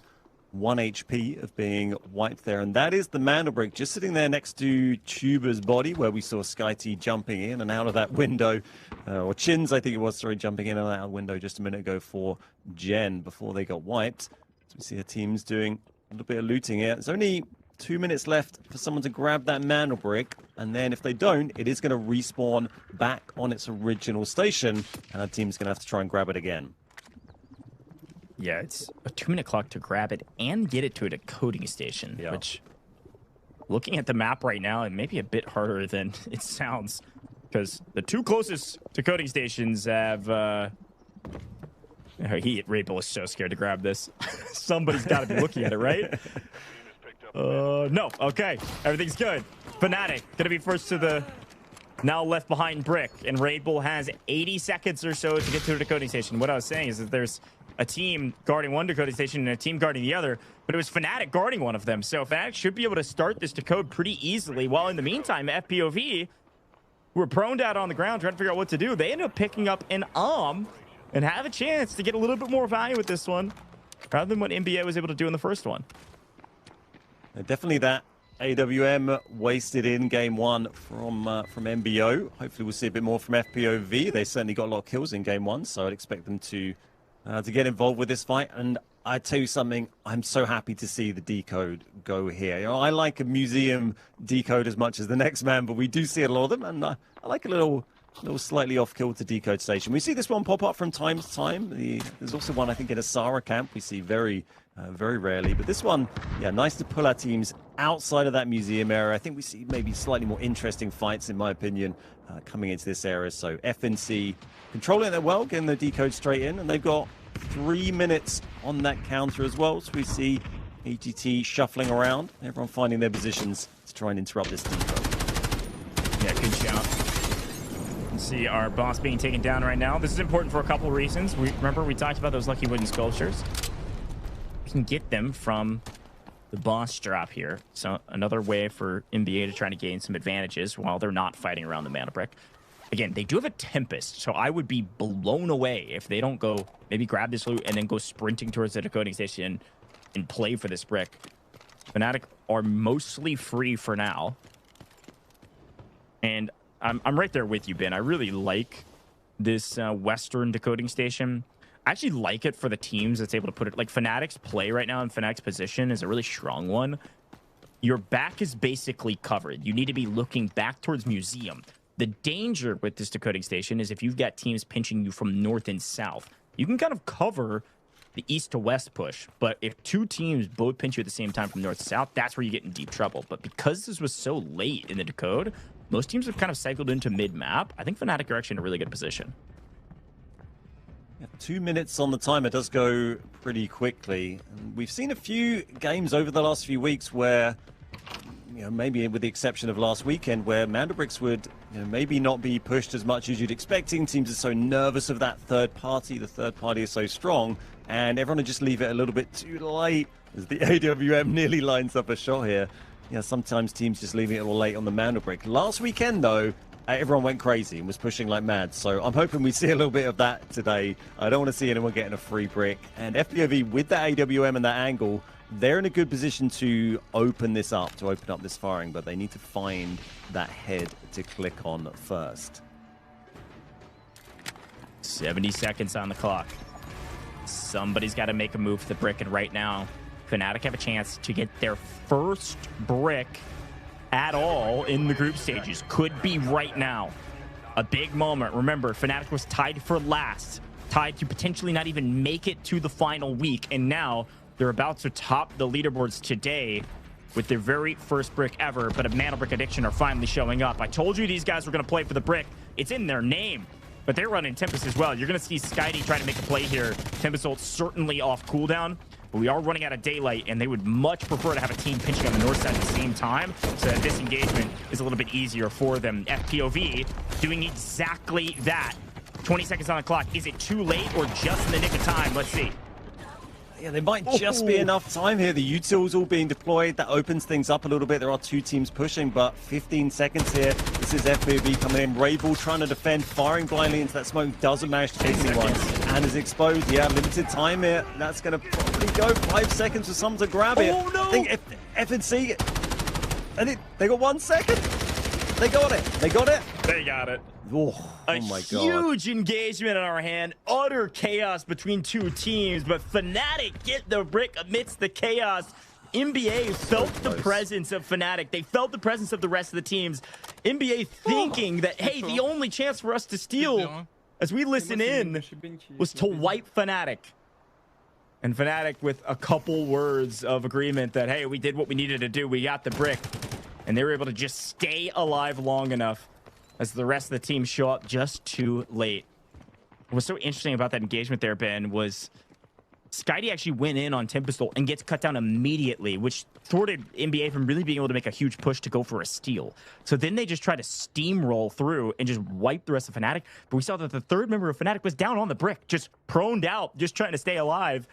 1 HP of being wiped there. And that is the Mandelbrick just sitting there next to Tuber's body, where we saw SkyT jumping in and out of that window. Or Chins, I think it was, sorry, jumping in and out of the window just a minute ago for Gen before they got wiped. So we see the teams doing a little bit of looting here. There's only 2 minutes left for someone to grab that Mandelbrick, and then if they don't, it is going to respawn back on its original station, and our team's going to have to try and grab it again. Yeah, it's a 2-minute clock to grab it and get it to a decoding station, which, looking at the map right now, it may be a bit harder than it sounds, because the 2 closest decoding stations have... Raybull is so scared to grab this. Somebody's got to be looking at it, right? No. Okay. Everything's good. Fnatic going to be first to the now left behind brick, and Raybull has 80 seconds or so to get to a decoding station. What I was saying is that there's a team guarding one decoding station and a team guarding the other, but it was Fnatic guarding one of them. So Fnatic should be able to start this decode pretty easily, while in the meantime, FPOV, who were prone out on the ground trying to figure out what to do, they ended up picking up an and have a chance to get a little bit more value with this one, rather than what NBA was able to do in the first one. Definitely that AWM wasted in game 1 from MBO. Hopefully we'll see a bit more from FPOV. They certainly got a lot of kills in game 1, so I'd expect them to get involved with this fight. And I tell you something, I'm so happy to see the decode go here. You know, I like a museum decode as much as the next man, but we do see a lot of them, and I like a little slightly off kill to decode station. We see this one pop up from time to time. There's also one, I think, in a Sara camp. We see very very rarely. But this one, yeah, nice to pull our teams outside of that museum area. I think we see maybe slightly more interesting fights, in my opinion, coming into this area. So FNC controlling it well, getting the decode straight in, and they've got 3 minutes on that counter as well. So we see AGT shuffling around, everyone finding their positions to try and interrupt this decode. Yeah, good shout. See our boss being taken down right now. This is important for a couple reasons. Remember we talked about those lucky wooden sculptures. We can get them from the boss drop here. So another way for NBA to try to gain some advantages while they're not fighting around the Mandelbrick. Again, they do have a Tempest, so I would be blown away if they don't go maybe grab this loot and then go sprinting towards the decoding station and play for this brick. Fnatic are mostly free for now. And I'm right there with you, Ben. I really like this Western decoding station. I actually like it for the teams that's able to put it... Like, Fnatic's play right now in Fnatic's position is a really strong one. Your back is basically covered. You need to be looking back towards Museum. The danger with this decoding station is if you've got teams pinching you from north and south, you can kind of cover the east to west push. But if two teams both pinch you at the same time from north to south, that's where you get in deep trouble. But because this was so late in the decode... Most teams have kind of cycled into mid-map. I think Fnatic are actually in a really good position. Yeah, 2 minutes on the timer does go pretty quickly. We've seen a few games over the last few weeks where, you know, maybe with the exception of last weekend, where Mandelbricks would, you know, maybe not be pushed as much as you'd expecting. Teams are so nervous of that third party. The third party is so strong, and everyone would just leave it a little bit too late as the AWM nearly lines up a shot here. Yeah, sometimes teams just leaving it a little late on the Mandelbrick. Last weekend, though, everyone went crazy and was pushing like mad. So I'm hoping we see a little bit of that today. I don't want to see anyone getting a free brick. And FPOV, with that AWM and that angle, they're in a good position to open this up, to open up this firing. But they need to find that head to click on first. 70 seconds on the clock. Somebody's got to make a move for the brick, and right now, Fnatic have a chance to get their first brick at all in the group stages. Could be right now. A big moment. Remember, Fnatic was tied for last, tied to potentially not even make it to the final week, and now they're about to top the leaderboards today with their very first brick ever, but a Mandelbrick addiction are finally showing up. I told you these guys were going to play for the brick. It's in their name. But they're running Tempest as well. You're going to see Skydie try to make a play here. Tempest ult certainly off cooldown. But we are running out of daylight, and they would much prefer to have a team pinching on the north side at the same time so that this engagement is a little bit easier for them. FPOV doing exactly that. 20 seconds on the clock. Is it too late or just in the nick of time? Let's see. Yeah, there might just be enough time here. The utils all being deployed. That opens things up a little bit. There are two teams pushing, but 15 seconds here. This is FPOV coming in. Rabel trying to defend, firing blindly into that smoke. Doesn't manage to pick anyone. And is exposed. Yeah, limited time here. That's going to probably go 5 seconds for someone to grab it. Oh, no! I think FNC... I think they got 1 second. They got it. They got it. They got it. Oh my God. Huge engagement in our hand. Utter chaos between two teams, but Fnatic get the brick amidst the chaos. NBA felt the presence of Fnatic. They felt the presence of the rest of the teams. NBA thinking that, hey, the only chance for us to steal, as we listen in, was to wipe Fnatic. And Fnatic with a couple words of agreement that, hey, we did what we needed to do. We got the brick. And they were able to just stay alive long enough as the rest of the team show up just too late. What's so interesting about that engagement there, Ben, was Skydie actually went in on Tempest ult and gets cut down immediately, which thwarted NBA from really being able to make a huge push to go for a steal. So then they just tried to steamroll through and just wipe the rest of Fnatic. But we saw that the third member of Fnatic was down on the brick, just proned out, just trying to stay alive,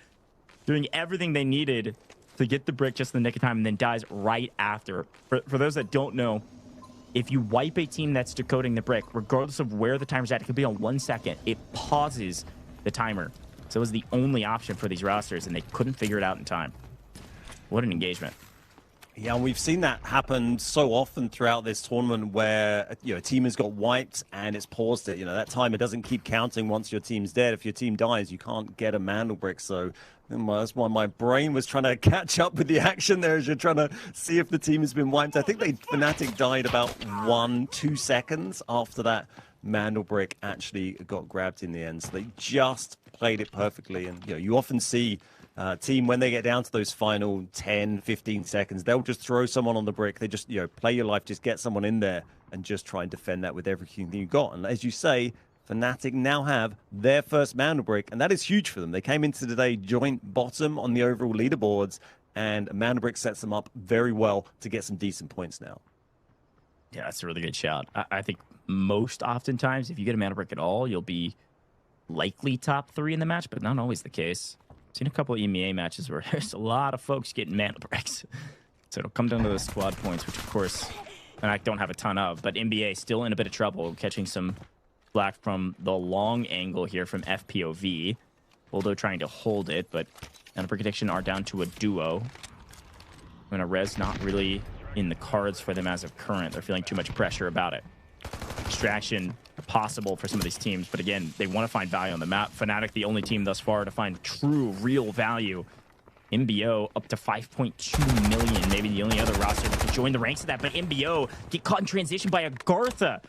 doing everything they needed to get the brick just in the nick of time, and then dies right after. For those that don't know, if you wipe a team that's decoding the brick, regardless of where the timer's at, it could be on 1 second, it pauses the timer. So it was the only option for these rosters, and they couldn't figure it out in time. What an engagement. Yeah, and we've seen that happen so often throughout this tournament where, you know, a team has got wiped and it's paused it. You know, that timer doesn't keep counting once your team's dead. If your team dies, you can't get a Mandelbrick. So that's why my brain was trying to catch up with the action there as you're trying to see if the team has been wiped. I think Fnatic died about 1-2 seconds after that Mandelbrick actually got grabbed in the end. So they just played it perfectly. And, you know, you often see team, when they get down to those final 10, 15 seconds, they'll just throw someone on the brick. They just, play your life, just get someone in there and just try and defend that with everything you got. And as you say, Fnatic now have their first Mandelbrick, and that is huge for them. They came into today joint bottom on the overall leaderboards, and Mandelbrick sets them up very well to get some decent points now. Yeah, that's a really good shout. I think most oftentimes, if you get a Mandelbrick at all, you'll be likely top 3 in the match, but not always the case. I've seen a couple of EMEA matches where there's a lot of folks getting Mandelbricks. So it'll come down to the squad points, which of course, and I don't have a ton of, but NBA still in a bit of trouble, catching some black from the long angle here from FPOV. Although trying to hold it, but Mandelbrick Addiction are down to a duo. And a res not really in the cards for them as of current. They're feeling too much pressure about it. Extraction possible for some of these teams, but again, they want to find value on the map. Fnatic, the only team thus far to find true, real value. MBO up to 5.2 million, maybe the only other roster that could join the ranks of that, but MBO get caught in transition by AGARTHA.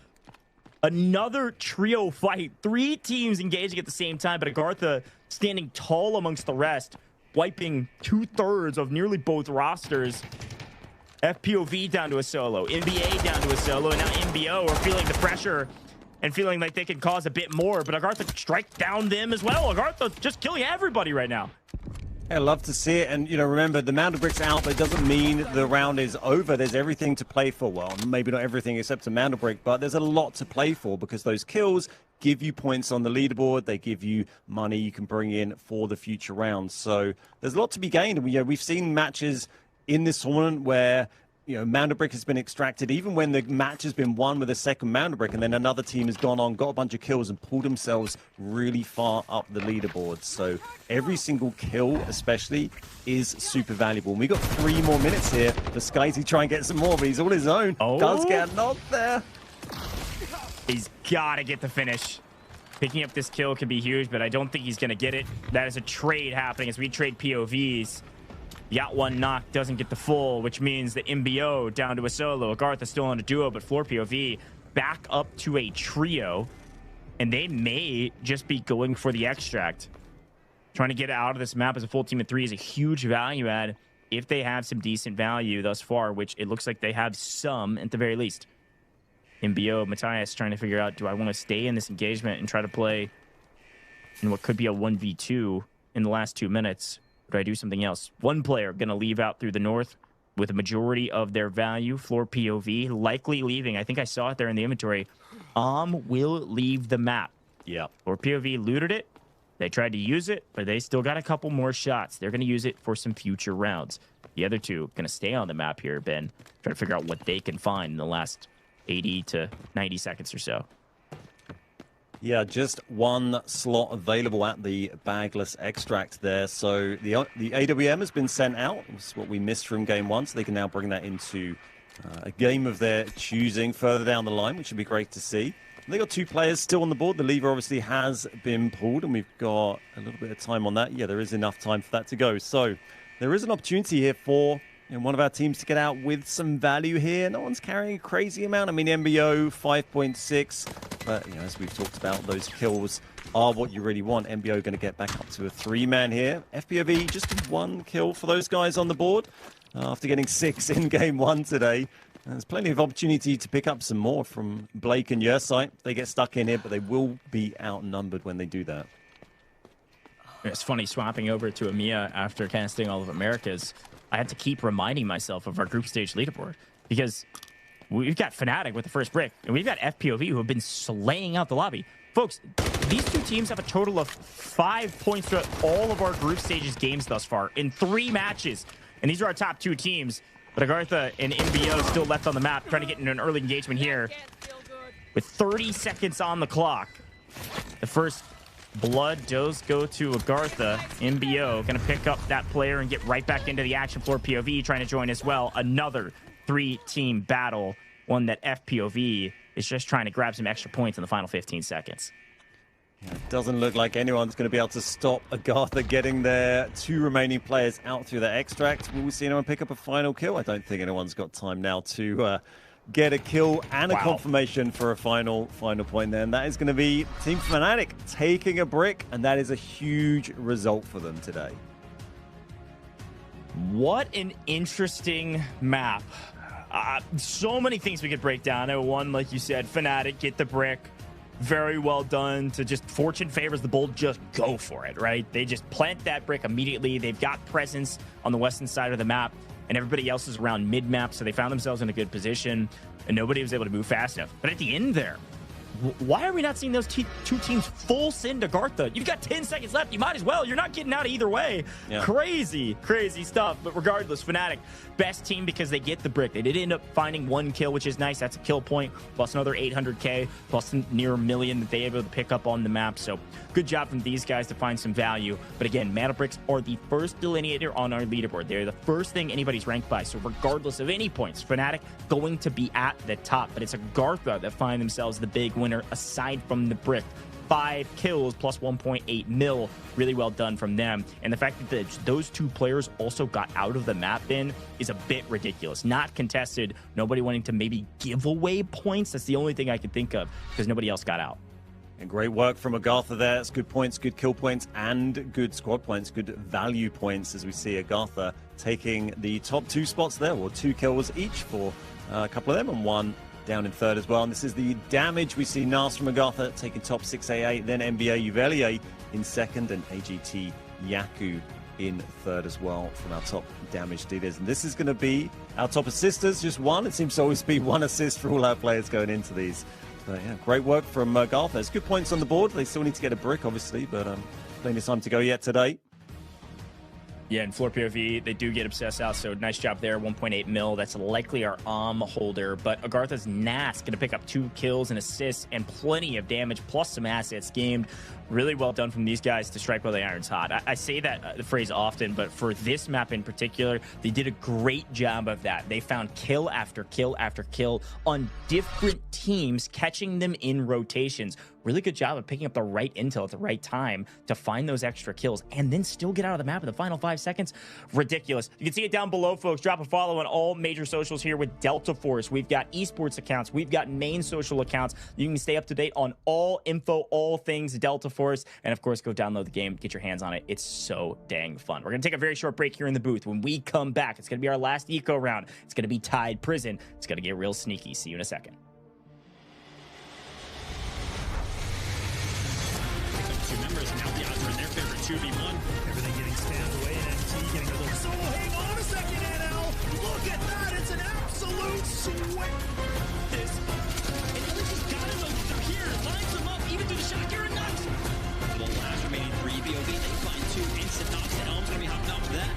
Another trio fight. 3 teams engaging at the same time, but AGARTHA standing tall amongst the rest, wiping 2/3 of nearly both rosters. FPOV down to a solo, NBA down to a solo, and now MBO are feeling the pressure and feeling like they can cause a bit more, but AGARTHA strike down them as well. AGARTHA just killing everybody right now. I love to see it, and remember, the Mandelbrick's out, but it doesn't mean the round is over. There's everything to play for. Well, maybe not everything except a Mandelbrick, but there's a lot to play for because those kills give you points on the leaderboard. They give you money you can bring in for the future rounds. So there's a lot to be gained. We've seen matches in this tournament where Mandelbrick has been extracted, even when the match has been won with a second Mandelbrick, and then another team has gone on, got a bunch of kills, and pulled themselves really far up the leaderboard. So every single kill, especially, is super valuable. And we got 3 more minutes here for Sky to try and get some more, but he's all his own. Oh. Does get knocked there. He's got to get the finish. Picking up this kill could be huge, but I don't think he's going to get it. That is a trade happening as we trade POVs. Got one knock, doesn't get the full, which means the MBO down to a solo. AGARTHA still on a duo, but FLOORPOV back up to a trio. And they may just be going for the extract. Trying to get out of this map as a full team of 3 is a huge value add if they have some decent value thus far, which it looks like they have some at the very least. MBO, Matthias trying to figure out, do I want to stay in this engagement and try to play in what could be a 1v2 in the last 2 minutes? Or do I do something else? One player going to leave out through the north with a majority of their value. FLOORPOV likely leaving. I think I saw it there in the inventory. Will leave the map. Yeah. FLOORPOV looted it. They tried to use it, but they still got a couple more shots. They're going to use it for some future rounds. The other two going to stay on the map here, Ben. Try to figure out what they can find in the last 80 to 90 seconds or so. Yeah, just 1 slot available at the bagless extract there. So the AWM has been sent out. It's what we missed from game 1, so they can now bring that into a game of their choosing further down the line, which would be great to see. And they got 2 players still on the board. The lever obviously has been pulled, and we've got a little bit of time on that. Yeah, there is enough time for that to go. So there is an opportunity here for one of our teams to get out with some value here. No one's carrying a crazy amount. I mean, MBO 5.6, but as we've talked about, those kills are what you really want. MBO going to get back up to a 3-man here. FPOV just 1 kill for those guys on the board after getting 6 in game 1 today. There's plenty of opportunity to pick up some more from Blake and Yersite. They get stuck in here, but they will be outnumbered when they do that. It's funny swapping over to EMEA after casting all of Americas. I had to keep reminding myself of our group stage leaderboard because we've got Fnatic with the first brick, and we've got FPOV who have been slaying out the lobby. Folks, these 2 teams have a total of 5 points throughout all of our group stages games thus far in 3 matches. And these are our top 2 teams. But AGARTHA and MBO still left on the map, trying to get into an early engagement here. With 30 seconds on the clock, the first blood does go to AGARTHA. MBO going to pick up that player and get right back into the action. FLOORPOV trying to join as well. Another 3-team battle, one that FPOV is just trying to grab some extra points in the final 15 seconds. Yeah, it doesn't look like anyone's going to be able to stop AGARTHA getting their 2 remaining players out through the extract. Will we see anyone pick up a final kill? I don't think anyone's got time now to get a kill and a confirmation for a final point there. And that is going to be Team Fnatic taking a brick, and that is a huge result for them today. What an interesting map. So many things we could break down. One, like you said, Fnatic get the brick. Very well done to just fortune favors the bold, just go for it, right? They just plant that brick immediately. They've got presence on the western side of the map, and everybody else is around mid-map, so they found themselves in a good position, and nobody was able to move fast enough. But at the end there, why are we not seeing those two teams full send AGARTHA? You've got 10 seconds left. You might as well. You're not getting out either way. Yeah. Crazy stuff. But regardless, Fnatic, best team because they get the brick. They did end up finding 1 kill, which is nice. That's a kill point, plus another 800K, plus near $1 million that they were able to pick up on the map. So good job from these guys to find some value. But again, Mandelbricks are the first delineator on our leaderboard. They're the first thing anybody's ranked by. So regardless of any points, Fnatic going to be at the top. But it's AGARTHA that find themselves the big winner aside from the brick. 5 kills plus 1.8 mil. Really well done from them. And the fact that those 2 players also got out of the map bin is a bit ridiculous. Not contested. Nobody wanting to maybe give away points. That's the only thing I could think of because nobody else got out. And great work from AGARTHA there. It's good points, good kill points, and good squad points, good value points as we see AGARTHA taking the top 2 spots there, or 2 kills each for a couple of them, and 1 down in third as well. And this is the damage. We see Nas from AGARTHA taking top 6AA, then NBA Uvelier in second, and AGT Yaku in third as well from our top damage dealers. And this is going to be our top assisters, just 1. It seems to always be 1 assist for all our players going into these. But yeah, great work from AGARTHA. It's good points on the board. They still need to get a brick, obviously, but plenty of time to go yet today. Yeah, and FLOORPOV, they do get obsessed out, so nice job there, 1.8 mil. That's likely our holder, but AGARTHA's Nas going to pick up 2 kills and assists and plenty of damage, plus some assets gamed. Really well done from these guys to strike while the iron's hot. I say that the phrase often, but for this map in particular, they did a great job of that. They found kill after kill after kill on different teams, catching them in rotations. Really good job of picking up the right intel at the right time to find those extra kills and then still get out of the map in the final 5 seconds. Ridiculous. You can see it down below, folks. Drop a follow on all major socials here with Delta Force. We've got esports accounts. We've got main social accounts. You can stay up to date on all info, all things Delta Force. And of course, go download the game, get your hands on it. It's so dang fun. We're going to take a very short break here in the booth. When we come back, it's going to be our last eco round. It's going to be Tide Prison. It's going to get real sneaky. See you in a second. Members, now the odds are in their favor, 2v1. Everything getting spammed away, and MT getting a little solo. Hang on a second, NL. Look at that. It's an absolute sweat. This. And Ellis has got him over here. Lines him up, even through the shot. You're nuts. The last remaining 3 BOV. They find 2 instant knocks, and Elm's going to be hopping off of that.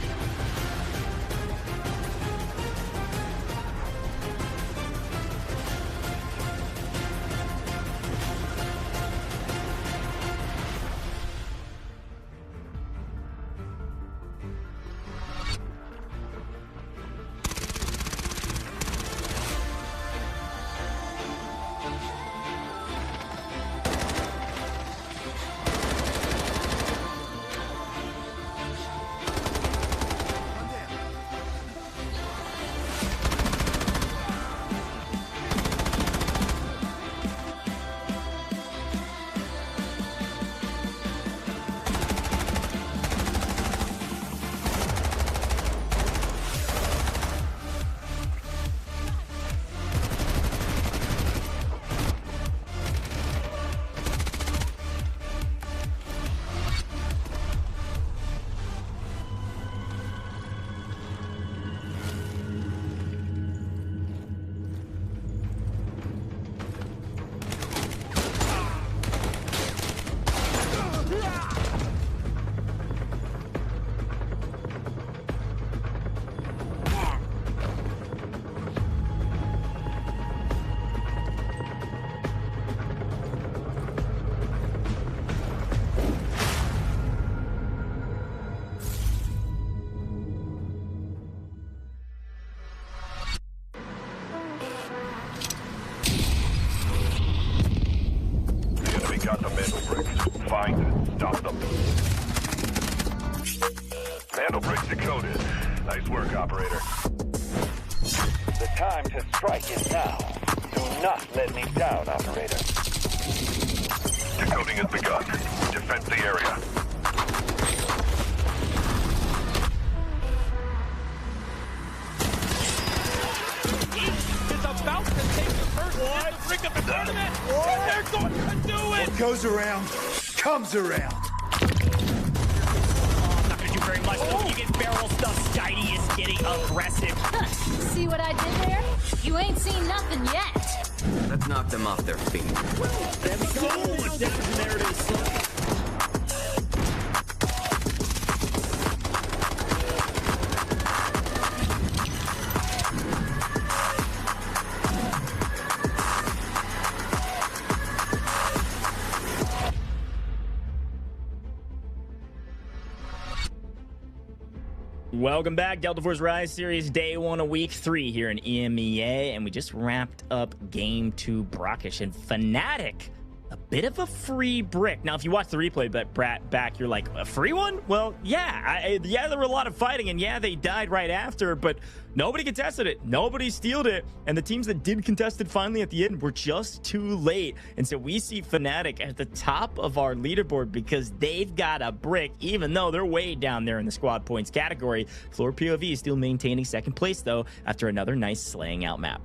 got the Mandelbrick. Find and stop them. Mandelbrick decoded. Nice work, operator. The time to strike is now. Do not let me down, operator. Decoding has begun. Defend the area. Bring up in front of it. They're going to do it. What goes around comes around. Not gonna do very much though. You get barrel stuff. Skydie is getting aggressive. See what I did there? You ain't seen nothing yet. Let's knock them off their feet. They have so much damage in there. It is. Welcome back, Delta Force Rise Series Day 1 of Week 3 here in EMEA, and we just wrapped up Game 2 Brakkesh and Fnatic. A bit of a free brick. Now, if you watch the replay back, you're like, a free one? Well, yeah. Yeah, there were a lot of fighting, and yeah, they died right after, but nobody contested it. Nobody stealed it, and the teams that did contest it finally at the end were just too late. And so we see Fnatic at the top of our leaderboard because they've got a brick, even though they're way down there in the squad points category. FLOORPOV is still maintaining second place, though, after another nice slaying out map.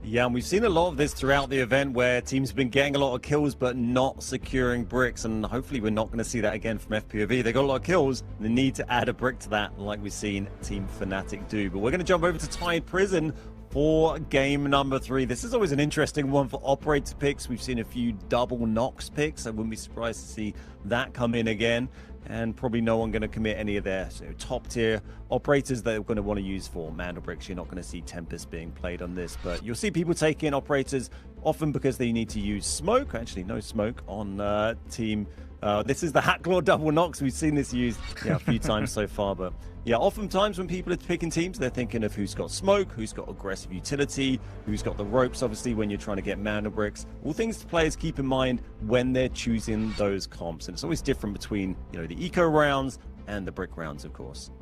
Yeah, and we've seen a lot of this throughout the event where teams have been getting a lot of kills but not securing bricks, and hopefully we're not going to see that again from FPOV. They got a lot of kills, they need to add a brick to that like we've seen Team Fnatic do. But we're going to jump over to Tide Prison for game number 3. This is always an interesting one for operator picks. We've seen a few double Nox picks. I wouldn't be surprised to see that come in again. And probably no one going to commit any of their top tier operators that they're going to want to use for Mandelbrick. You're not going to see Tempest being played on this, but you'll see people taking operators often because they need to use smoke. Actually, no smoke on team. This is the Hackclaw double Nox. We've seen this used a few times so far, but yeah, oftentimes when people are picking teams, they're thinking of who's got smoke, who's got aggressive utility, who's got the ropes, obviously, when you're trying to get Mandelbricks. All things players keep in mind when they're choosing those comps. And it's always different between, the eco rounds and the brick rounds, of course.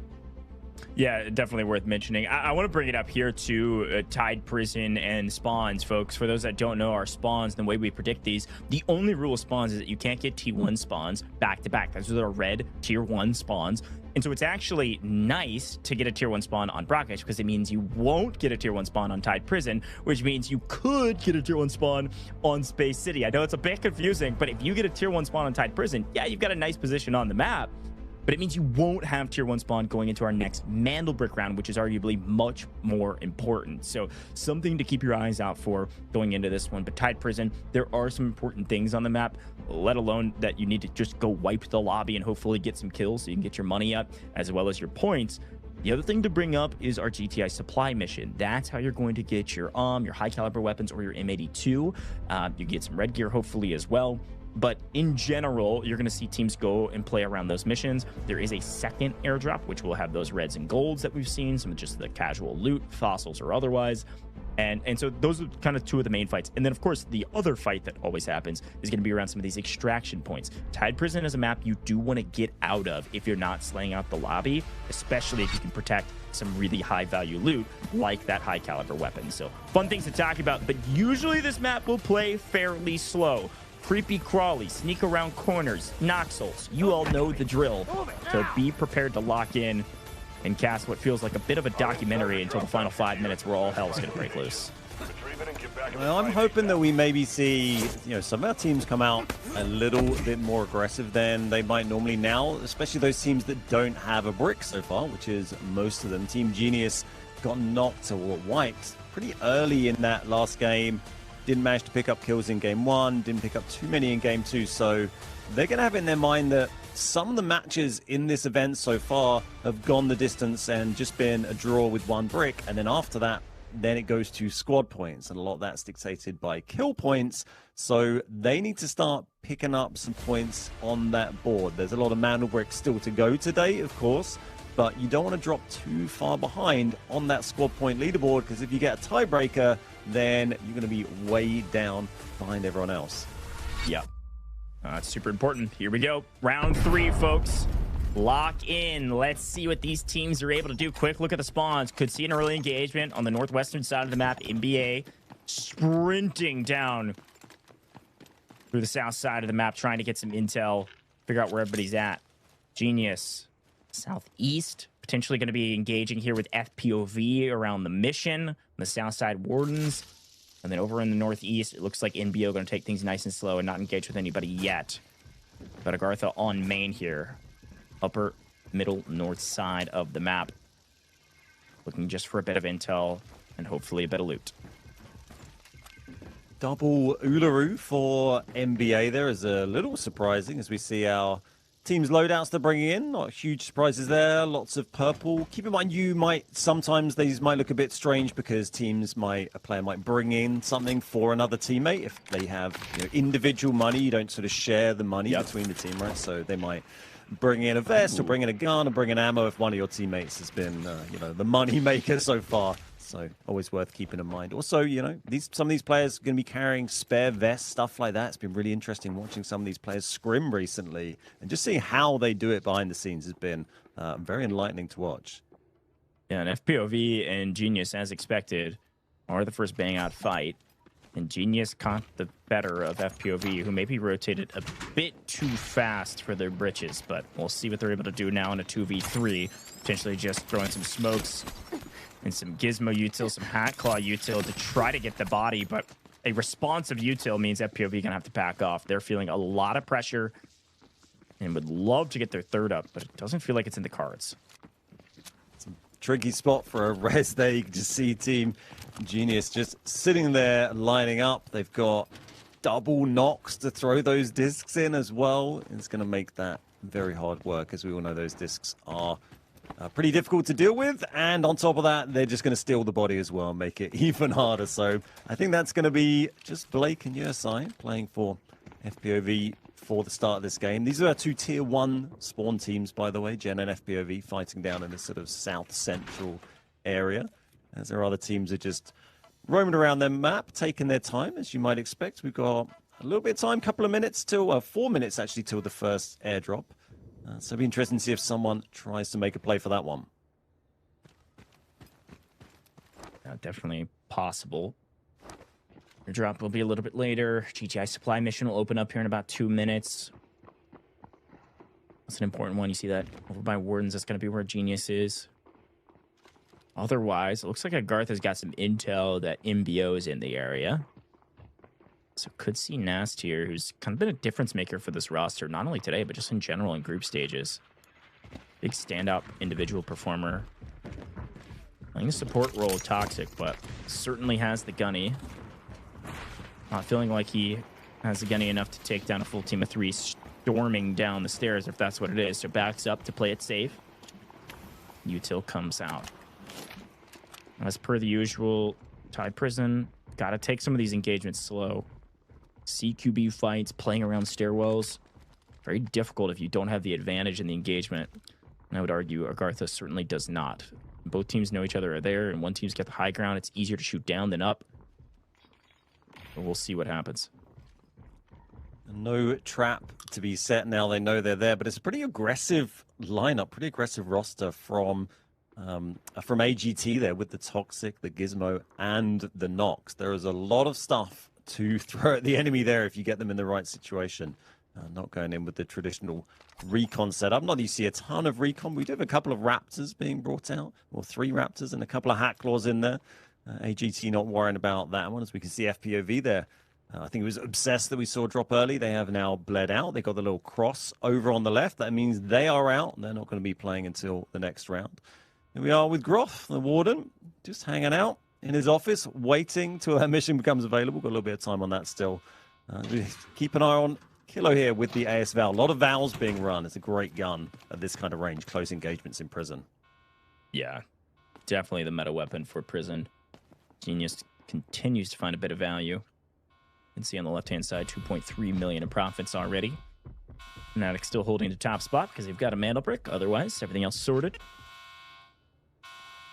Yeah, definitely worth mentioning. I want to bring it up here to Tide Prison and spawns, folks. For those that don't know our spawns, the way we predict these, the only rule of spawns is that you can't get T1 spawns back to back. Those are the red tier 1 spawns. And so it's actually nice to get a tier 1 spawn on Brakkesh because it means you won't get a tier 1 spawn on Tide Prison, which means you could get a tier 1 spawn on Space City. I know it's a bit confusing, but if you get a tier 1 spawn on Tide Prison, yeah, you've got a nice position on the map. But it means you won't have tier 1 spawn going into our next Mandelbrick round, which is arguably much more important. So something to keep your eyes out for going into this one. But Tide Prison, there are some important things on the map, let alone that you need to just go wipe the lobby and hopefully get some kills so you can get your money up as well as your points. The other thing to bring up is our GTI supply mission. That's how you're going to get your high caliber weapons or your M82. You get some red gear hopefully as well. But in general, you're going to see teams go and play around those missions. There is a second airdrop, which will have those reds and golds that we've seen, some of just the casual loot, fossils or otherwise. And so those are kind of two of the main fights. And then, of course, the other fight that always happens is going to be around some of these extraction points. Tide Prison is a map you do want to get out of if you're not slaying out the lobby, especially if you can protect some really high-value loot like that high-caliber weapon. So fun things to talk about, but usually this map will play fairly slow. Creepy crawly, sneak around corners, Noxels. You all know the drill. So be prepared to lock in and cast what feels like a bit of a documentary until the final 5 minutes where all hell is going to break loose. Well, I'm hoping that we maybe see, some of our teams come out a little bit more aggressive than they might normally now, especially those teams that don't have a brick so far, which is most of them. Team Genius got knocked or wiped pretty early in that last game. Didn't manage to pick up kills in game 1, didn't pick up too many in game 2, so they're going to have it in their mind that some of the matches in this event so far have gone the distance and just been a draw with 1 brick, and then after that, then it goes to squad points, and a lot of that's dictated by kill points, so they need to start picking up some points on that board. There's a lot of Mandelbrick still to go today, of course, but you don't want to drop too far behind on that squad point leaderboard, because if you get a tiebreaker, then you're going to be way down behind everyone else. Yeah. It's super important. Here we go. Round 3, folks. Lock in. Let's see what these teams are able to do. Quick look at the spawns. Could see an early engagement on the northwestern side of the map. NBA sprinting down through the south side of the map, trying to get some intel, figure out where everybody's at. Genius. Southeast. Potentially going to be engaging here with FPOV around the mission. On the south side, Wardens. And then over in the northeast, it looks like NBO going to take things nice and slow and not engage with anybody yet. But AGARTHA on main here. Upper, middle, north side of the map. Looking just for a bit of intel and hopefully a bit of loot. Double Uluru for NBA there is a little surprising as we see our team's loadouts they're bringing in. Not huge surprises there. Lots of purple. Keep in mind, sometimes these might look a bit strange because a player might bring in something for another teammate. If they have individual money, you don't sort of share the money between the team, right? So they might bring in a vest or bring in a gun or bring in ammo if one of your teammates has been, the money maker so far. So always worth keeping in mind. Also, some of these players are going to be carrying spare vests, stuff like that. It's been really interesting watching some of these players scrim recently, and just seeing how they do it behind the scenes has been very enlightening to watch. Yeah, and FPOV and Genius, as expected, are the first bang-out fight. And Genius caught the better of FPOV, who maybe rotated a bit too fast for their britches, but we'll see what they're able to do now in a 2v3. Potentially just throwing some smokes and some Gizmo util, some Hat Claw util to try to get the body, but a responsive util means FPOV gonna have to back off. They're feeling a lot of pressure and would love to get their third up, but it doesn't feel like it's in the cards. Tricky spot for a res there. You can just see Team Genius just sitting there lining up. They've got double knocks to throw those discs in as well. It's going to make that very hard work, as we all know those discs are pretty difficult to deal with. And on top of that, they're just going to steal the body as well and make it even harder. So I think that's going to be just Blake and Yersai playing for FPOV for the start of this game. These are our two tier 1 spawn teams, by the way, Gen and FPOV, fighting down in this sort of south central area. As there are other teams that just roaming around their map, taking their time, as you might expect. We've got a little bit of time, couple of minutes till, 4 minutes actually, till the first airdrop. So it'll be interesting to see if someone tries to make a play for that one. Definitely possible. Your drop will be a little bit later. GTI supply mission will open up here in about 2 minutes. That's an important one. You see that over by Wardens. That's going to be where Genius is. Otherwise, it looks like AGARTHA's got some intel that MBO is in the area. So could see Nast here, who's kind of been a difference maker for this roster, not only today, but just in general in group stages. Big standout individual performer. Playing the support role of Toxic, but certainly has the gunny. Not feeling like he has the gunny enough to take down a full team of 3 storming down the stairs, if that's what it is. So backs up to play it safe. Util comes out. As per the usual, Thai Prison, got to take some of these engagements slow. CQB fights, playing around stairwells, very difficult if you don't have the advantage in the engagement. And I would argue AGARTHA certainly does not. Both teams know each other are there, and one team's got the high ground. It's easier to shoot down than up. But we'll see what happens. No trap to be set now. They know they're there, but it's a pretty aggressive lineup, pretty aggressive roster from AGT there with the Toxic, the Gizmo, and the Nox. There is a lot of stuff to throw at the enemy there if you get them in the right situation. Not going in with the traditional recon setup. Not that you see a ton of recon. We do have a couple of Raptors being brought out, or 3 Raptors and a couple of Hat Claws in there. AGT not worrying about that one, as we can see FPOV there. I think it was Obsessed that we saw drop early. They have now bled out. They got the little cross over on the left. That means they are out. They're not going to be playing until the next round. Here we are with Groth, the Warden, just hanging out in his office, waiting till that mission becomes available. Got a little bit of time on that still. Keep an eye on Kilo here with the AS Val. A lot of Vals being run. It's a great gun at this kind of range. Close engagements in prison. Yeah, definitely the meta weapon for prison. Genius continues to find a bit of value. You can see on the left-hand side, 2.3 million in profits already. Fnatic still holding the top spot because they've got a Mandelbrick. Otherwise, everything else sorted.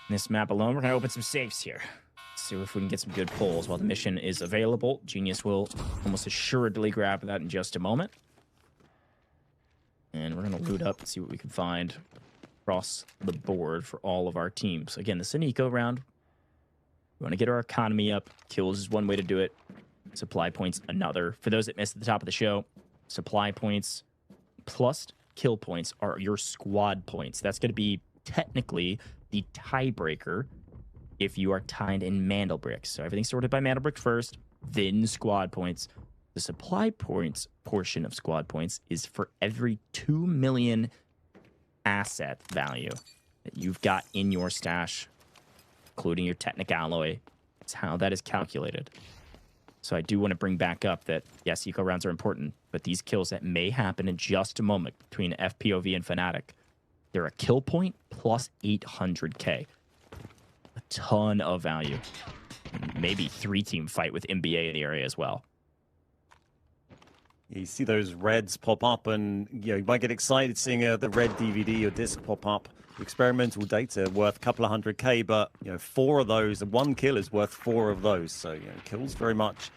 In this map alone, we're going to open some safes here. See if we can get some good pulls while the mission is available. Genius will almost assuredly grab that in just a moment. And we're going to loot up and see what we can find across the board for all of our teams. Again, this is an eco round. We want to get our economy up. Kills is one way to do it. Supply points another. For those that missed at the top of the show, supply points plus kill points are your squad points. That's going to be technically the tiebreaker if you are tied in Mandelbrick. So everything's sorted by Mandelbrick first, then squad points. The supply points portion of squad points is for every 2 million asset value that you've got in your stash, including your Technic Alloy. It's how that is calculated. So I do want to bring back up that, yes, eco rounds are important, but these kills that may happen in just a moment between FPOV and Fnatic, they're a kill point plus 800k. A ton of value. Maybe 3-team fight with NBA in the area as well. You see those reds pop up, and you might get excited seeing the red DVD or disc pop up. Experimental data worth a couple of 100k, but 4 of those, 1 kill is worth 4 of those. So kills very much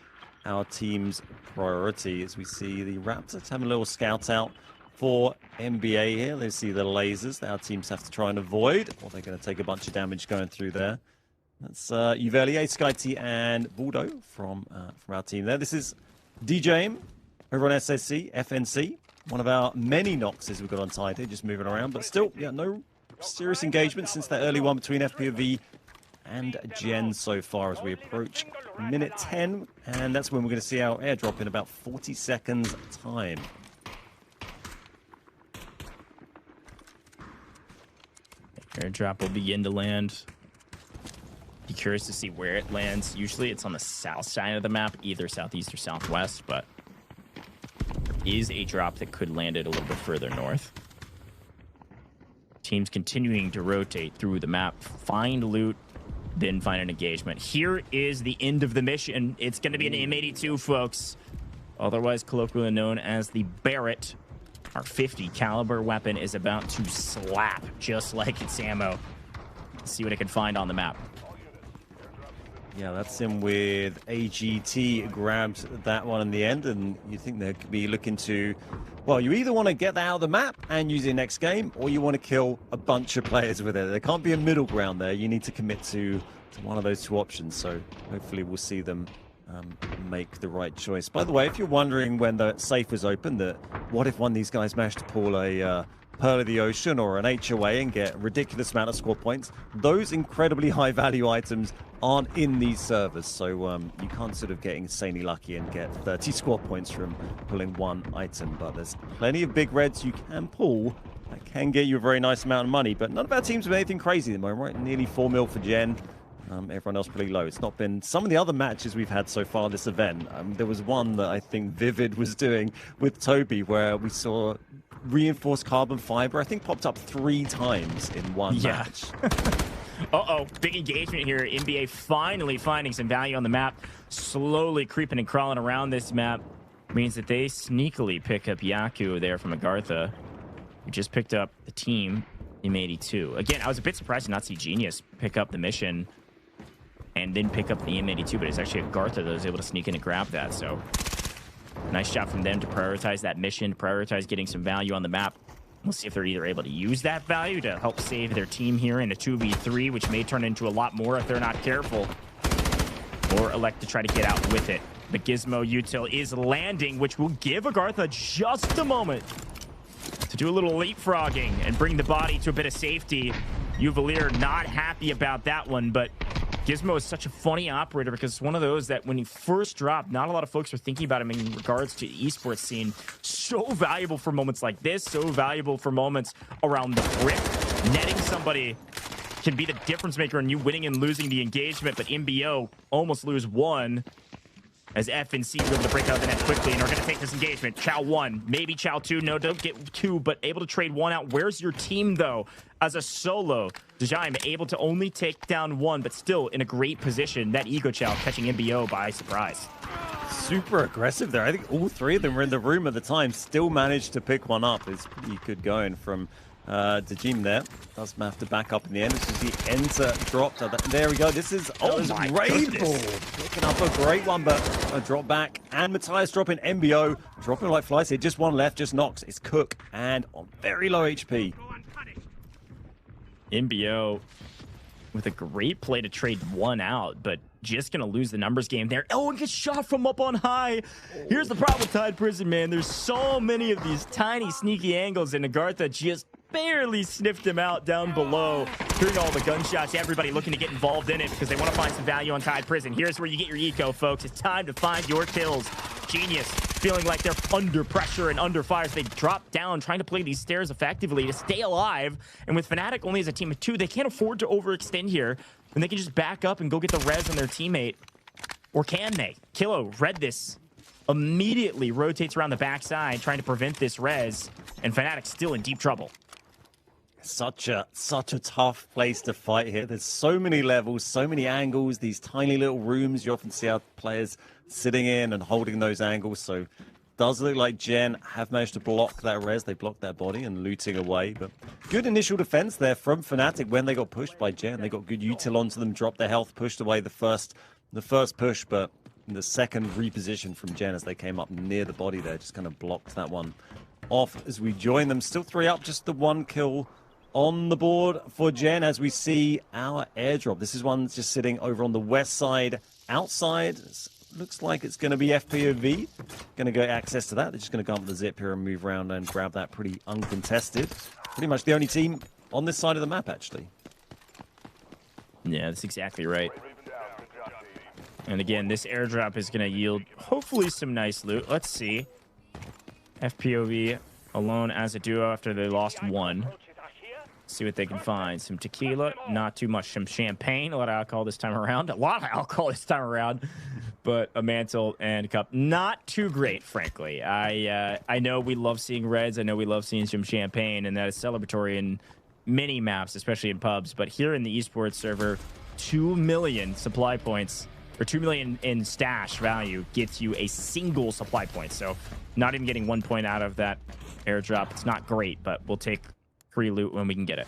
our team's priority. As we see the Raptors having a little scout out for NBA here. They see the lasers that our teams have to try and avoid, or they're going to take a bunch of damage going through there. That's Uvelier, SkyT, and Bordeaux from our team there. This is DJing over on SSC, FNC. One of our many Noxes we've got on side here, just moving around, but still, no serious engagement since that early one between FPOV and Gen so far as we approach minute 10, and that's when we're going to see our airdrop in about 40 seconds time. Airdrop will begin to land. Be curious to see where it lands. Usually it's on the south side of the map, either southeast or southwest, but there is a drop that could land it a little bit further north. Teams continuing to rotate through the map, find loot, then find an engagement. Here is the end of the mission. It's going to be an M82, folks. Otherwise colloquially known as the Barrett. Our 50 caliber weapon is about to slap just like its ammo. Let's see what it can find on the map. Yeah, that's him with AGT grabbed that one in the end, and you think they could be looking to, well, you either want to get that out of the map and use it next game, or you want to kill a bunch of players with it. There can't be a middle ground there. You need to commit to one of those two options, so hopefully we'll see them make the right choice. By the way, if you're wondering when the safe was open, that what if one of these guys managed to pull a Pearl of the Ocean or an HOA and get a ridiculous amount of score points, those incredibly high value items aren't in these servers, so you can't sort of get insanely lucky and get 30 score points from pulling one item. But there's plenty of big reds you can pull that can get you a very nice amount of money, but none of our teams have anything crazy at the moment, right? Nearly 4 mil for Gen. Everyone else pretty low. It's not been some of the other matches we've had so far this event. There was one that I think Vivid was doing with Toby where we saw reinforced carbon fiber, I think, popped up 3 times in one match. Uh-oh, big engagement here. NBA finally finding some value on the map. Slowly creeping and crawling around this map means that they sneakily pick up Yaku there from AGARTHA, who just picked up the team M82. Again, I was a bit surprised to not see Genius pick up the mission and then pick up the M82, but it's actually AGARTHA that was able to sneak in and grab that. So nice job from them to prioritize that mission, prioritize getting some value on the map. We'll see if they're either able to use that value to help save their team here in a 2v3, which may turn into a lot more if they're not careful, or elect to try to get out with it. The Gizmo util is landing, which will give AGARTHA just a moment to do a little leapfrogging and bring the body to a bit of safety. Uvelier not happy about that one, but Gizmo is such a funny operator because it's one of those that when he first dropped, not a lot of folks were thinking about him in regards to the esports scene. So valuable for moments like this, so valuable for moments around the brick. Netting somebody can be the difference maker in you winning and losing the engagement, but MBO almost lose one as FNC is able to break out the net quickly and are going to take this engagement. Chow 1, maybe Chow 2. No, don't get 2, but able to trade 1 out. Where's your team, though? As a solo, Djaim able to only take down 1, but still in a great position. That Ego Chow catching MBO by surprise. Super aggressive there. I think all 3 of them were in the room at the time. Still managed to pick one up. It's pretty good going from Djaim there. Does have to back up in the end. This is the enter drop. There we go. This is Rainbow picking up a great one, but a drop back. And Matthias dropping MBO, dropping like flies here. Just one left, just knocks. It's Cook and on very low HP. MBO with a great play to trade 1 out, but just gonna lose the numbers game there. Oh, and gets shot from up on high. Here's the problem with Tide Prison, man. There's so many of these tiny, sneaky angles, and AGARTHA just barely sniffed him out down below. Hearing all the gunshots, everybody looking to get involved in it because they want to find some value on Tide Prison. Here's where you get your eco, folks. It's time to find your kills. Genius feeling like they're under pressure and under fire. So they drop down, trying to play these stairs effectively to stay alive. And with Fnatic only as a team of 2, they can't afford to overextend here. And they can just back up and go get the res on their teammate. Or can they? Kilo read this, immediately rotates around the backside, trying to prevent this res. And Fnatic's still in deep trouble. Such a tough place to fight here. There's so many levels, so many angles, these tiny little rooms. You often see our players sitting in and holding those angles. So it does look like Gen have managed to block that res. They blocked that body and looting away. But good initial defense there from Fnatic when they got pushed by Gen. They got good util onto them, dropped their health, pushed away the first push, but in the second reposition from Gen as they came up near the body there, just kind of blocked that one off as we join them. Still 3 up, just the 1 kill on the board for Gen as we see our airdrop. This is one that's just sitting over on the west side outside. Looks like it's going to be FPOV. Going to get access to that. They're just going to go up the zip here and move around and grab that pretty uncontested. Pretty much the only team on this side of the map, actually. Yeah, that's exactly right. And again, this airdrop is going to yield hopefully some nice loot. Let's see. FPOV alone as a duo after they lost 1. See what they can find. Some tequila, not too much. Some champagne, a lot of alcohol this time around. But a mantle and cup, not too great, frankly. I know we love seeing reds. I know we love seeing some champagne, and that is celebratory in many maps, especially in pubs. But here in the esports server, 2 million supply points, or 2 million in stash value gets you a single supply point. So not even getting 1 point out of that airdrop. It's not great, but we'll take free loot when we can get it.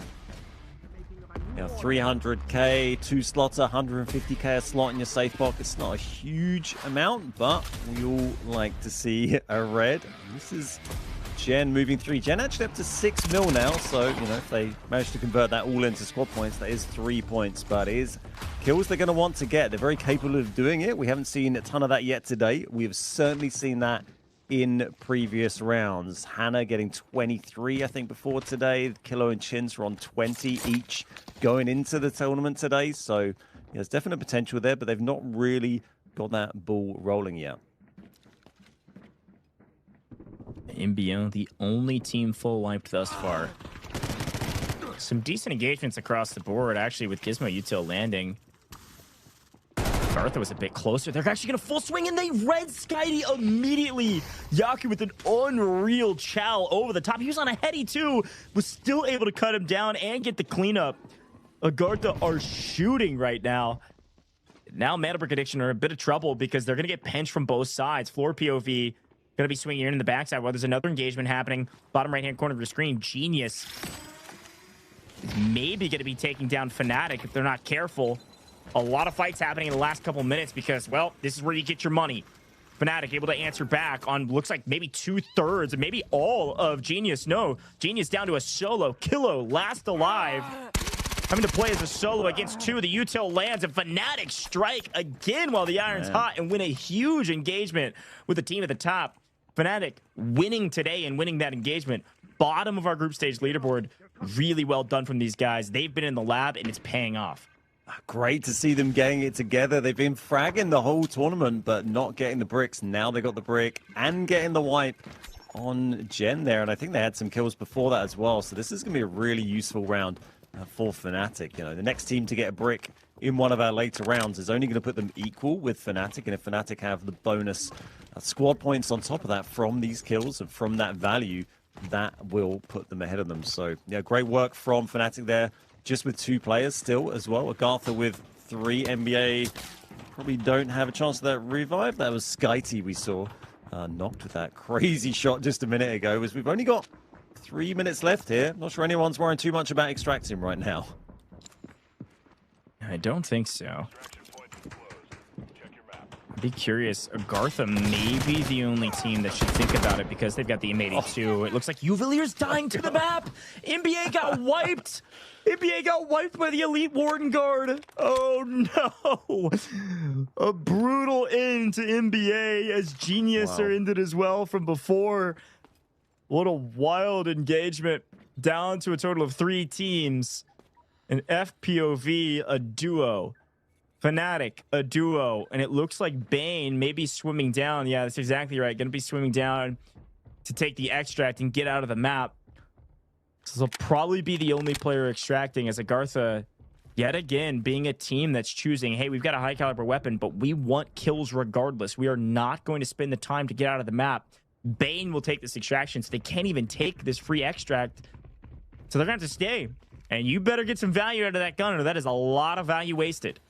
Now 300k, 2 slots, 150k a slot in your safe box. It's not a huge amount, but we all like to see a red. This is Gen moving 3. Gen actually up to 6 mil now, so you know if they manage to convert that all into squad points, that is 3 points, but it is kills they're going to want to get. They're very capable of doing it. We haven't seen a ton of that yet today. We've certainly seen that in previous rounds. Hannah getting 23, I think, before today. Kilo and Chins were on 20 each going into the tournament today. So yeah, there's definite potential there, but they've not really got that ball rolling yet. EMEA, the only team full wiped thus far. Some decent engagements across the board, actually, with Gizmo Util landing. AGARTHA was a bit closer. They're actually going to full swing, and they red Skydie immediately. Yaku with an unreal chow over the top. He was on a heady, too. Was still able to cut him down and get the cleanup. AGARTHA are shooting right now. Now Mandelbrick Addiction are in a bit of trouble because they're going to get pinched from both sides. FLOORPOV going to be swinging in the backside while there's another engagement happening. Bottom right-hand corner of your screen, Genius is maybe going to be taking down Fnatic if they're not careful. A lot of fights happening in the last couple minutes because, well, this is where you get your money. Fnatic able to answer back on, looks like maybe 2/3 and maybe all of Genius. No, Genius down to a solo. Kilo last alive. Having to play as a solo against 2. The util lands and Fnatic strike again while the iron's hot and win a huge engagement with the team at the top. Fnatic winning today and winning that engagement. Bottom of our group stage leaderboard. Really well done from these guys. They've been in the lab and it's paying off. Great to see them getting it together. They've been fragging the whole tournament, but not getting the bricks. Now they got the brick and getting the wipe on Gen there. And I think they had some kills before that as well. So this is going to be a really useful round for Fnatic. You know, the next team to get a brick in one of our later rounds is only going to put them equal with Fnatic. And if Fnatic have the bonus squad points on top of that from these kills and from that value, that will put them ahead of them. So, yeah, great work from Fnatic there. Just with 2 players still as well. AGARTHA with 3. NBA probably don't have a chance of that revive. That was Skydie we saw knocked with that crazy shot just a minute ago. As we've only got 3 minutes left here. Not sure anyone's worrying too much about extracting right now. I don't think so. I'd be curious. AGARTHA may be the only team that should think about it because they've got the M82. It looks like Juvelier's dying to the map. NBA got wiped. NBA got wiped by the Elite Warden Guard. Oh, no. A brutal end to NBA as Genius are ended as well from before. What a wild engagement. down to a total of 3 teams. An FPOV, a duo. Fnatic, a duo. And it looks like Bane may be swimming down. Yeah, that's exactly right. Going to be swimming down to take the extract and get out of the map. So they'll probably be the only player extracting, as AGARTHA, yet again, being a team that's choosing, hey, we've got a high caliber weapon, but we want kills regardless. We are not going to spend the time to get out of the map. Bane will take this extraction, so they can't even take this free extract. So they're going to have to stay. And you better get some value out of that gun, or that is a lot of value wasted.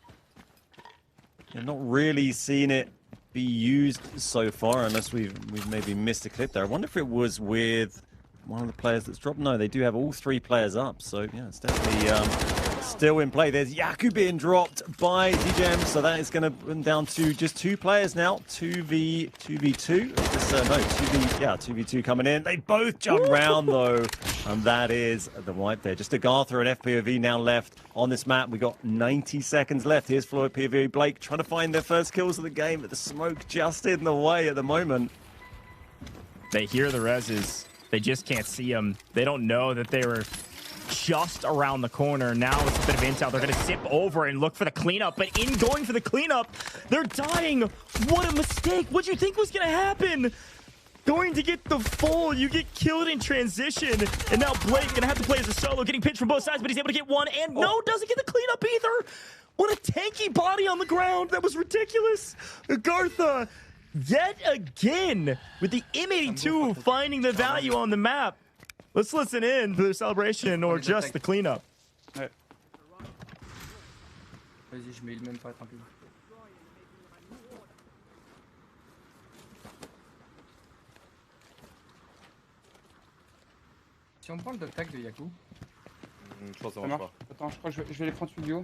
You're not really seeing it be used so far, unless we've maybe missed a clip there. I wonder if it was with one of the players that's dropped. No, they do have all 3 players up, so yeah, it's definitely still in play. There's Yaku being dropped by DJM, so that is going to bring down to just 2 players now. 2v2. No, 2v2 coming in. They both jump round though, and that is the wipe there. Just AGARTHA and FPOV now left on this map. We got 90 seconds left. Here's FLOORPOV Blake trying to find their first kills of the game, but the smoke just in the way at the moment. They hear the reses. They just can't see them. They don't know that they were just around the corner. Now it's a bit of intel. They're going to zip over and look for the cleanup, but in going for the cleanup, they're dying. What a mistake. What do you think was going to happen? Going to get the full, you get killed in transition, and now Blake going to have to play as a solo, getting pinched from both sides, but he's able to get one, and no, doesn't get the cleanup either. What a tanky body on the ground. That was ridiculous. AGARTHA, yet again, with the M82 finding the value on the map. Let's listen in to the celebration or just the cleanup. Ouais. Vas-y, je mets le même pour être un peu. Si on prend le duck tag de Yaku. Je pense que ça marche marche pas. Attends, je crois que je vais les prendre studio.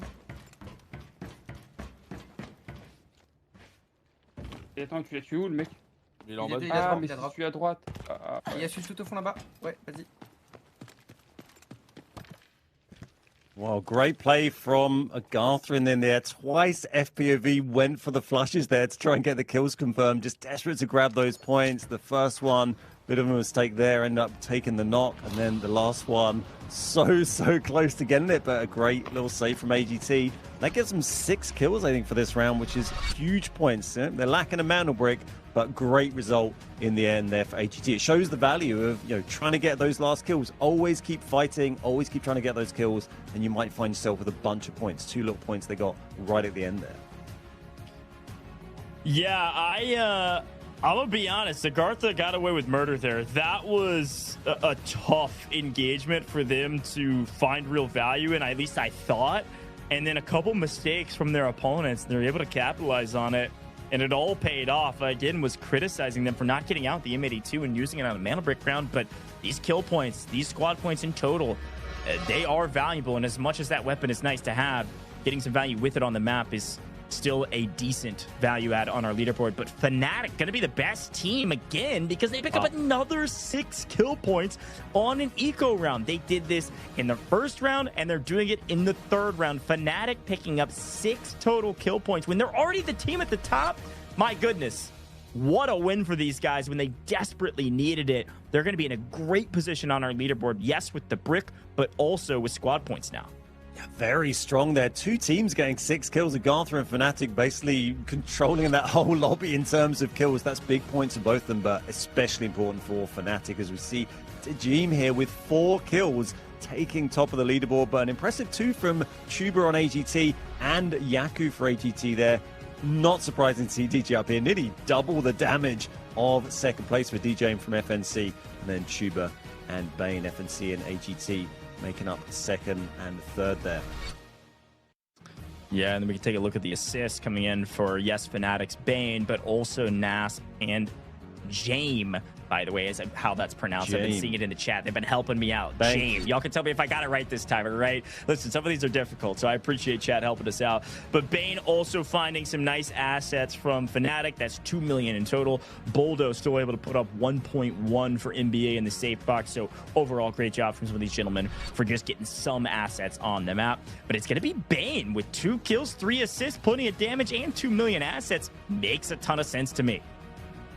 Et attends, tu l'as tué où le mec? Il est en bas. Ah, mais si tu es à droite. Il y a celui tout au fond là-bas. Ouais, vas-y. Well, great play from AGARTHA in there. Twice FPOV went for the flushes there to try and get the kills confirmed. Just desperate to grab those points. The first one, bit of a mistake there, ended up taking the knock. And then the last one, so close to getting it, but a great little save from AGT. That gives them 6 kills, I think, for this round, which is huge points. They're lacking a Mandelbrick, but great result in the end there for AGT. It shows the value of, you know, trying to get those last kills. Always keep fighting, always keep trying to get those kills, and you might find yourself with a bunch of points. 2 little points they got right at the end there. Yeah, I'm gonna be honest. AGARTHA got away with murder there. That was a tough engagement for them to find real value in, at least I thought. And then a couple mistakes from their opponents, they're able to capitalize on it, and it all paid off. Again, was criticizing them for not getting out the M82 and using it on a Mandelbrick round, but these kill points, these squad points in total, they are valuable. And as much as that weapon is nice to have, getting some value with it on the map is still a decent value add on our leaderboard. But Fnatic gonna be the best team again because they pick up another 6 kill points on an eco round. They did this in the first round and they're doing it in the 3rd round. Fnatic picking up 6 total kill points when they're already the team at the top. My goodness, what a win for these guys when they desperately needed it. They're gonna be in a great position on our leaderboard, yes, with the brick, but also with squad points now. Very strong there. 2 teams getting 6 kills. AGARTHA and Fnatic basically controlling that whole lobby in terms of kills. That's big points for both of them, but especially important for Fnatic as we see Tajim here with 4 kills taking top of the leaderboard, but an impressive 2 from Tuber on AGT and Yaku for AGT there. Not surprising to see DJ up here. Nearly double the damage of 2nd place for DJ from FNC, and then Tuber and Bane, FNC and AGT making up 2nd and 3rd there. Yeah, and then we can take a look at the assists coming in for, yes, Fnatic's Bane, but also Nas and Jame, by the way, is how that's pronounced. I've been seeing it in the chat. They've been helping me out. Jame. Y'all can tell me if I got it right this time, all right? Listen, some of these are difficult, so I appreciate chat helping us out. But Bane also finding some nice assets from Fnatic. That's 2 million in total. Boldo still able to put up 1.1 for NBA in the safe box. So overall, great job from some of these gentlemen for just getting some assets on the map. But it's going to be Bane with 2 kills, 3 assists, plenty of damage, and 2 million assets. Makes a ton of sense to me.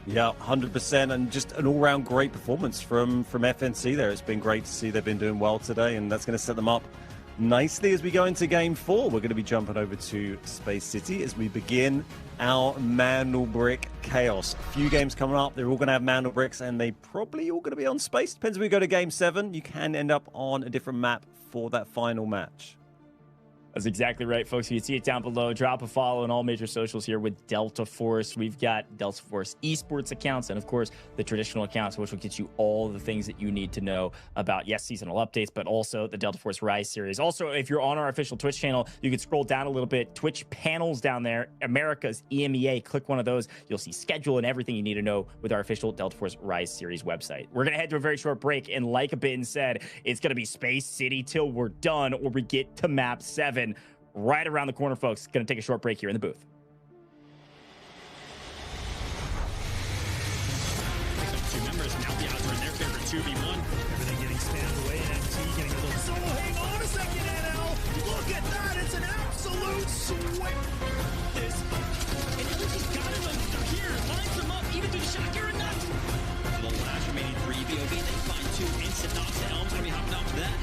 Yeah, 100%, and just an all-round great performance from FNC there. It's been great to see they've been doing well today, and that's going to set them up nicely as we go into Game 4. We're going to be jumping over to Space City as we begin our Mandelbrick Chaos. A few games coming up. They're all going to have Mandelbricks, and they probably all going to be on Space. Depends if we go to Game 7. You can end up on a different map for that final match. That's exactly right, folks. You can see it down below. Drop a follow on all major socials here with Delta Force. We've got Delta Force Esports accounts and, of course, the traditional accounts, which will get you all the things that you need to know about, yes, seasonal updates, but also the Delta Force Rise series. Also, if you're on our official Twitch channel, you can scroll down a little bit. Twitch panels down there. America's EMEA. Click one of those. You'll see schedule and everything you need to know with our official Delta Force Rise series website. We're going to head to a very short break, and like Ben said, it's going to be Space City till we're done or we get to map 7. Right around the corner, folks. Going to take a short break here in the booth. Two members, now the odds are in their favor, 2v1. Everything getting spammed away, and MT getting a little solo. Hang on a second, NL. Look at that. It's an absolute sweep. This. And he's got him here. Lines him up, even to the shot. You're a nut. The last remaining 3 BOV. They find 2 instant knocks. Elm's going to be hopping off that.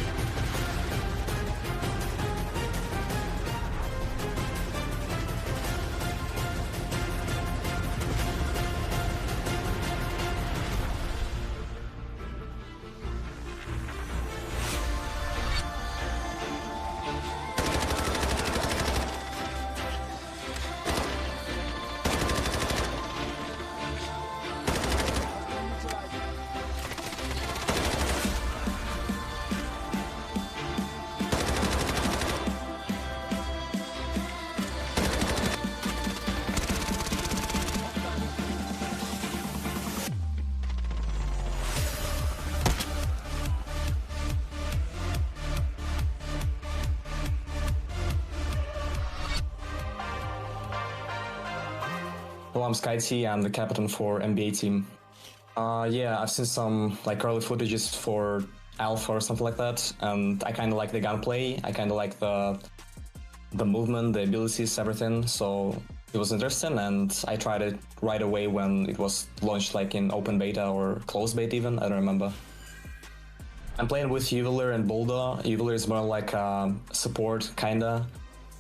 Well, I'm SkyT, I'm the captain for NBA team. Yeah, I've seen some like early footages for Alpha or something like that, and I kind of like the gunplay, I kind of like the movement, the abilities, everything, so it was interesting, and I tried it right away when it was launched like in open beta or closed beta even, I don't remember. I'm playing with Juveler and Boulder. Juveler is more like support, kinda.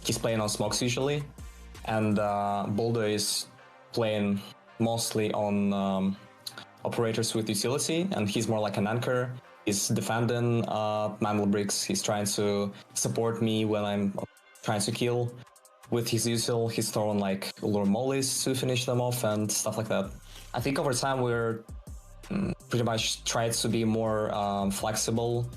He's playing on smokes usually, and Boulder is playing mostly on operators with utility, and he's more like an anchor. He's defending Mandelbricks. He's trying to support me when I'm trying to kill. With his util, he's throwing like lure mollies to finish them off and stuff like that. I think over time we're pretty much tried to be more flexible.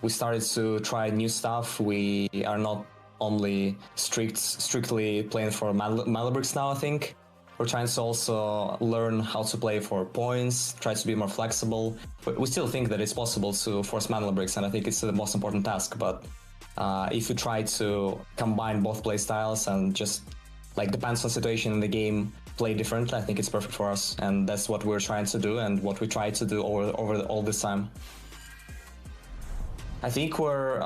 We started to try new stuff. We are not only strictly playing for Mandelbricks now, I think. We're trying to also learn how to play for points, try to be more flexible. But we still think that it's possible to force Mandelbricks, and I think it's the most important task. But if you try to combine both play styles and just like depends on situation in the game, play differently, I think it's perfect for us. And that's what we're trying to do and what we try to do over all this time. I think we're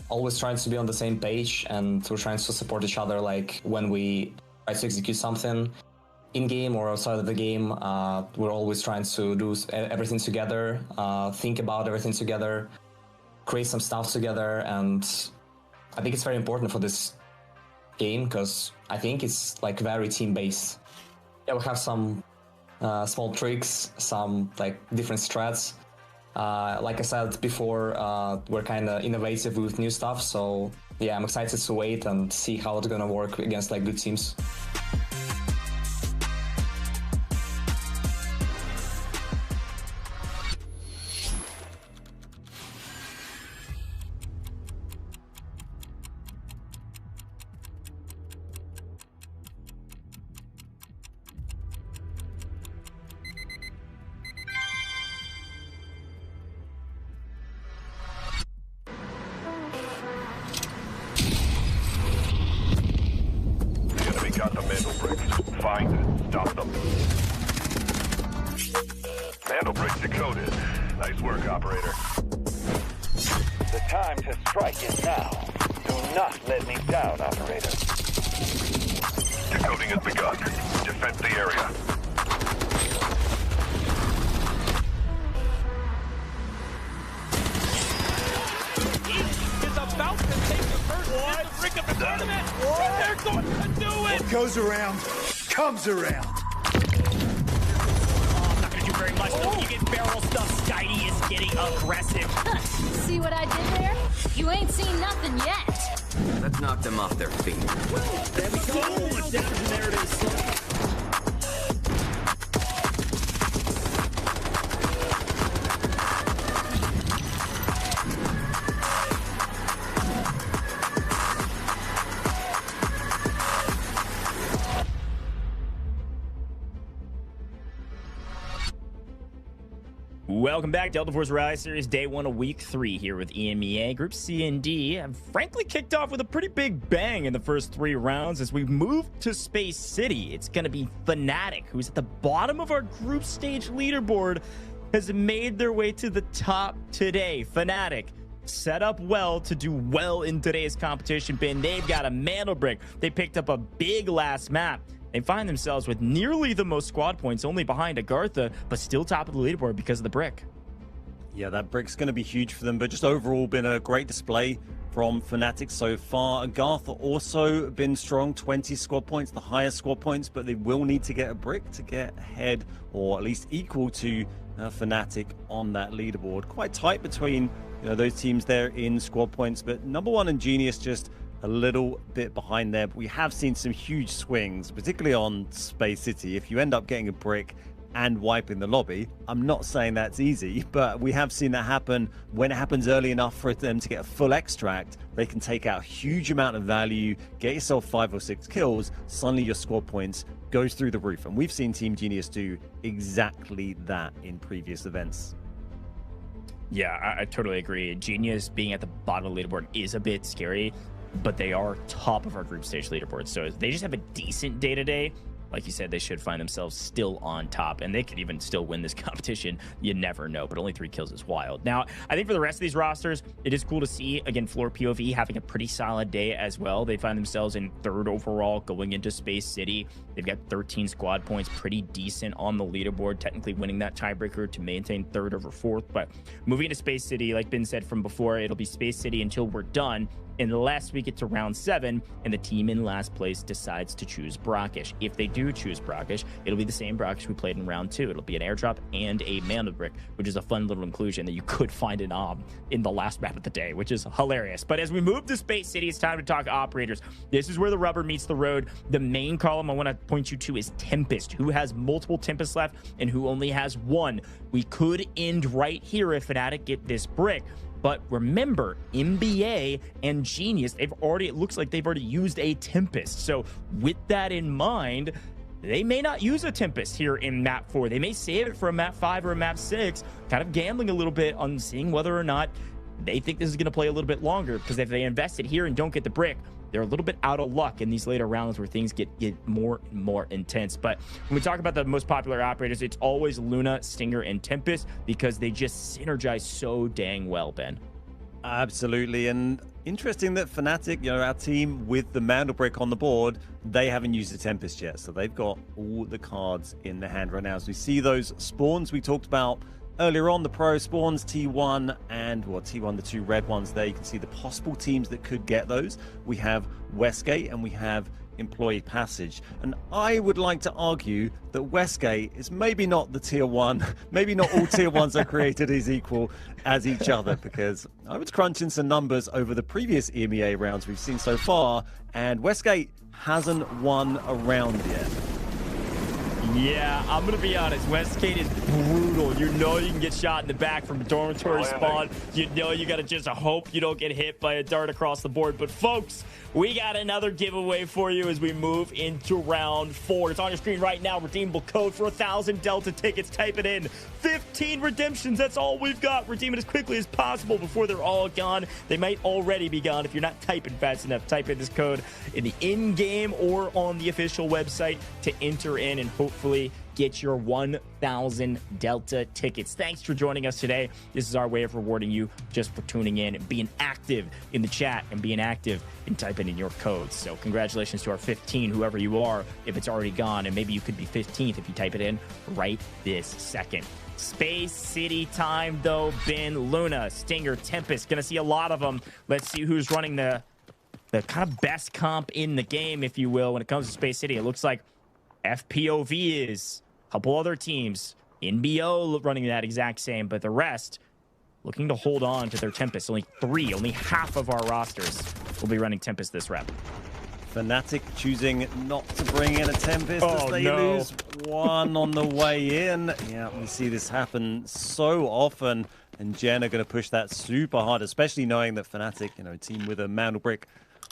always trying to be on the same page, and we're trying to support each other. Like when we try to execute something in-game or outside of the game, we're always trying to do everything together, think about everything together, create some stuff together, and I think it's very important for this game because I think it's like very team-based. Yeah, we have some small tricks, some like different strats. Like I said before, we're kind of innovative with new stuff, so yeah, I'm excited to wait and see how it's gonna work against like good teams. Got the Mandelbricks. Find it. Stop them. Mandelbricks decoded. Nice work, operator. The time to strike is now. Do not let me down, operator. Decoding has begun. Defend the area. goes around, comes around. Oh, not gonna do very much though. You get barrel stuff. Skydie is getting aggressive. See what I did there? You ain't seen nothing yet. Let's knock them off their feet. There we go. Much damage, and there it is. Welcome back, Delta Force Rise Series Day 1 of Week 3 here with EMEA. Group C and D have frankly kicked off with a pretty big bang in the first 3 rounds as we move to Space City. It's going to be Fnatic, who's at the bottom of our group stage leaderboard, has made their way to the top today. Fnatic set up well to do well in today's competition bin. They've got a Mandelbrick. They picked up a big last map. They find themselves with nearly the most squad points, only behind AGARTHA, but still top of the leaderboard because of the brick. Yeah, that brick's going to be huge for them, but just overall been a great display from Fnatic so far. AGARTHA also been strong, 20 squad points, the highest squad points, but they will need to get a brick to get ahead, or at least equal to Fnatic on that leaderboard. Quite tight between those teams there in squad points, but number 1 and Genius just a little bit behind there. But we have seen some huge swings, particularly on Space City. If you end up getting a brick and wiping the lobby, I'm not saying that's easy, but we have seen that happen. When it happens early enough for them to get a full extract, they can take out a huge amount of value, get yourself 5 or 6 kills, suddenly your squad points goes through the roof. And we've seen Team Genius do exactly that in previous events. Yeah, I totally agree. Genius being at the bottom of the leaderboard is a bit scary, but they are top of our group stage leaderboard. So they just have a decent day today. Like you said, they should find themselves still on top, and they could even still win this competition. You never know, but only 3 kills is wild. Now, I think for the rest of these rosters, it is cool to see, again, FLOORPOV having a pretty solid day as well. They find themselves in 3rd overall going into Space City. They've got 13 squad points, pretty decent on the leaderboard, technically winning that tiebreaker to maintain 3rd over 4th. But moving into Space City, like Ben said from before, it'll be Space City until we're done, unless we get to round 7 and the team in last place decides to choose Brakkesh. If they do choose Brakkesh, it'll be the same Brakkesh we played in round 2. It'll be an airdrop and a Mandelbrick, which is a fun little inclusion that you could find in the last map of the day, which is hilarious. But as we move to Space City, it's time to talk operators. This is where the rubber meets the road. The main column I want to point you to is Tempest, who has multiple Tempests left and who only has 1. We could end right here if Fnatic get this brick. But remember, NBA and Genius, it looks like they've already used a Tempest. So with that in mind, they may not use a Tempest here in map 4. They may save it for a map 5 or a map 6, kind of gambling a little bit on seeing whether or not they think this is going to play a little bit longer. Because if they invest it here and don't get the brick, they're a little bit out of luck in these later rounds where things get more and more intense. But when we talk about the most popular operators, it's always Luna, Stinger, and Tempest because they just synergize so dang well, Ben. Absolutely. And interesting that Fnatic, our team with the Mandelbrick on the board, they haven't used the Tempest yet. So they've got all the cards in the hand right now. As we see those spawns we talked about earlier on, the pro spawns, T1 and T1, the 2 red ones there. You can see the possible teams that could get those. We have Westgate and we have Employee Passage. And I would like to argue that Westgate is maybe not the tier 1, maybe not all tier 1s are created as equal as each other, because I was crunching some numbers over the previous EMEA rounds we've seen so far, and Westgate hasn't won a round yet. Yeah, I'm going to be honest. Westgate is brutal. You know you can get shot in the back from a dormitory spawn. You know you got to just hope you don't get hit by a dart across the board. But folks, we got another giveaway for you as we move into round 4. It's on your screen right now. Redeemable code for 1,000 Delta tickets. Type it in. 15 redemptions. That's all we've got. Redeem it as quickly as possible before they're all gone. They might already be gone if you're not typing fast enough. Type in this code in the in-game or on the official website to enter in and hopefully get your 1,000 Delta tickets. Thanks for joining us today. This is our way of rewarding you just for tuning in and being active in the chat and being active in typing in your codes. So congratulations to our 15, whoever you are, if it's already gone, and maybe you could be 15th if you type it in right this second. Space City time though. Ben, Luna, Stinger, Tempest, gonna see a lot of them. Let's see who's running the the kind of best comp in the game, if you will, when it comes to Space City. It looks like FPOV is, a couple other teams, NBO running that exact same, but the rest looking to hold on to their Tempest. Only half of our rosters will be running Tempest this rep. Fnatic choosing not to bring in a Tempest as they lose one on the way in. Yeah, we see this happen so often, and Gen are going to push that super hard, especially knowing that Fnatic, you know, team with a Mandelbrick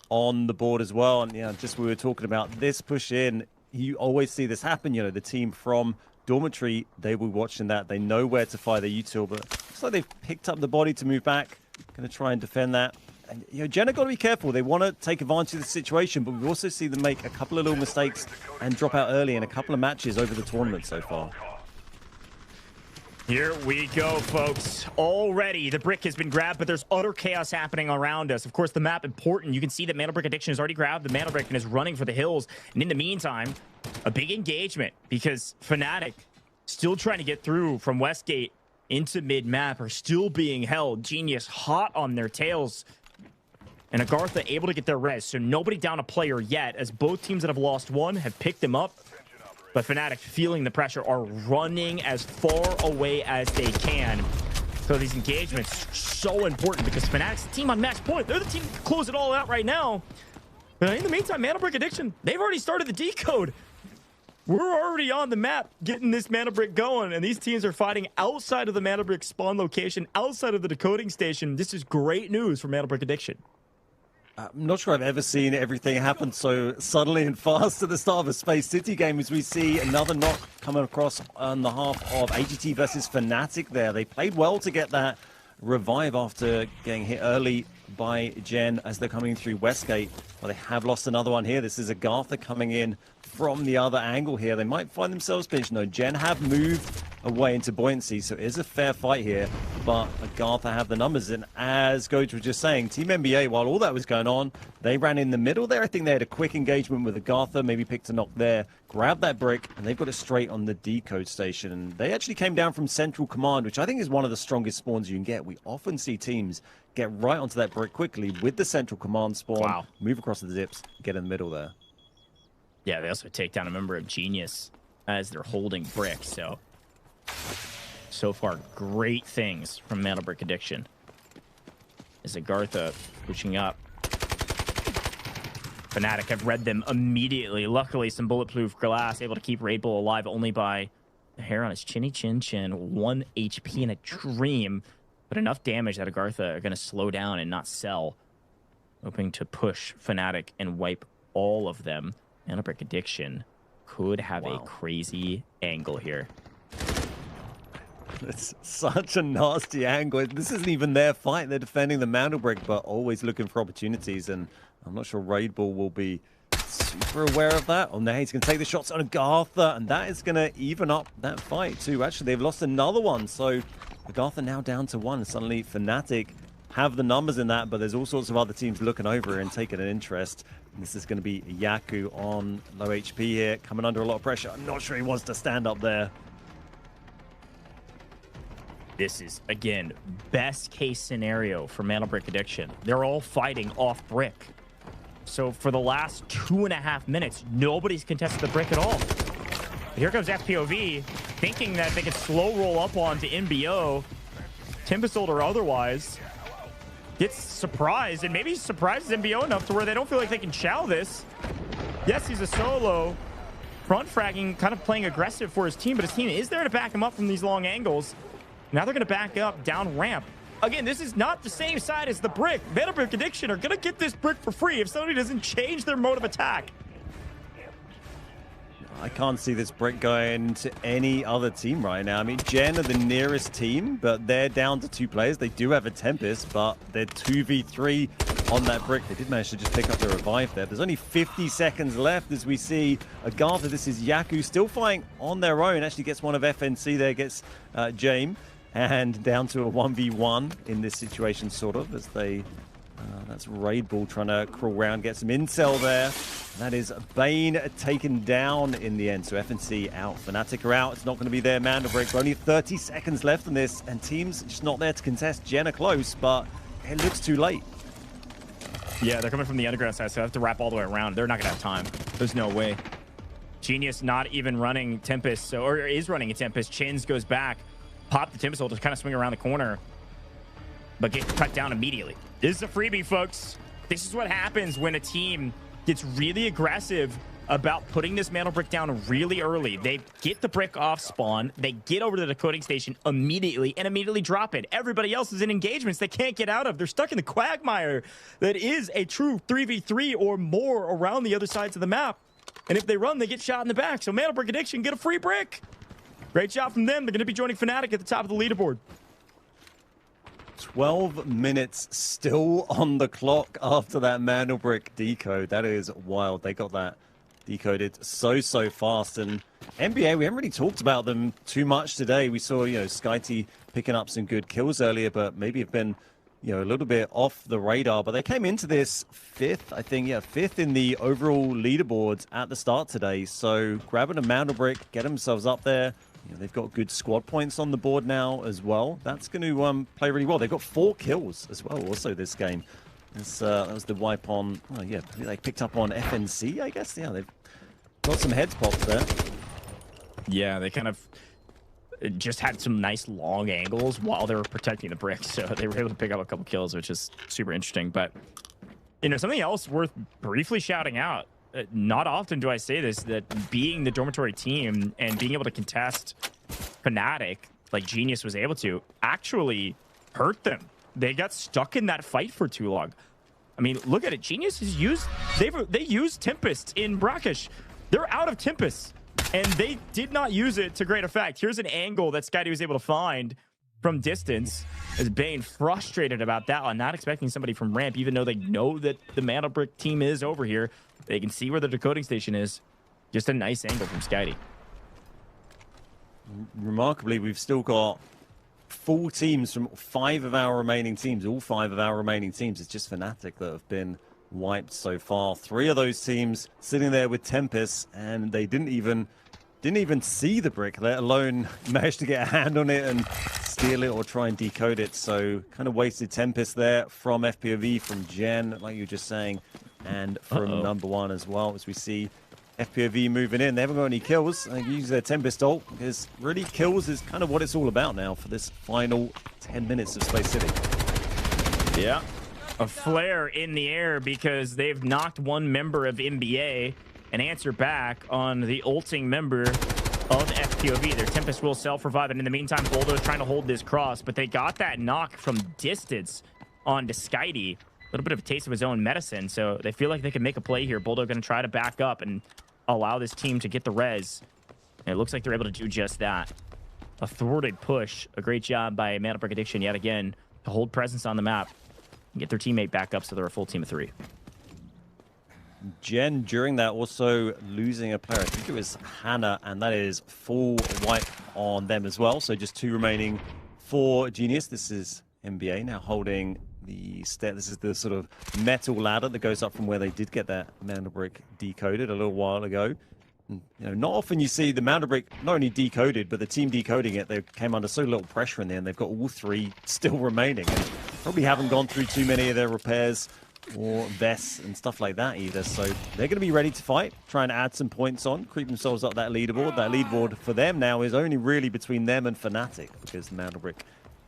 on the board as well. And yeah, just we were talking about this push in, you always see this happen. You know, the team from Dormitory, they were watching that. They know where to fire their util, but looks like they've picked up the body to move back. Going to try and defend that. And, you know, Gen have got to be careful. They want to take advantage of the situation, but we also see them make a couple of little mistakes and drop out early in a couple of matches over the tournament so far. Here we go, folks. Already, the brick has been grabbed, but there's utter chaos happening around us. Of course, the map important. You can see that Mandelbrick Addiction has already grabbed the Mandelbrick and is running for the hills. And in the meantime, a big engagement because Fnatic still trying to get through from Westgate into mid-map are still being held. Genius hot on their tails. And AGARTHA able to get their res. So nobody down a player yet, as both teams that have lost one have picked them up. But Fnatic, feeling the pressure, are running as far away as they can. So these engagements are so important because Fnatic's the team on match point. They're the team to close it all out right now. But in the meantime, Mandelbrick Addiction, they've already started the decode. We're already on the map getting this Mandelbrick going, and these teams are fighting outside of the Mandelbrick spawn location, outside of the decoding station. This is great news for Mandelbrick Addiction. I'm not sure I've ever seen everything happen so suddenly and fast at the start of a Space City game, as we see another knock coming across on the half of AGT versus Fnatic there. They played well to get that revive after getting hit early by Gen as they're coming through Westgate. Well, they have lost another one here. This is AGARTHA coming in from the other angle here. They might find themselves pinched. No, Gen have moved away into buoyancy, so it is a fair fight here, but AGARTHA have the numbers. And as Gotaga was just saying, Team NBA, while all that was going on, they ran in the middle there. I think they had a quick engagement with AGARTHA, maybe picked a knock there, grabbed that brick, and they've got it straight on the decode station. And they actually came down from Central Command, which I think is one of the strongest spawns you can get. We often see teams get right onto that brick quickly with the Central Command spawn, move across the zips, get in the middle there. Yeah, they also take down a member of Genius as they're holding brick, so far, great things from Mandelbrick Addiction. As AGARTHA pushing up. Fnatic have read them immediately. Luckily, some bulletproof glass able to keep Raid Bull alive only by the hair on his chinny chin chin. 1 HP in a dream, but enough damage that AGARTHA are going to slow down and not sell. Hoping to push Fnatic and wipe all of them. Mandelbrick Addiction could have a crazy angle here. It's such a nasty angle. This isn't even their fight. They're defending the Mandelbrick, but always looking for opportunities. And I'm not sure Raid Bull will be super aware of that. Oh, no, he's going to take the shots on AGARTHA, and that is going to even up that fight, too. Actually, they've lost another one. So AGARTHA now down to 1. Suddenly, Fnatic have the numbers in that, but there's all sorts of other teams looking over and taking an interest. And this is going to be Yaku on low HP here, coming under a lot of pressure. I'm not sure he wants to stand up there. This is, again, best case scenario for Mandelbrick Addiction. They're all fighting off brick. So for the last 2.5 minutes, nobody's contested the brick at all. But here comes FPOV, thinking that they could slow roll up onto NBO, Timbersault or otherwise. Gets surprised, and maybe surprises NBO enough to where they don't feel like they can chow this. Yes, he's a solo. Front fragging, kind of playing aggressive for his team, but his team is there to back him up from these long angles. Now they're going to back up down ramp. Again, this is not the same side as the brick. Mandelbrick Addiction are going to get this brick for free if somebody doesn't change their mode of attack. I can't see this brick going to any other team right now. I mean, Gen are the nearest team, but they're down to 2 players. They do have a Tempest, but they're 2v3 on that brick. They did manage to just pick up the revive there. There's only 50 seconds left as we see AGARTHA. This is Yaku still fighting on their own. Actually gets one of FNC there, gets James. And down to a 1v1 in this situation, sort of, as they... that's Raid Bull trying to crawl around, get some incel there. That is Bane taken down in the end. So FNC out, Fnatic are out. It's not going to be their Mandelbrick. Only 30 seconds left on this, and teams just not there to contest. Gen are close, but it looks too late. Yeah, they're coming from the underground side, so I have to wrap all the way around. They're not going to have time. There's no way. Genius not even running Tempest, so, or is running a Tempest. Chins goes back. Pop the Tempest will just kind of swing around the corner, but get cut down immediately. This is a freebie, folks. This is what happens when a team gets really aggressive about putting this Mandelbrick down really early. They get the brick off spawn, they get over to the decoding station immediately and immediately drop it. Everybody else is in engagements they can't get out of. They're stuck in the quagmire that is a true 3v3 or more around the other sides of the map. And if they run, they get shot in the back. So Mandelbrick Addiction get a free brick. Great job from them. They're going to be joining Fnatic at the top of the leaderboard. 12 minutes still on the clock after that Mandelbrick decode. That is wild. They got that decoded so fast. And NBA, we haven't really talked about them too much today. We saw, SkyT picking up some good kills earlier, but maybe have been, a little bit off the radar. But they came into this fifth in the overall leaderboards at the start today. So grabbing a Mandelbrick, get themselves up there. They've got good squad points on the board now as well. That's going to play really well. They've got 4 kills as well also this game. That was the wipe on, they picked up on FNC, I guess. Yeah, they've got some heads popped there. Yeah, they kind of just had some nice long angles while they were protecting the bricks. So they were able to pick up a couple kills, which is super interesting. But, something else worth briefly shouting out. Not often do I say this, that being the dormitory team and being able to contest Fnatic, like Genius was able to, actually hurt them. They got stuck in that fight for too long. I mean, look at it. Genius has used, they used Tempest in Brakkesh. They're out of Tempest, and they did not use it to great effect. Here's an angle that Skydie was able to find from distance, as Bane frustrated about that one, not expecting somebody from ramp, even though they know that the Mandelbrick team is over here. They can see where the decoding station is. Just a nice angle from Skydie. Remarkably, we've still got full teams from 5 of our remaining teams. All 5 of our remaining teams. It's just Fnatic that have been wiped so far. 3 of those teams sitting there with Tempest, and they didn't even see the brick, let alone manage to get a hand on it and steal it or try and decode it. So kind of wasted Tempest there from FPOV, from Gen, like you were just saying, and from number 1 as well, as we see FPOV moving in. They haven't got any kills. They use their Tempest ult, because really kills is kind of what it's all about now for this final 10 minutes of Space City. Yeah. A flare in the air because they've knocked one member of NBA and answer back on the ulting member of FPOV. Their Tempest will self-revive, and in the meantime, Boldo is trying to hold this cross, but they got that knock from distance onto Skydie. A little bit of a taste of his own medicine, so they feel like they can make a play here. Boldo going to try to back up and allow this team to get the res. And it looks like they're able to do just that. A thwarted push. A great job by Mandelbrick Addiction yet again to hold presence on the map and get their teammate back up so they're a full team of 3. Gen, during that, also losing a player. I think it was Hannah, and that is full wipe on them as well. So just 2 remaining for Genius. This is NBA now holding the step. This is the sort of metal ladder that goes up from where they did get that Mandelbrick decoded a little while ago. And, not often you see the Mandelbrick not only decoded, but the team decoding it. They came under so little pressure in there, and they've got all 3 still remaining. And probably haven't gone through too many of their repairs or vests and stuff like that either. So they're going to be ready to fight, try and add some points on, creep themselves up that leaderboard. That leaderboard for them now is only really between them and Fnatic, because Mandelbrick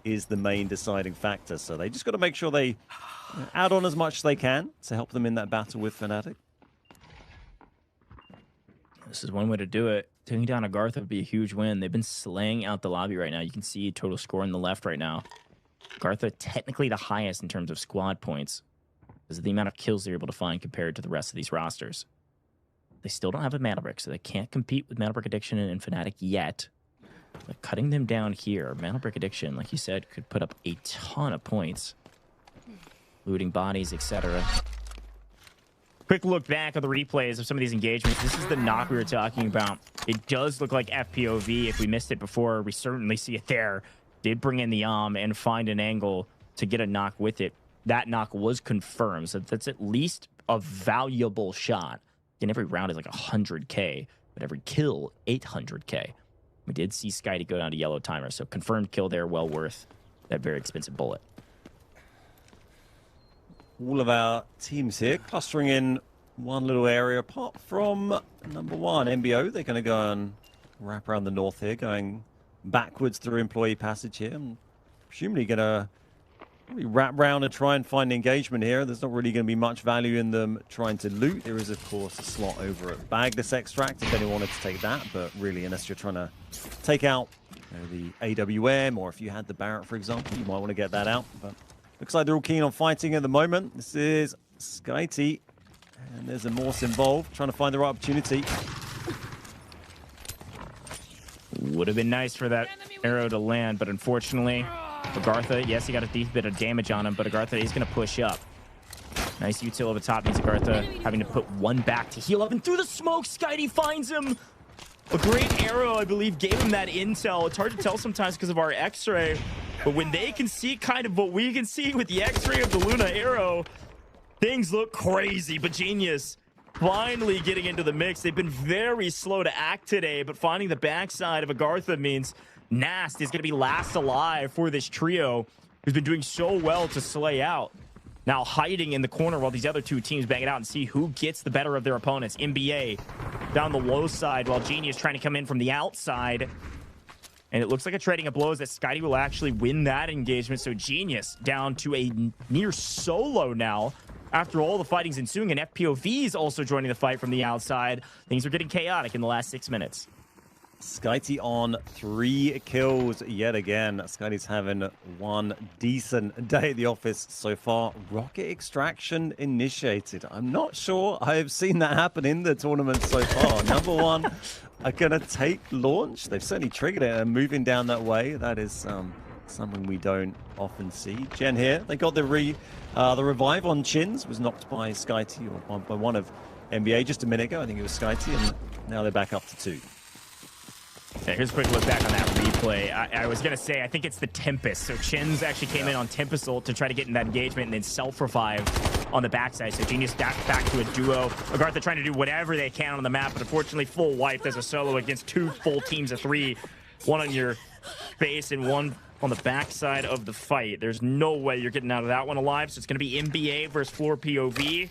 is the main deciding factor. So they just got to make sure they add on as much as they can to help them in that battle with Fnatic. This is one way to do it. Taking down AGARTHA would be a huge win. They've been slaying out the lobby right now. You can see total score on the left right now. AGARTHA technically the highest in terms of squad points, because of the amount of kills they're able to find compared to the rest of these rosters. They still don't have a Mandelbrick, so they can't compete with Mandelbrick Addiction and Fnatic yet. But cutting them down here, Mandelbrick Addiction, like you said, could put up a ton of points. Looting bodies, etc. Quick look back at the replays of some of these engagements. This is the knock we were talking about. It does look like FPOV. If we missed it before, we certainly see it there. Did bring in the and find an angle to get a knock with it. That knock was confirmed, so that's at least a valuable shot. And every round is like 100k, but every kill 800k. We did see Skydie go down to yellow timer, so confirmed kill there, well worth that very expensive bullet. all of our teams here clustering in one little area apart from number one, MBO. They're going to go and wrap around the north here, going backwards through employee passage here. I'm presumably going to wrap round and try and find engagement here. There's not really going to be much value in them trying to loot. There is, of course, a slot over at Bagless Extract if anyone wanted to take that, but really, unless you're trying to take out the AWM, or if you had the Barrett, for example, you might want to get that out. But looks like they're all keen on fighting at the moment. This is Skyty, and there's a Morse involved, trying to find the right opportunity. Would have been nice for that arrow to land, but unfortunately, AGARTHA, yes, he got a deep bit of damage on him, but AGARTHA is going to push up. Nice util over top means AGARTHA having to put one back to heal up, and through the smoke, Skyty finds him. A great arrow, I believe, gave him that intel. It's hard to tell sometimes because of our X-ray, but when they can see kind of what we can see with the X-ray of the Luna arrow, things look crazy. But Genius finally getting into the mix. They've been very slow to act today, but finding the backside of AGARTHA means Nast is going to be last alive for this trio who's been doing so well to slay out. Now hiding in the corner while these other two teams bang it out and see who gets the better of their opponents. NBA down the low side while Genius trying to come in from the outside. And it looks like a trading of blows that Skyty will actually win that engagement. So Genius down to a near solo now after all the fighting's ensuing. And FPOV is also joining the fight from the outside. Things are getting chaotic in the last 6 minutes. Skyty on 3 kills yet again. Skyty's having one decent day at the office so far. Rocket extraction initiated. I'm not sure I've seen that happen in the tournament so far. Number one are going to take launch. They've certainly triggered it and moving down that way. That is something we don't often see. Gen here, they got the revive on Chins. Was knocked by Skyty or by one of NBA just a minute ago. I think it was Skyty, and now they're back up to 2. Yeah, here's a quick look back on that replay. I was going to say, I think it's the Tempest. So Chins actually came in on Tempest ult to try to get in that engagement and then self-revive on the backside. So Genius back to a duo. AGARTHA trying to do whatever they can on the map, but unfortunately full wiped as a solo against 2 full teams of 3. One on your base and one on the backside of the fight. There's no way you're getting out of that one alive. So it's going to be NBA versus FLOORPOV.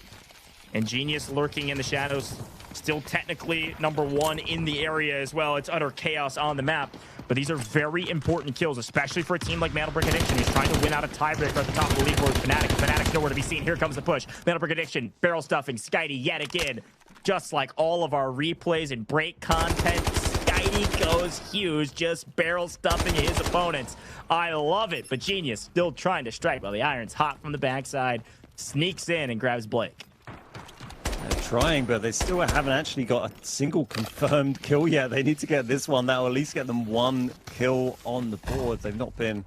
And Genius lurking in the shadows. Still technically number 1 in the area as well. It's utter chaos on the map. But these are very important kills, especially for a team like Mandelbrick Addiction, who's trying to win out a tiebreaker at the top of the leaderboard with Fnatic. Fnatic's nowhere to be seen. Here comes the push. Mandelbrick Addiction, barrel stuffing, Skyty yet again. Just like all of our replays and break content, Skyty goes huge, just barrel stuffing his opponents. I love it, but Genius still trying to strike while the iron's hot from the backside. Sneaks in and grabs Blake. They're trying, but they still haven't actually got a single confirmed kill yet. They need to get this one. That will at least get them 1 kill on the board. They've not been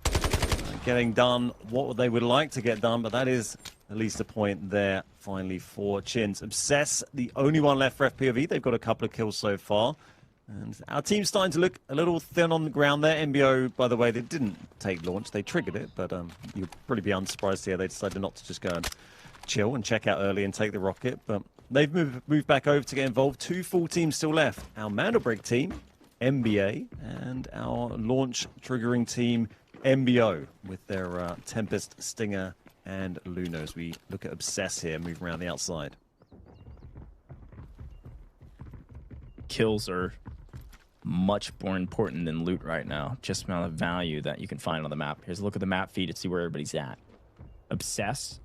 getting done what they would like to get done, but that is at least a point there finally for Chins. Obsess, the only one left for FPOV. They've got a couple of kills so far. And our team's starting to look a little thin on the ground there. MBO, by the way, they didn't take launch. They triggered it, but you'll probably be unsurprised here. They decided not to just go and chill and check out early and take the rocket, but they've moved back over to get involved. 2 full teams still left. Our Mandelbrick team, NBA, and our launch triggering team, MBO, with their Tempest, Stinger, and Luna. As we look at Obsess here, moving around the outside. Kills are much more important than loot right now. Just amount of value that you can find on the map. Here's a look at the map feed to see where everybody's at. Obsess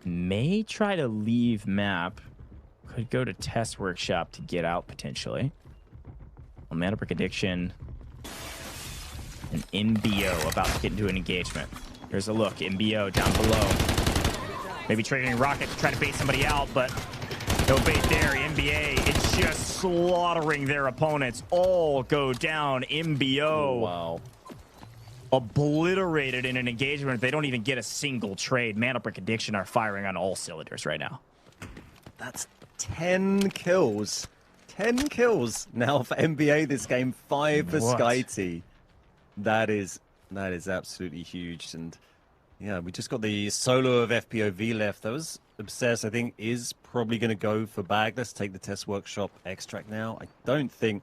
may try to leave map. Could go to test workshop to get out potentially. Well, Mandelbrick Addiction and MBO about to get into an engagement. Here's a look. MBO down below. Maybe triggering rocket to try to bait somebody out, but no bait there. NBA is just slaughtering their opponents. All go down. MBO. Oh, wow. Obliterated in an engagement. They don't even get a single trade. Mandelbrick Addiction are firing on all cylinders right now. That's 10 kills. 10 kills now for NBA this game. 5 for Skyty. That is absolutely huge. And yeah, we just got the solo of FPOV left. That was Obsess, I think, is probably going to go for bag. Let's take the test workshop extract now. I don't think,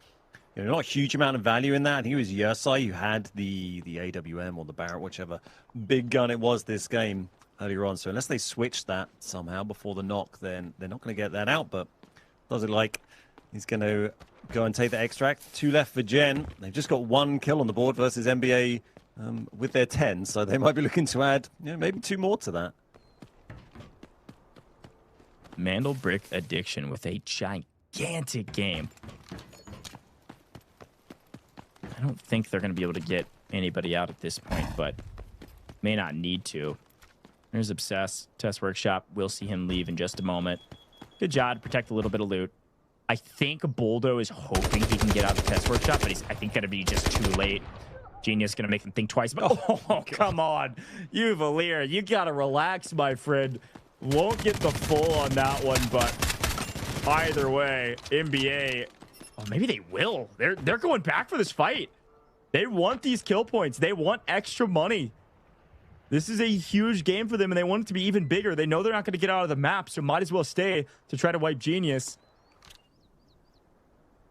not a huge amount of value in that. I think it was Yersai who had the AWM or the Barrett, whichever big gun it was this game. earlier on. So unless they switch that somehow before the knock, then they're not going to get that out. But does it like he's going to go and take the extract. 2 left for Gen. They've just got 1 kill on the board versus NBA with their 10. So they might be looking to add maybe 2 more to that. Mandelbrick Addiction with a gigantic game. I don't think they're going to be able to get anybody out at this point, but may not need to. There's Obsess, Test Workshop. We'll see him leave in just a moment. Good job to protect a little bit of loot. I think Boldo is hoping he can get out of Test Workshop, but he's, I think, going to be just too late. Genius going to make him think twice. But oh come on. Uvalier, you got to relax, my friend. Won't get the full on that one, but either way, NBA... Oh, maybe they will. They're going back for this fight. They want these kill points. They want extra money. This is a huge game for them, and they want it to be even bigger. They know they're not going to get out of the map, so might as well stay to try to wipe Genius.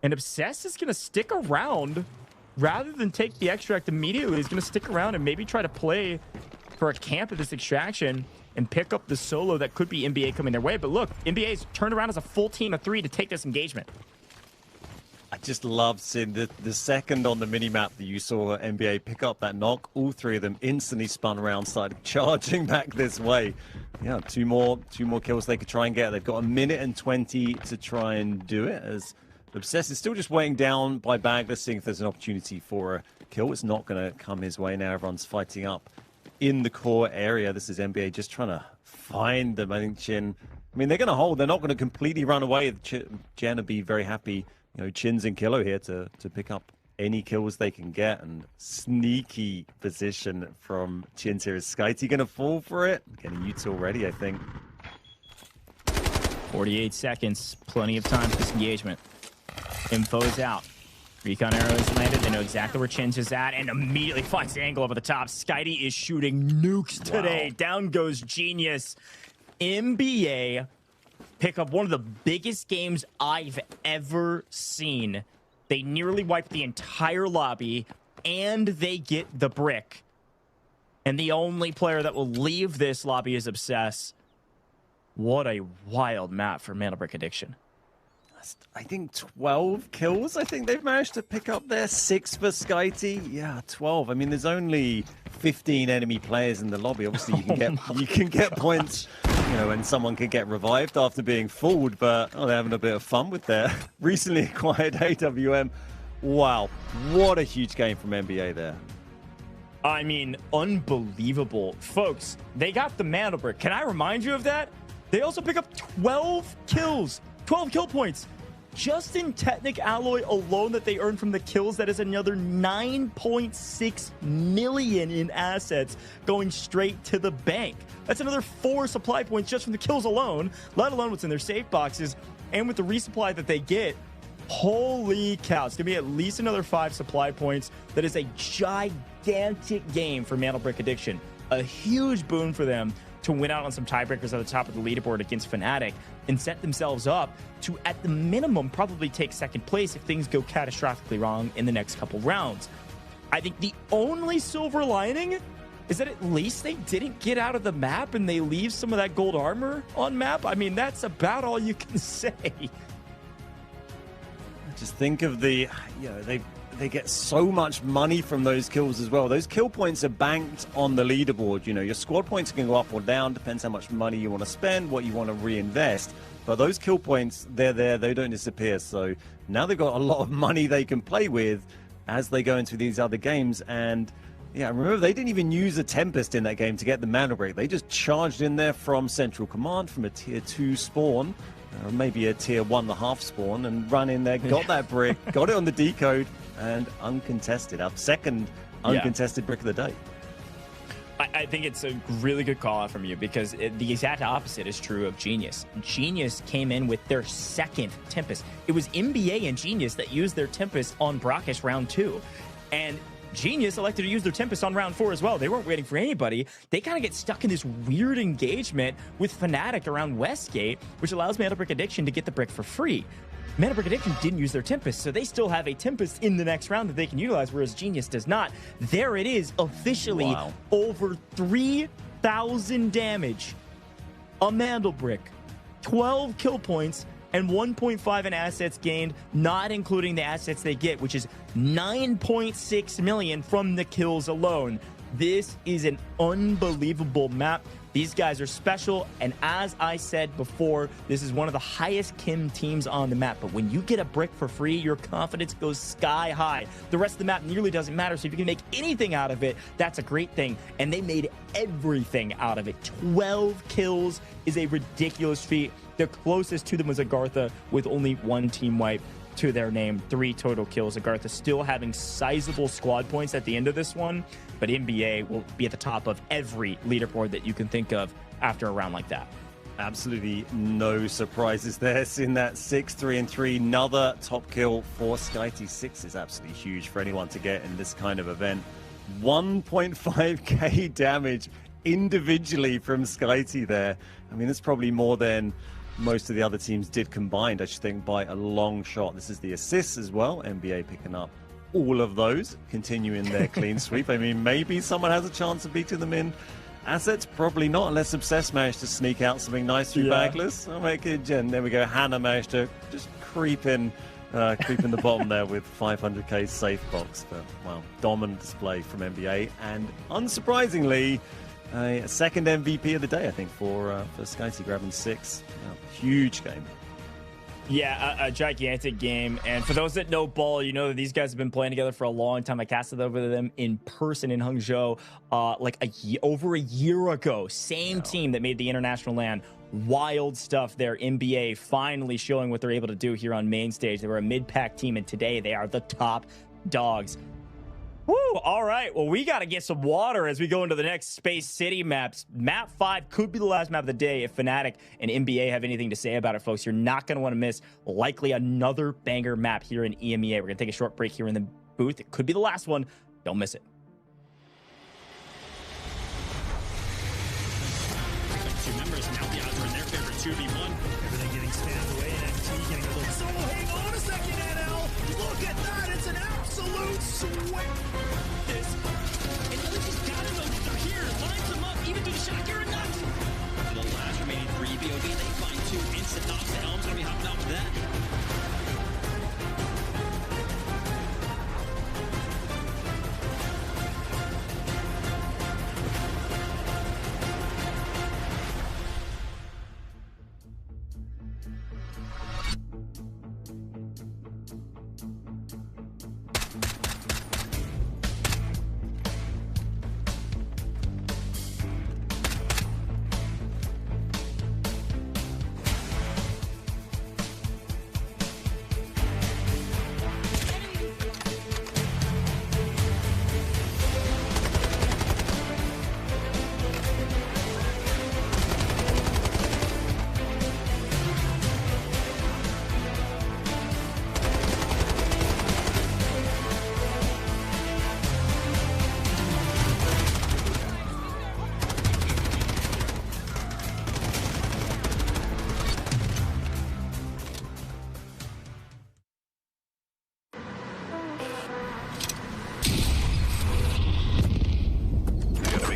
And Obsess is going to stick around. Rather than take the extract immediately, he's going to stick around and maybe try to play for a camp of this extraction and pick up the solo that could be NBA coming their way. But look, NBA's turned around as a full team of 3 to take this engagement. I just love seeing the second on the minimap that you saw NBA pick up that knock. All 3 of them instantly spun around, started charging back this way. Yeah, two more kills they could try and get. They've got 1 minute and 20 to try and do it, as Obsess is still just weighing down by bag. Let's see if there's an opportunity for a kill. It's not going to come his way now. Everyone's fighting up in the core area. This is NBA just trying to find them. I think Chin, I mean, they're going to hold. They're not going to completely run away. Jen will be very happy. You know, Chin's and Kilo here to pick up any kills they can get. And sneaky position from Chin's here. Is Skyty going to fall for it? Getting util ready, I think. 48 seconds. Plenty of time for this engagement. Info is out. Recon arrow is landed. They know exactly where Chin's is at and immediately finds the angle over the top. Skyty is shooting nukes today. Wow. Down goes Genius. NBA pick up one of the biggest games I've ever seen. They nearly wiped the entire lobby and they get the brick. And the only player that will leave this lobby is Obsess. What a wild map for Mandelbrick Addiction. I think 12 kills. I think they've managed to pick up there. 6 for Skyty. Yeah, 12. I mean, there's only 15 enemy players in the lobby. Obviously, you can get points, you know, and someone can get revived after being fooled. But they're having a bit of fun with their recently acquired AWM. Wow, what a huge game from NBA there. I mean, unbelievable, folks. They got the Mandelbrick. Can I remind you of that? They also pick up 12 kills. 12 kill points. Just in Technic Alloy alone that they earned from the kills, that is another 9.6 million in assets going straight to the bank. That's another 4 supply points just from the kills alone, let alone what's in their safe boxes. And with the resupply that they get, holy cow, it's going to be at least another 5 supply points. That is a gigantic game for Mandelbrick Addiction. A huge boon for them to win out on some tiebreakers at the top of the leaderboard against Fnatic and set themselves up to, at the minimum, probably take second place if things go catastrophically wrong in the next couple rounds. I think the only silver lining is that at least they didn't get out of the map and they leave some of that gold armor on map. I mean, that's about all you can say. Just think of the, you know, they get so much money from those kills as well. Those kill points are banked on the leaderboard. You know, your squad points can go up or down, depends how much money you want to spend, what you want to reinvest. But those kill points, they're there, they don't disappear. So now they've got a lot of money they can play with as they go into these other games. And yeah, remember, they didn't even use a Tempest in that game to get the Mandelbrick. They just charged in there from Central Command, from a tier 2 spawn, or maybe a tier 1.5 spawn, and run in there, got that brick, got it on the decode, and uncontested. Our second uncontested brick of the day. I think it's a really good call out from you, because the exact opposite is true of Genius. Genius came in with their second Tempest. It was NBA and Genius that used their Tempest on Brakkesh round 2. And Genius elected to use their Tempest on round 4 as well. They weren't waiting for anybody. They kind of get stuck in this weird engagement with Fnatic around Westgate, which allows Mandelbrick Addiction to get the brick for free. Mandelbrick Addiction didn't use their Tempest, so they still have a Tempest in the next round that they can utilize, whereas Genius does not. There it is, officially over 3 1,000 damage, a Mandelbrick, 12 kill points, and 1.5 in assets gained, not including the assets they get, which is 9.6 million from the kills alone. This is an unbelievable map. These guys are special, and as I said before, this is one of the highest Kim teams on the map. But when you get a brick for free, your confidence goes sky high. The rest of the map nearly doesn't matter, so if you can make anything out of it, that's a great thing. And they made everything out of it. 12 kills is a ridiculous feat. The closest to them was AGARTHA with only 1 team wipe to their name, 3 total kills. AGARTHA still having sizable squad points at the end of this one, but NBA will be at the top of every leaderboard that you can think of after a round like that. Absolutely no surprises there. Seeing that 6-3-3, another top kill for Skyty. 6 is absolutely huge for anyone to get in this kind of event. 1.5k damage individually from Skyty there. I mean, it's probably more than most of the other teams did combined, I should think, by a long shot. This is the assists as well. NBA picking up all of those, continuing their clean sweep. I mean, maybe someone has a chance of beating them in assets. Probably not, unless Obsessed managed to sneak out something nice through Bagless. I'll make it, and there we go. Hannah managed to just creep in the bottom there with 500k safe box. But, wow, dominant display from NBA. And unsurprisingly, a second MVP of the day, I think, for Skyty, grabbing 6. Huge game. Yeah, a gigantic game. And for those that know ball, you know that these guys have been playing together for a long time. I casted over them in person in Hangzhou over a year ago. Same team that made the international land. Wild stuff there. NBA finally showing what they're able to do here on main stage. They were a mid-pack team, and today they are the top dogs. Woo, all right. Well, we got to get some water as we go into the next Space City maps. Map 5 could be the last map of the day if Fnatic and NBA have anything to say about it, folks. You're not going to want to miss likely another banger map here in EMEA. We're going to take a short break here in the booth. It could be the last one. Don't miss it. Two members now the odds are in their favor 2v1. Everything getting spammed away and MT getting a little solo. Hang on a second, NL. Look at that. It's an absolute sweat. The last remaining 3 BOD, they find 2 instant knocks. And Elm's going to be hopping off that.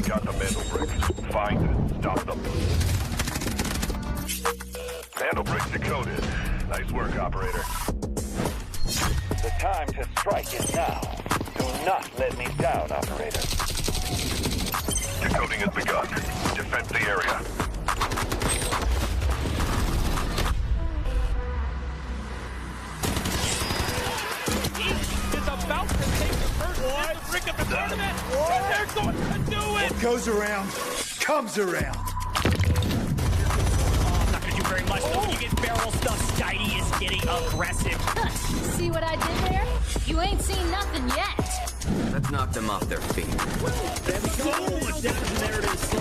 Got the Mandelbrick. Find and stop them. Mandelbrick decoded. Nice work, operator. The time to strike is now. Do not let me down, operator. Decoding has begun. Defend the area. Is about to take the first Mandelbrick of the tournament, and they're going to do it! What goes around, comes around. Oh, not going to do very much, though. When you get barrel stuff, Skyty is getting aggressive. See what I did there? You ain't seen nothing yet. Let's knock them off their feet. There we go. So much damage, and there it is.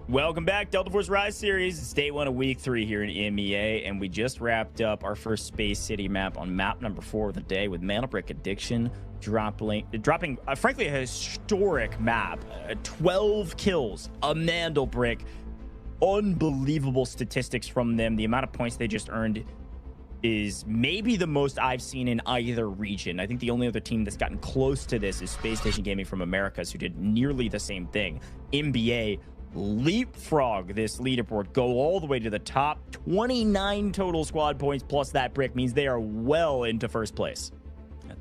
Welcome back, Delta Force Rise Series. It's day 1 of week 3 here in EMEA, and we just wrapped up our first Space City map on map number 4 of the day with Mandelbrick Addiction dropping frankly, a historic map. 12 kills, a Mandelbrick. Unbelievable statistics from them. The amount of points they just earned is maybe the most I've seen in either region. I think the only other team that's gotten close to this is Space Station Gaming from Americas, who did nearly the same thing. NBA leapfrog this leaderboard, go all the way to the top. 29 total squad points plus that brick means they are well into first place.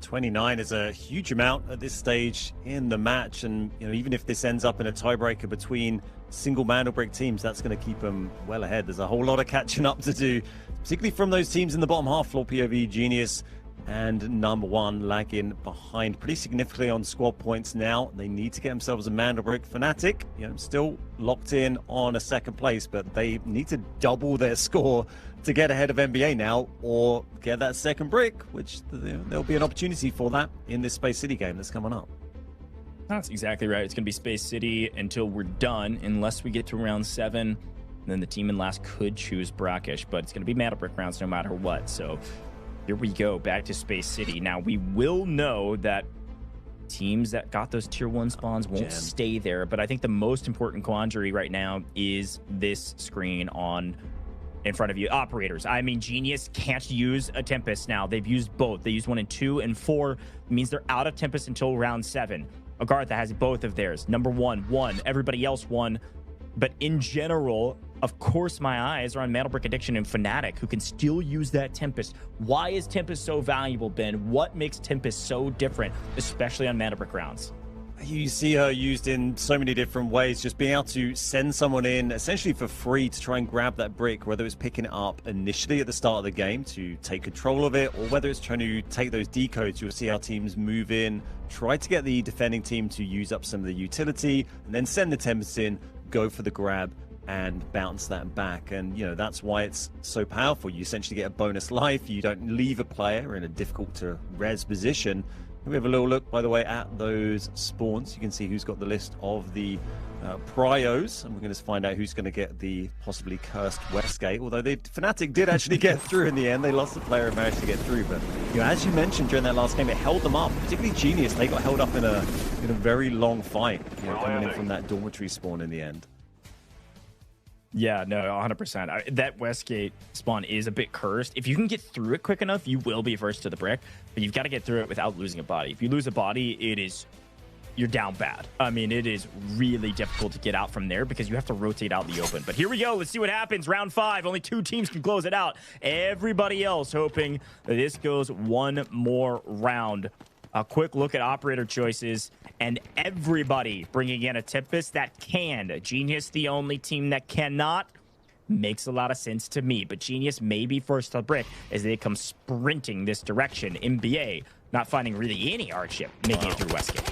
29 is a huge amount at this stage in the match, and even if this ends up in a tiebreaker between single Mandelbrick teams, that's going to keep them well ahead. There's a whole lot of catching up to do, particularly from those teams in the bottom half. FLOORPOV, Genius, and number 1 lagging behind pretty significantly on squad points now. They need to get themselves a Mandelbrick. Fnatic, still locked in on a second place, but they need to double their score to get ahead of NBA now, or get that second brick, which there'll be an opportunity for that in this Space City game that's coming up. That's exactly right. It's going to be Space City until we're done, unless we get to round 7. Then the team in last could choose Brakkesh, but it's going to be Mandelbrick rounds no matter what. So here we go, back to Space City. Now, we will know that teams that got those tier 1 spawns won't stay there, but I think the most important quandary right now is this screen on in front of you. Operators. I mean, Genius can't use a Tempest now. They've used both. They used 1 and 2, and 4 means they're out of Tempest until round 7. AGARTHA has both of theirs. Number 1, everybody else 1. But in general, of course, my eyes are on Mandelbrick Addiction and Fnatic, who can still use that Tempest. Why is Tempest so valuable, Ben? What makes Tempest so different, especially on Mandelbrick rounds? You see her used in so many different ways, just being able to send someone in essentially for free to try and grab that brick, whether it's picking it up initially at the start of the game to take control of it, or whether it's trying to take those decodes. You'll see how teams move in, try to get the defending team to use up some of the utility, and then send the Tempest in, go for the grab, and bounce that back. And that's why it's so powerful. You essentially get a bonus life. You don't leave a player in a difficult to res position. We have a little look, by the way, at those spawns. You can see who's got the list of the prios, and we're going to find out who's going to get the possibly cursed Westgate. Although Fnatic did actually get through in the end. They lost the player and managed to get through. But as you mentioned during that last game, it held them up. Particularly Genius, they got held up in a very long fight, coming in from that dormitory spawn in the end. Yeah, no, 100%. That Westgate spawn is a bit cursed. If you can get through it quick enough, you will be first to the brick, but you've got to get through it without losing a body. If you lose a body, you're down bad. I mean, it is really difficult to get out from there because you have to rotate out in the open. But here we go. Let's see what happens. Round 5. Only 2 teams can close it out. Everybody else hoping that this goes 1 more round. A quick look at operator choices, and everybody bringing in a Tempest that can. Genius, the only team that cannot. Makes a lot of sense to me, but Genius may be first to the brick as they come sprinting this direction. NBA not finding really any hardship making it through Westgate.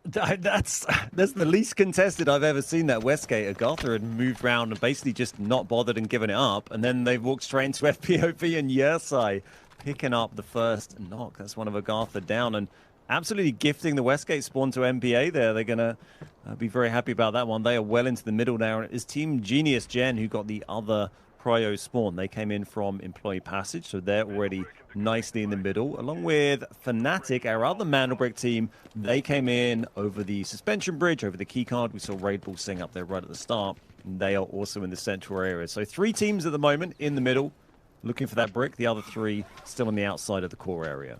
That's the least contested I've ever seen that Westgate. AGARTHA had moved around and basically just not bothered and given it up, and then they've walked straight into FPOV and Yersai picking up the first knock. That's one of AGARTHA down, and absolutely gifting the Westgate spawn to NBA there. They're going to be very happy about that one. They are well into the middle now. It's Team Genius Gen who got the other prio spawn. They came in from Employee Passage, so they're already nicely in the middle. Along with Fnatic, our other Mandelbrick team, they came in over the suspension bridge, over the keycard. We saw Raid Bull sing up there right at the start. And they are also in the central area. So 3 teams at the moment in the middle, looking for that brick. The other 3 still on the outside of the core area.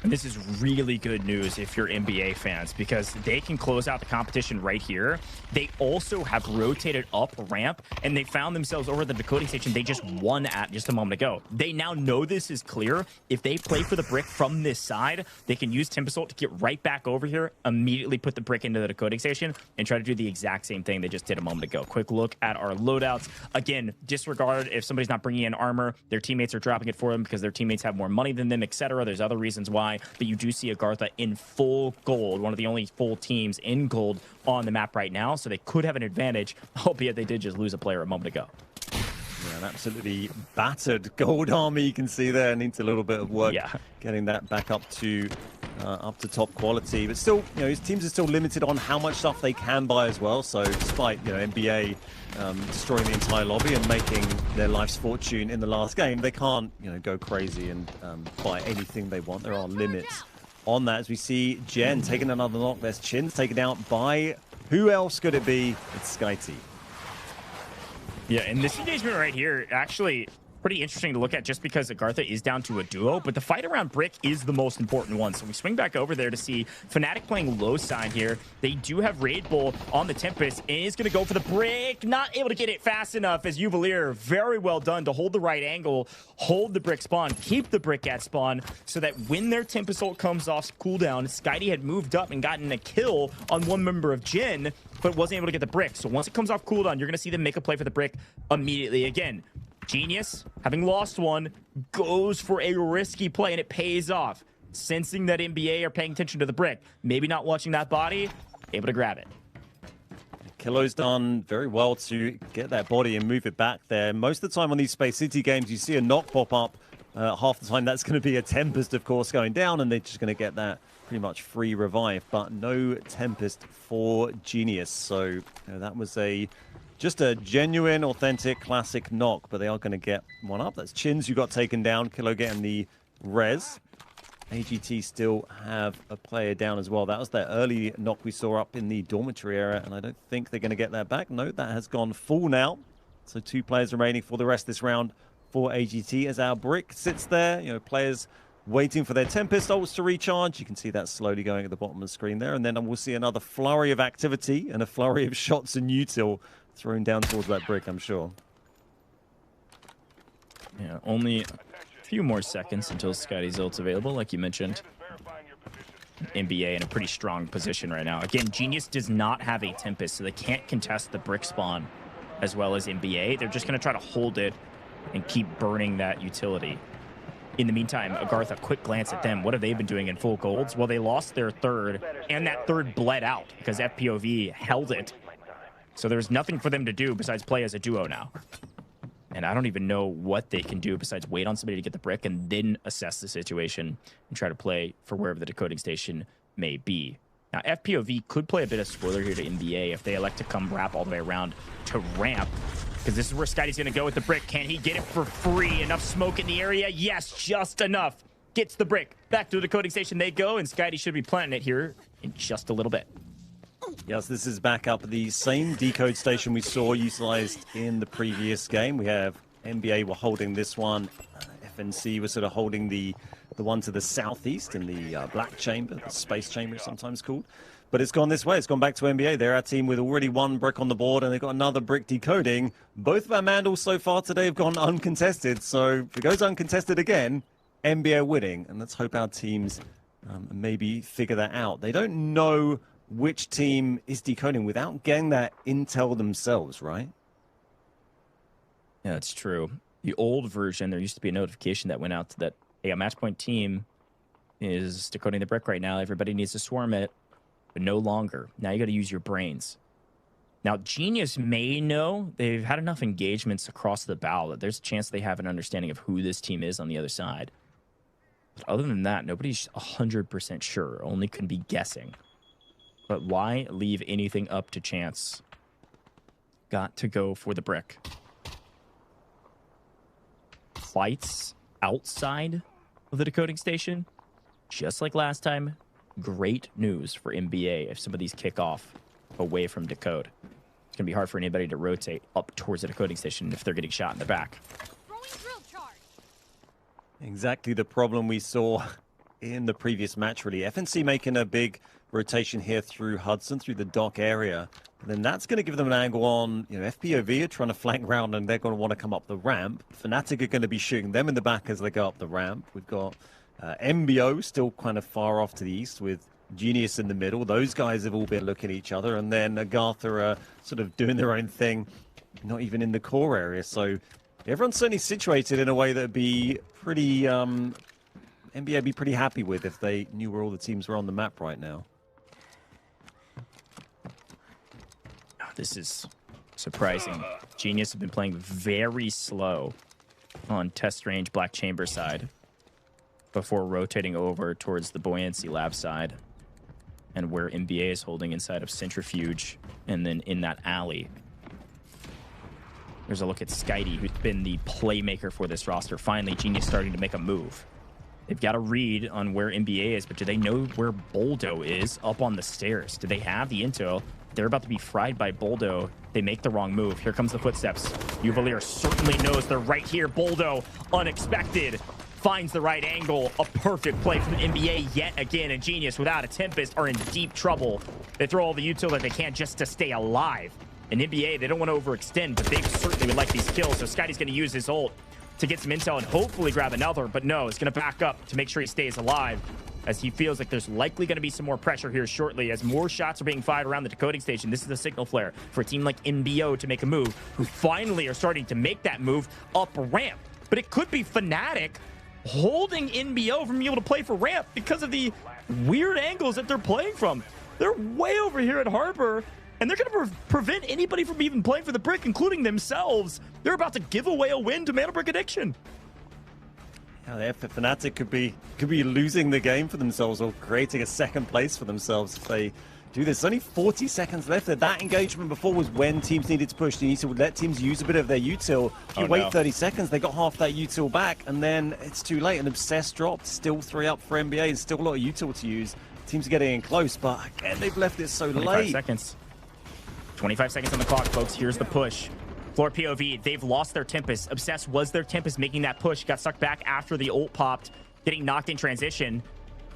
And this is really good news if you're NBA fans, because they can close out the competition right here. They also have rotated up ramp, and they found themselves over the decoding station they just won at just a moment ago. They now know this is clear. If they play for the brick from this side, they can use Tempest to get right back over here, immediately put the brick into the decoding station, and try to do the exact same thing they just did a moment ago. Quick look at our loadouts. Again, disregard if somebody's not bringing in armor, their teammates are dropping it for them because their teammates have more money than them, etc. There's other reasons why. But you do see AGARTHA in full gold, one of the only full teams in gold on the map right now, so they could have an advantage, albeit they did just lose a player a moment ago. Yeah, An absolutely battered gold army you can see there. Needs a little bit of work getting that back up to top quality. But still, his teams are still limited on how much stuff they can buy as well. So despite, NBA destroying the entire lobby and making their life's fortune in the last game, they can't, go crazy and buy anything they want. There are limits on that. As we see Jen taking another knock. There's Chin's taken out by, who else could it be? It's SkyT. Yeah, and this engagement right here, actually pretty interesting to look at just because AGARTHA is down to a duo, but the fight around Brick is the most important one. So we swing back over there to see Fnatic playing low side here. They do have Raid Bull on the Tempest, and is going to go for the Brick. Not able to get it fast enough as Uvalier. Very well done to hold the right angle, hold the Brick spawn, keep the Brick at spawn, so that when their Tempest ult comes off cooldown, SkyT had moved up and gotten a kill on one member of Jin, but wasn't able to get the Brick. So once it comes off cooldown, you're going to see them make a play for the Brick immediately again. Genius, having lost one, goes for a risky play, and it pays off. Sensing that NBA are paying attention to the Brick, maybe not watching that body, able to grab it. Killo's done very well to get that body and move it back there. Most of the time on these Space City games, you see a knock pop up. Half the time, that's going to be a Tempest, of course, going down, and they're just going to get that pretty much free revive. But no Tempest for Genius. So that was just a genuine, authentic, classic knock, but they are going to get one up. That's Chins who got taken down. Killo getting the res. AGT still have a player down as well. That was their early knock we saw up in the dormitory area, and I don't think they're going to get that back. No, that has gone full now. So 2 players remaining for the rest of this round for AGT as our Brick sits there. Players waiting for their Tempest ults to recharge. You can see that slowly going at the bottom of the screen there, and then we'll see another flurry of activity and a flurry of shots and util thrown down towards that Brick, I'm sure. Yeah, only a few more seconds until SkyT's ult's available, like you mentioned. NBA in a pretty strong position right now. Again, Genius does not have a Tempest, so they can't contest the Brick spawn as well as NBA. They're just going to try to hold it and keep burning that utility. In the meantime, AGARTHA, quick glance at them. What have they been doing in full golds? Well, they lost their third, and that third bled out because FPOV held it. So there's nothing for them to do besides play as a duo now. And I don't even know what they can do besides wait on somebody to get the Brick and then assess the situation and try to play for wherever the decoding station may be. Now, FPOV could play a bit of spoiler here to NBA if they elect to come wrap all the way around to ramp, because this is where SkyT's going to go with the Brick. Can he get it for free? Enough smoke in the area? Yes, just enough. Gets the Brick. Back to the decoding station they go, and SkyT should be planting it here in just a little bit. Yes, this is back up the same decode station we saw utilized in the previous game. We have NBA were holding this one. FNC was sort of holding the one to the southeast in the black chamber, the space chamber it's sometimes called. But it's gone this way. It's gone back to NBA. They're our team with already 1 Brick on the board, and they've got another Brick decoding. Both of our Mandals so far today have gone uncontested. So if it goes uncontested again, NBA winning. And let's hope our teams maybe figure that out. They don't know which team is decoding without getting that intel themselves, right? Yeah, it's true. The old version, there used to be a notification that went out to that, hey, a match point team is decoding the Brick right now. Everybody needs to swarm it, but no longer. Now you got to use your brains. Now, Genius may know. They've had enough engagements across the bow that there's a chance they have an understanding of who this team is on the other side. But other than that, nobody's 100% sure. Only can be guessing. But why leave anything up to chance? Got to go for the Brick. Fights outside of the decoding station, just like last time. Great news for NBA if some of these kick off away from decode. It's going to be hard for anybody to rotate up towards the decoding station if they're getting shot in the back. Exactly the problem we saw in the previous match, really. FNC making a big rotation here through Hudson, through the dock area. And then that's going to give them an angle on, FPOV are trying to flank round and they're going to want to come up the ramp. Fnatic are going to be shooting them in the back as they go up the ramp. We've got MBO still kind of far off to the east with Genius in the middle. Those guys have all been looking at each other. And then AGARTHA are sort of doing their own thing, not even in the core area. So everyone's certainly situated in a way that would be pretty, NBA would be pretty happy with if they knew where all the teams were on the map right now. This is surprising. Genius have been playing very slow on test range Black Chamber side before rotating over towards the Buoyancy Lab side and where NBA is holding inside of Centrifuge and then in that alley. There's a look at Skitey, who's been the playmaker for this roster. Finally, Genius starting to make a move. They've got a read on where NBA is, but do they know where Boldo is up on the stairs? Do they have the intel? They're about to be fried by Boldo. They make the wrong move. Here comes the footsteps. Uvalier certainly knows they're right here. Boldo, unexpected, finds the right angle. A perfect play from NBA yet again. And Genius, without a Tempest, are in deep trouble. They throw all the util that they can just to stay alive. And NBA, they don't want to overextend, but they certainly would like these kills. So Skitey's going to use his ult to get some intel and hopefully grab another. But no, it's going to back up to make sure he stays alive, as he feels like there's likely going to be some more pressure here shortly as more shots are being fired around the decoding station. This is a signal flare for a team like NBO to make a move, who finally are starting to make that move up ramp. But it could be Fnatic holding NBO from being able to play for ramp because of the weird angles that they're playing from. They're way over here at Harbor, and they're going to prevent anybody from even playing for the Brick, including themselves. They're about to give away a win to Mandelbrick Addiction. Yeah, the Fnatic could be losing the game for themselves or creating a second place for themselves if they do this. Only 40 seconds left. That engagement before was when teams needed to push. You need to let teams use a bit of their util. If you wait 30 seconds, they got half that util back, and then it's too late. And Obsessed dropped, still 3 up for NBA, and still a lot of util to use. Teams are getting in close, but again, they've left it so 25 late. seconds. 25 seconds on the clock, folks. Here's the push. Floor POV, they've lost their Tempest. Obsessed was their Tempest making that push. Got sucked back after the ult popped, getting knocked in transition.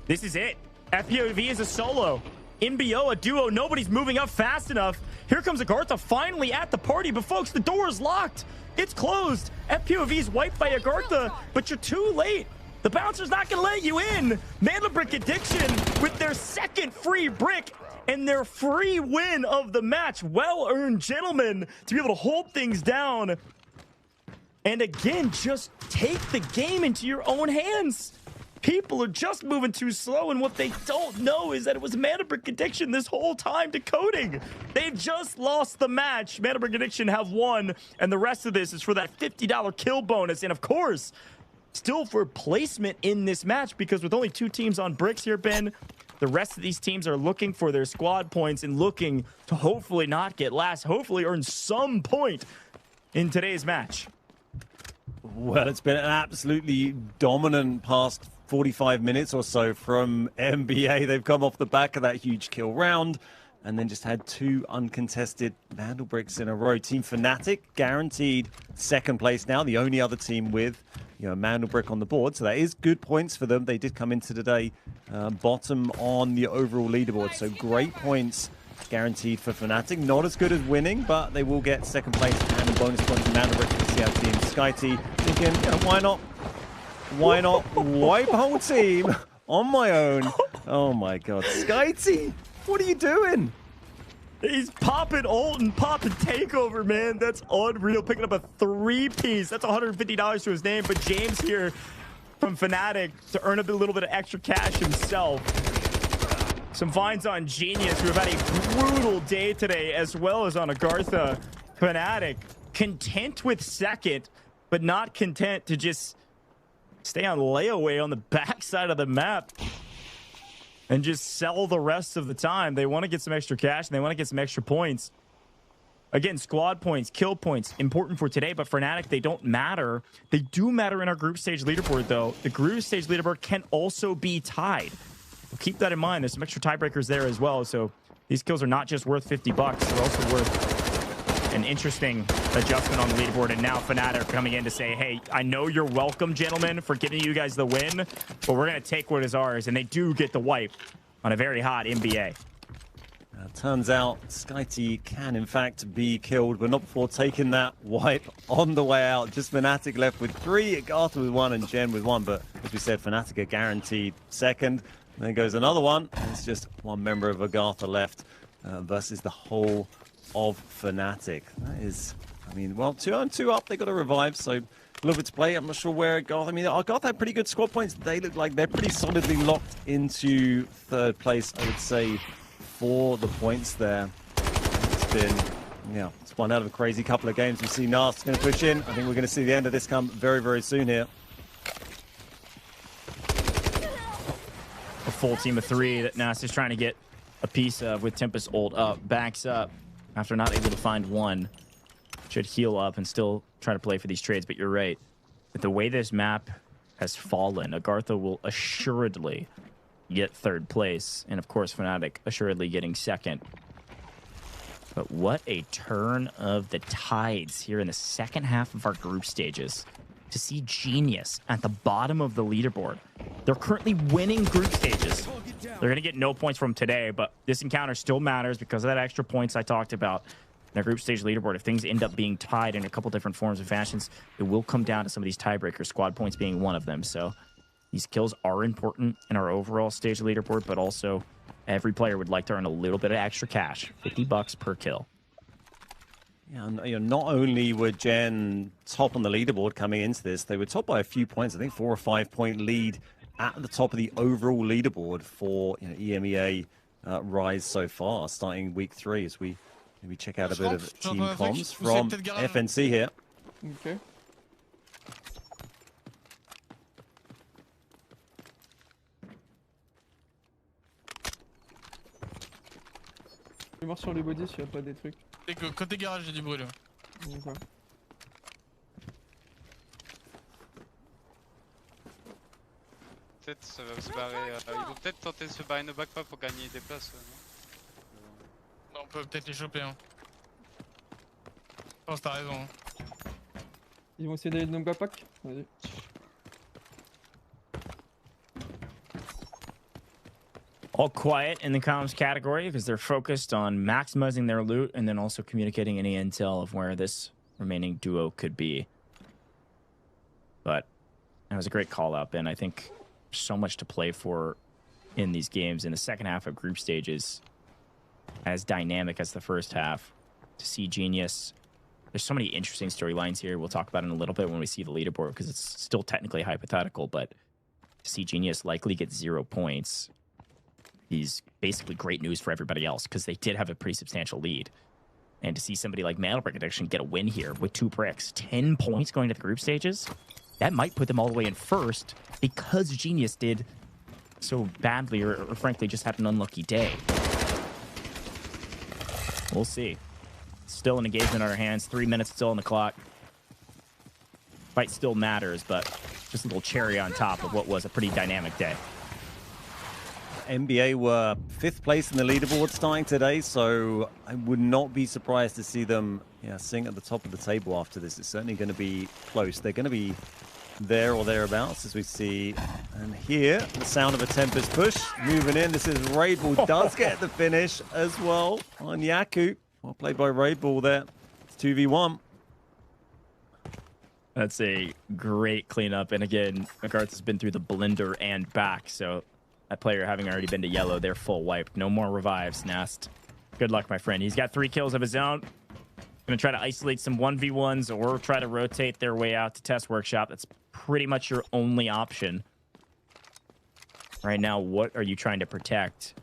This is it. FPOV is a solo. NBO, a duo. Nobody's moving up fast enough. Here comes AGARTHA finally at the party. But folks, the door is locked. It's closed. FPOV is wiped by AGARTHA, but you're too late. The bouncer's not going to let you in. Mandelbrick Addiction with their second free brick and their free win of the match. Well-earned, gentlemen, to be able to hold things down. And again, just take the game into your own hands. People are just moving too slow, and what they don't know is that it was Mandelbrick Addiction this whole time decoding. They've just lost the match. Mandelbrick Addiction have won, and the rest of this is for that $50 kill bonus. And of course, still for placement in this match, because with only 2 teams on bricks here, Ben, the rest of these teams are looking for their squad points and looking to hopefully not get last, hopefully earn some point in today's match. Well, it's been an absolutely dominant past 45 minutes or so from NBA. They've come off the back of that huge kill round and then just had 2 uncontested Mandelbricks in a row. Team Fnatic guaranteed second place now, the only other team with Mandelbrick on the board. So that is good points for them. They did come into today bottom on the overall leaderboard. So great points guaranteed for Fnatic. Not as good as winning, but they will get second place and a bonus point from Mandelbrick to see our team. Skitey thinking, why not wipe whole team on my own? Oh my God, Skitey, what are you doing? He's popping ult and popping takeover, man. That's unreal. Picking up a 3-piece. That's $150 to his name. But James here from Fnatic to earn a little bit of extra cash himself. Some finds on Genius, who have had a brutal day today, as well as on AGARTHA. Fnatic content with second, but not content to just stay on layaway on the backside of the map and just sell the rest of the time. They want to get some extra cash, and they want to get some extra points. Again, squad points, kill points, important for today, but for Fnatic, they don't matter. They do matter in our group stage leaderboard, though. The group stage leaderboard can also be tied. We'll keep that in mind. There's some extra tiebreakers there as well, so these kills are not just worth $50. They're also worth an interesting adjustment on the leaderboard. And now Fnatic are coming in to say, hey, I know you're welcome, gentlemen, for giving you guys the win, but we're going to take what is ours. And they do get the wipe on a very hot NBA. Turns out Skitey can, in fact, be killed, but not before taking that wipe on the way out. Just Fnatic left with 3, AGARTHA with 1, and Gen with 1. But as we said, Fnatic are guaranteed second. And then goes another one. It's just 1 member of AGARTHA left versus the whole of Fnatic. That is, I mean, well, 2-2 up. They got a revive, so a little bit to play. I'm not sure where AGARTHA. I mean, AGARTHA had pretty good squad points. They look like they're pretty solidly locked into 3rd place, I would say, for the points there. It's been Yeah, spun out of a crazy couple of games. We see Nast going to push in. I think we're going to see the end of this come very, very soon here. A full team of 3 that Nast is trying to get a piece of with Tempest ult up. Backs up after not able to find one. Should heal up and still try to play for these trades, but you're right. With the way this map has fallen, AGARTHA will assuredly get 3rd place. And of course, Fnatic assuredly getting 2nd. But what a turn of the tides here in the second half of our group stages. To see Genius at the bottom of the leaderboard. They're currently winning group stages. They're going to get no points from today, but this encounter still matters because of that extra points I talked about. Their group stage leaderboard, if things end up being tied in a couple different forms and fashions, it will come down to some of these tiebreakers, squad points being one of them. So these kills are important in our overall stage leaderboard, but also every player would like to earn a little bit of extra cash, $50 per kill. Yeah, and, you know, not only were Gen top on the leaderboard coming into this, they were top by a few points. I think 4 or 5 point lead at the top of the overall leaderboard for EMEA Rise so far, starting week 3 as we maybe check out a bit of team comms from FNC here. Okay. Je vais voir sur les bodies s'il n'y a pas des trucs. Côté garage, il y a du bruit là. D'accord. Peut-être ça va se barrer. Ils vont peut-être tenter de se barrer nos backpack pour gagner des places. Non, on peut peut-être les choper. Hein. Je pense que t'as raison. Hein. Ils vont essayer d'aller de nos backpacks. Vas-y. All quiet in the comms category because they're focused on maximizing their loot and then also communicating any intel of where this remaining duo could be. But that was a great call out, Ben. I think so much to play for in these games. In the second half of group stages, as dynamic as the first half, to see Genius. There's so many interesting storylines here. We'll talk about it in a little bit when we see the leaderboard because it's still technically hypothetical, but to see Genius likely get 0 points is basically great news for everybody else because they did have a pretty substantial lead. And to see somebody like Mandelbrick actually get a win here with 2 bricks, 10 points going to the group stages, that might put them all the way in first because Genius did so badly or frankly just had an unlucky day. We'll see. Still an engagement on our hands. 3 minutes still on the clock. Fight still matters, but just a little cherry on top of what was a pretty dynamic day. NBA were 5th place in the leaderboard starting today, so I would not be surprised to see them sing at the top of the table after this. It's certainly going to be close. They're going to be there or thereabouts as we see. And here, the sound of a Tempest push. Moving in, this is Raidbull does get the finish as well on Yaku. Well played by Raidbull there. It's 2v1. That's a great cleanup. And again, AGARTHA's been through the blender and back, so that player having already been to yellow, they're full wiped. No more revives, Nast. Good luck, my friend. He's got 3 kills of his own. Gonna try to isolate some 1v1s or try to rotate their way out to Test Workshop. That's pretty much your only option. Right now, what are you trying to protect?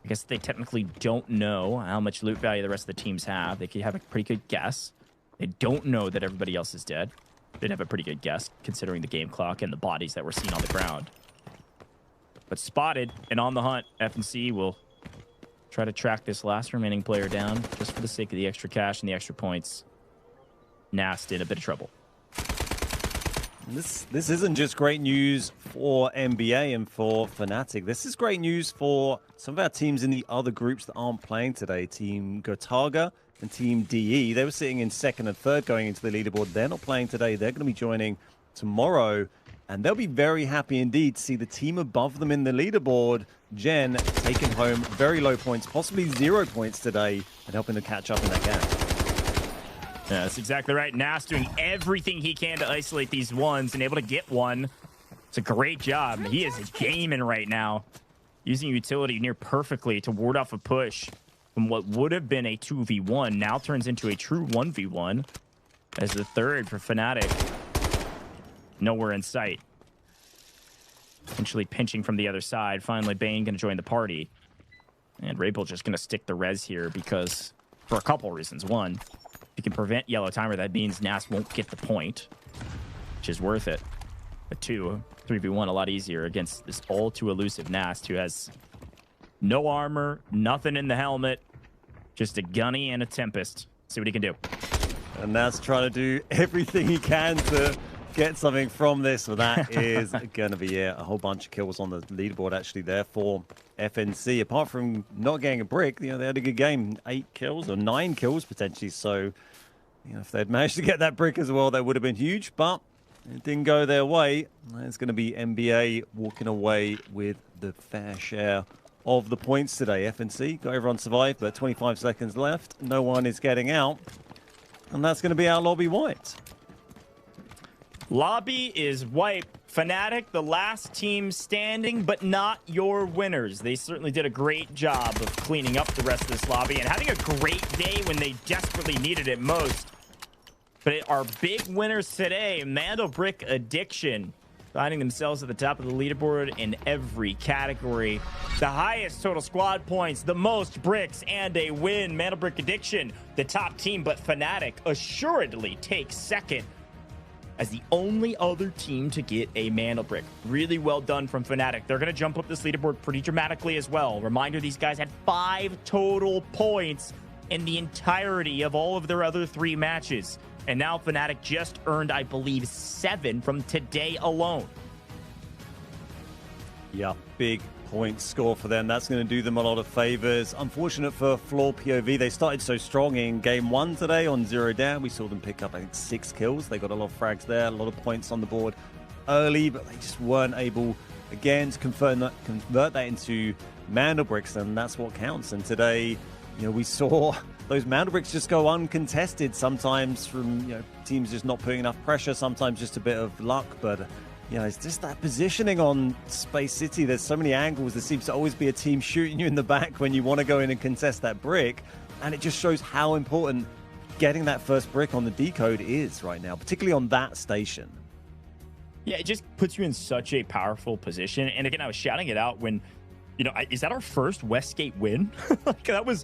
I guess they technically don't know how much loot value the rest of the teams have. They could have a pretty good guess. They don't know that everybody else is dead. They'd have a pretty good guess considering the game clock and the bodies that were seen on the ground. But spotted and on the hunt, FNC will try to track this last remaining player down just for the sake of the extra cash and the extra points. Nast in a bit of trouble. This isn't just great news for NBA and for Fnatic. This is great news for some of our teams in the other groups that aren't playing today. Team Gotaga and Team DE. They were sitting in 2nd and 3rd going into the leaderboard. They're not playing today. They're going to be joining tomorrow. And they'll be very happy indeed to see the team above them in the leaderboard, Gen, taking home very low points, possibly 0 points today, and helping to catch up in that gap. Yeah, that's exactly right. Nast doing everything he can to isolate these ones and able to get one. It's a great job. He is gaming right now, using utility near perfectly to ward off a push from what would have been a 2v1. Now turns into a true 1v1 as the 3rd for Fnatic. Nowhere in sight. Essentially pinching from the other side. Finally, Bane going to join the party. And Raidbull just going to stick the res here because for a couple reasons. One, if you can prevent yellow timer, that means Nas won't get the point, which is worth it. But two, 3v1 a lot easier against this all too elusive Nas, who has no armor, nothing in the helmet, just a gunny and a Tempest. See what he can do. And Nas trying to do everything he can to get something from this, but that is going to be a whole bunch of kills on the leaderboard actually there for FNC. Apart from not getting a brick, you know, they had a good game. 8 kills or 9 kills potentially. So, you know, if they'd managed to get that brick as well, that would have been huge, but it didn't go their way. It's going to be NBA walking away with the fair share of the points today. FNC got everyone survived, but 25 seconds left. No one is getting out. And that's going to be our lobby wiped. Lobby is wiped. Fnatic, the last team standing, but not your winners. They certainly did a great job of cleaning up the rest of this lobby and having a great day when they desperately needed it most. But our big winners today, Mandelbrick Addiction, finding themselves at the top of the leaderboard in every category. The highest total squad points, the most bricks, and a win. Mandelbrick Addiction, the top team, but Fnatic assuredly takes second as the only other team to get a Mandelbrick. Really well done from Fnatic. They're going to jump up this leaderboard pretty dramatically as well. Reminder, these guys had 5 total points in the entirety of all of their other 3 matches. And now Fnatic just earned, I believe, 7 from today alone. Yeah, big point score for them. That's going to do them a lot of favors. Unfortunate for FLOORPOV. They started so strong in game 1 today on 0 down. We saw them pick up, I think, 6 kills. They got a lot of frags there, a lot of points on the board early, but they just weren't able, again, to convert that into Mandelbricks, and that's what counts. And today, you know, we saw those Mandelbricks just go uncontested, sometimes from, you know, teams just not putting enough pressure, sometimes just a bit of luck, but you know, it's just that positioning on Space City. There's so many angles. There seems to always be a team shooting you in the back when you want to go in and contest that brick, and it just shows how important getting that first brick on the decode is right now, particularly on that station. Yeah, it just puts you in such a powerful position. And again, I was shouting it out when, you know, is that our first Westgate win? Like, that was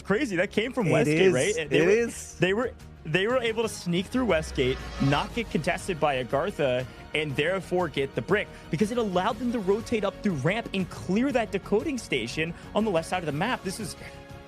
crazy. That came from Westgate, right? They were able to sneak through Westgate, not get contested by AGARTHA, and therefore get the brick, because it allowed them to rotate up through ramp and clear that decoding station on the left side of the map. This is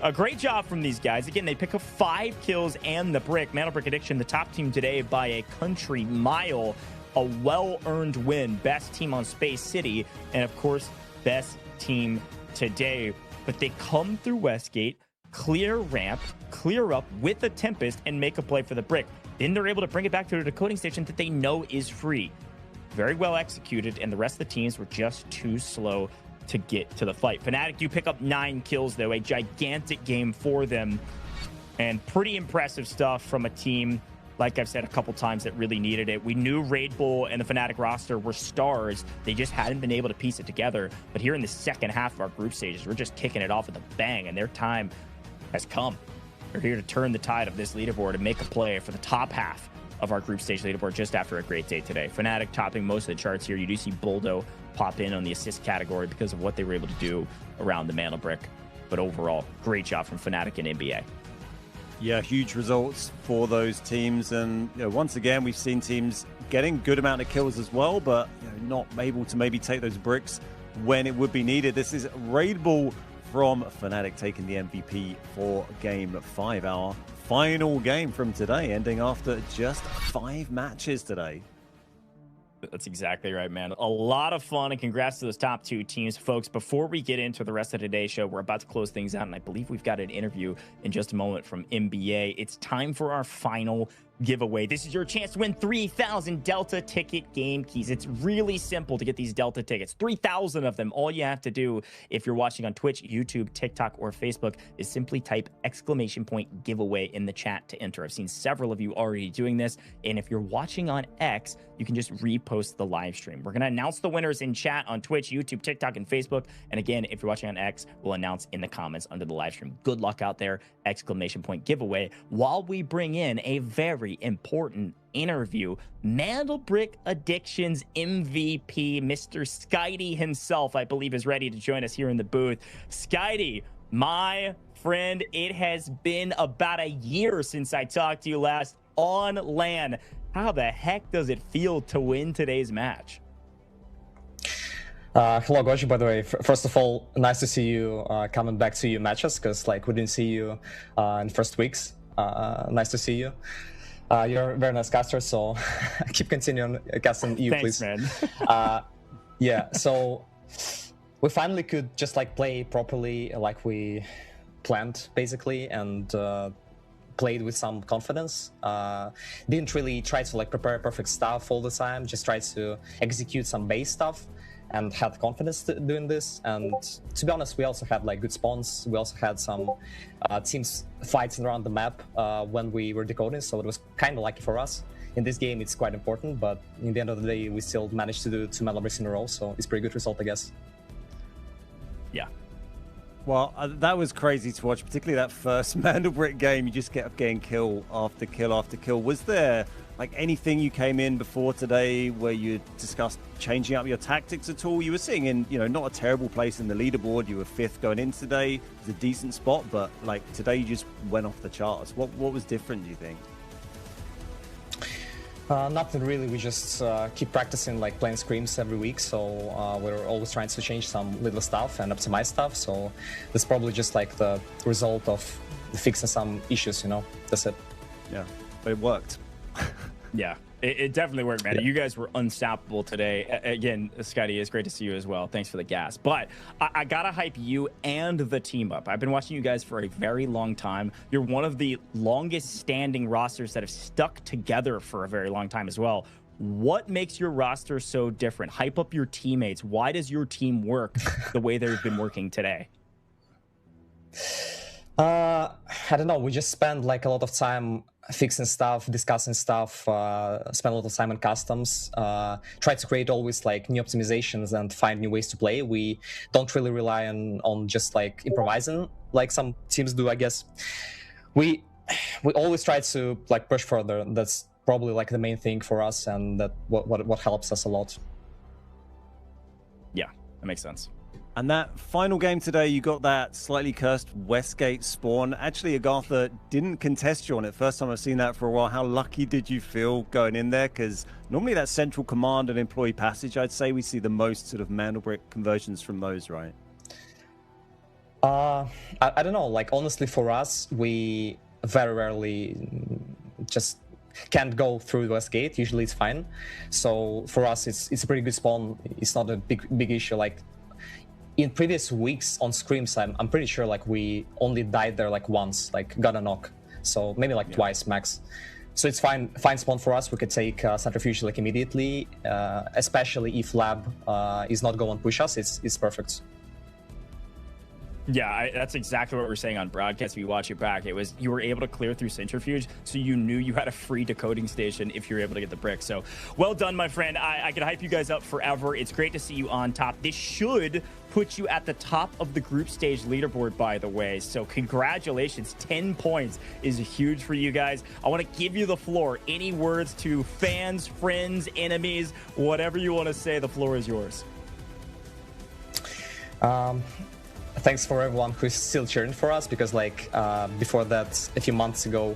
a great job from these guys. Again, they pick up 5 kills and the brick. Mandelbrick Addiction, the top team today by a country mile. A well-earned win. Best team on Space City, and of course, best team today. But they come through Westgate, clear ramp, clear up with a Tempest, and make a play for the brick. Then they're able to bring it back to the decoding station that they know is free. Very well executed, and the rest of the teams were just too slow to get to the fight. Fnatic do pick up 9 kills, though. A gigantic game for them, and pretty impressive stuff from a team, like I've said a couple times, that really needed it. We knew Raid Bull and the Fnatic roster were stars. They just hadn't been able to piece it together. But here in the second half of our group stages, we're just kicking it off with a bang, and their time has come. They're here to turn the tide of this leaderboard and make a play for the top half of our group stage leaderboard just after a great day today. Fnatic topping most of the charts here. You do see Boldo pop in on the assist category because of what they were able to do around the Mandelbrick. But overall, great job from Fnatic and NBA. Yeah, huge results for those teams. And you know, once again, we've seen teams getting good amount of kills as well, but you know, not able to maybe take those bricks when it would be needed. This is Raid Bull from Fnatic taking the MVP for Game 5, our final game from today, ending after just 5 matches today. That's exactly right, man. A lot of fun, and congrats to those top 2 teams. Folks, before we get into the rest of today's show, we're about to close things out, and I believe we've got an interview in just a moment from NBA. It's time for our final giveaway. This is your chance to win 3,000 Delta ticket game keys. It's really simple to get these Delta tickets. 3,000 of them. All you have to do, if you're watching on Twitch, YouTube, TikTok, or Facebook, is simply type !giveaway in the chat to enter. I've seen several of you already doing this, and if you're watching on X, you can just repost the live stream. We're going to announce the winners in chat on Twitch, YouTube, TikTok, and Facebook. And again, if you're watching on X, we'll announce in the comments under the live stream. Good luck out there, !giveaway, while we bring in a very important interview. Mandelbrick Addiction's MVP, Mr. Skydie himself, I believe, is ready to join us here in the booth. Skydie, my friend, it has been about a year since I talked to you last on LAN. How the heck does it feel to win today's match? Hello, Goji, by the way. First of all, nice to see you coming back to your matches, because like we didn't see you in the first weeks. Nice to see you. You're a very nice caster, so keep continuing casting you, Thanks, please. Man. Yeah, so we finally could just like play properly like we planned, basically, and played with some confidence. Didn't really try to like prepare perfect stuff all the time, just tried to execute some base stuff and had confidence doing this. And to be honest, we also had like good spawns. We also had some teams fighting around the map when we were decoding, so it was kind of lucky for us. In this game, it's quite important, but in the end of the day, we still managed to do 2 Mandelbricks in a row, so it's a pretty good result, I guess. Yeah. Well, that was crazy to watch, particularly that first Mandelbrick game. You just kept getting kill after kill after kill. Was there like anything you came in before today where you discussed changing up your tactics at all? You were sitting in, you know, not a terrible place in the leaderboard. You were 5th going in today. It was a decent spot, but like today you just went off the charts. What was different, do you think? Nothing really. We just keep practicing like playing scrims every week, so we're always trying to change some little stuff and optimize stuff. So that's probably just like the result of fixing some issues, you know. That's it. Yeah, but it worked. Yeah, it definitely worked, man. Yeah. You guys were unstoppable today. Again, Scotty, it's great to see you as well. Thanks for the gas. But I gotta hype you and the team up. I've been watching you guys for a very long time. You're one of the longest standing rosters that have stuck together for a very long time as well. What makes your roster so different? Hype up your teammates. Why does your team work the way they've been working today? I don't know. We just spend like a lot of time fixing stuff, discussing stuff, spend a lot of time on customs, try to create always like new optimizations and find new ways to play. We don't really rely on just like improvising like some teams do, I guess. We always try to like push further. That's probably like the main thing for us, and that what helps us a lot. Yeah, that makes sense. And that final game today, you got that slightly cursed Westgate spawn. Actually, AGARTHA didn't contest you on it. First time I've seen that for a while. How lucky did you feel going in there? Because normally that central command and employee passage, I'd say we see the most sort of Mandelbrick conversions from those, right? I don't know. Like, honestly, for us, we very rarely just can't go through the Westgate. Usually it's fine. So for us, it's a pretty good spawn. It's not a big issue. Like, in previous weeks on scrims, I'm pretty sure like we only died there like once, like got a knock, so maybe like twice max. So it's fine spawn for us. We could take centrifuge like immediately, especially if lab is not going to push us. It's perfect. Yeah, that's exactly what we're saying on broadcast. If you watch it back, it was you were able to clear through centrifuge, so you knew you had a free decoding station if you're able to get the brick. So well done, my friend. I can hype you guys up forever. It's great to see you on top. This should put you at the top of the group stage leaderboard, by the way. So congratulations. 10 points is huge for you guys. I want to give you the floor. Any words to fans, friends, enemies, whatever you want to say, the floor is yours. Thanks for everyone who's still cheering for us, because like before that, a few months ago,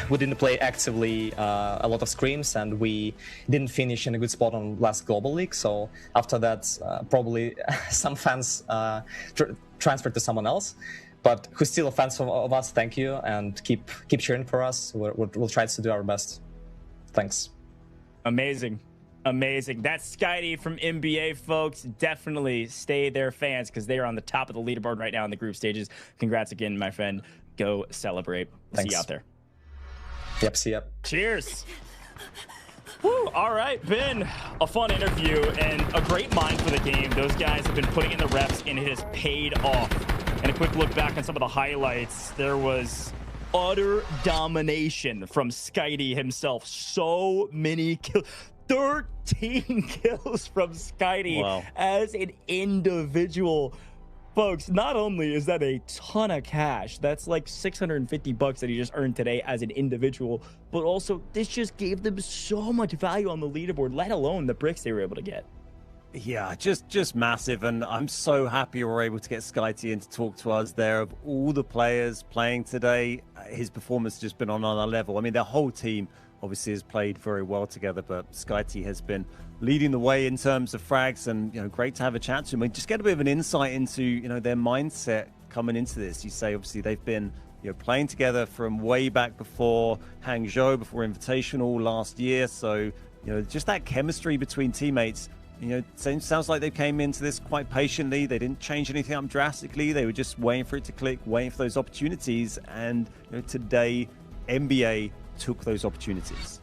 we didn't play actively a lot of scrims, and we didn't finish in a good spot on last Global League. So after that, probably some fans transferred to someone else. But who's still fans of us, thank you, and keep cheering for us. We'll try to do our best. Thanks. Amazing. Amazing. That's Skydee from NBA, folks. Definitely stay there, fans, because they are on the top of the leaderboard right now in the group stages. Congrats again, my friend. Go celebrate. Thanks. See you out there. Yep, see ya. Cheers. Woo, all right, been a fun interview and a great mind for the game. Those guys have been putting in the reps, and it has paid off. And a quick look back on some of the highlights. There was utter domination from Skydee himself. So many kills. 13 kills from Skydee as an individual. Folks, not only is that a ton of cash, that's like $650 that he just earned today as an individual, but also this just gave them so much value on the leaderboard, let alone the bricks they were able to get. Yeah, just massive, and I'm so happy we're able to get SkyT in to talk to us there. Of all the players playing today, his performance has just been on another level. I mean, the whole team obviously has played very well together, but SkyT has been leading the way in terms of frags, and great to have a chat to him and just get a bit of an insight into their mindset coming into this. You say obviously they've been playing together from way back before Hangzhou, before Invitational last year, so just that chemistry between teammates. Sounds like they came into this quite patiently. They didn't change anything up drastically. They were just waiting for it to click, waiting for those opportunities. And today, NBA took those opportunities.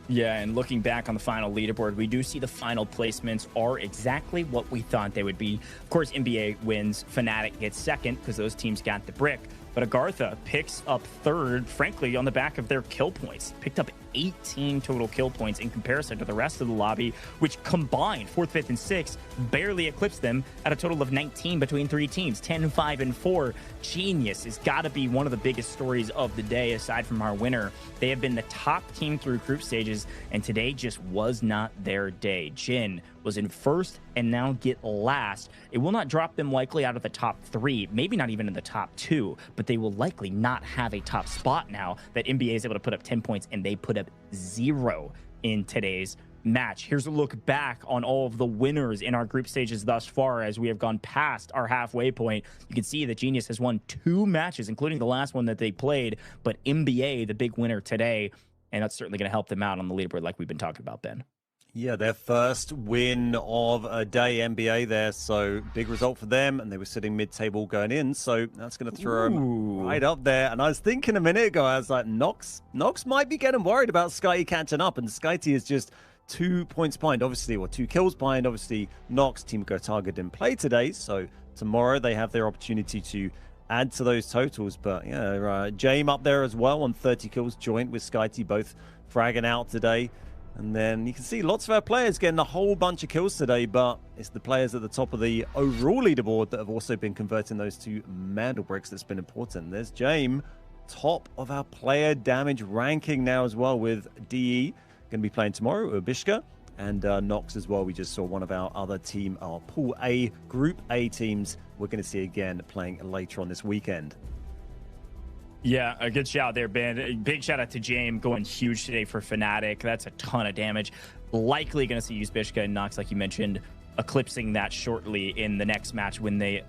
Yeah, and looking back on the final leaderboard, we do see the final placements are exactly what we thought they would be. Of course, NBA wins. Fnatic gets second because those teams got the brick. But AGARTHA picks up third, frankly, on the back of their kill points. Picked up 18 total kill points in comparison to the rest of the lobby, which combined 4th, 5th, and 6th barely eclipsed them at a total of 19 between 3 teams, 10, 5, and 4. Genius has got to be one of the biggest stories of the day, aside from our winner. They have been the top team through group stages, and today just was not their day. Jin was in first and now get last. It will not drop them likely out of the top 3, maybe not even in the top 2, but they will likely not have a top spot now that NBA is able to put up 10 points and they put up 0 in today's match. Here's a look back on all of the winners in our group stages thus far as we have gone past our halfway point. You can see that Genius has won 2 matches, including the last one that they played, but NBA, the big winner today, and that's certainly going to help them out on the leaderboard like we've been talking about, Ben. Yeah, their first win of a day, NBA there, so big result for them, and they were sitting mid-table going in, so that's going to throw them right up there. And I was thinking a minute ago, I was like, Nox might be getting worried about SkyT catching up, and SkyT is just 2 points behind, obviously, or 2 kills behind. Obviously, Nox, Team Gotaga didn't play today, so tomorrow they have their opportunity to add to those totals. But yeah, Jame up there as well on 30 kills, joint with SkyT, both fragging out today. And then you can see lots of our players getting a whole bunch of kills today, but it's the players at the top of the overall leaderboard that have also been converting those to Mandelbricks that's been important. There's Jame, top of our player damage ranking now as well, with DE going to be playing tomorrow, Ubishka, and Nox as well. We just saw one of our other team, our Pool A, Group A teams, we're going to see again playing later on this weekend. Yeah, a good shout there, Ben. A big shout out to James, going huge today for Fnatic. That's a ton of damage. Likely going to see Ubishka and Nox, like you mentioned, eclipsing that shortly in the next match when they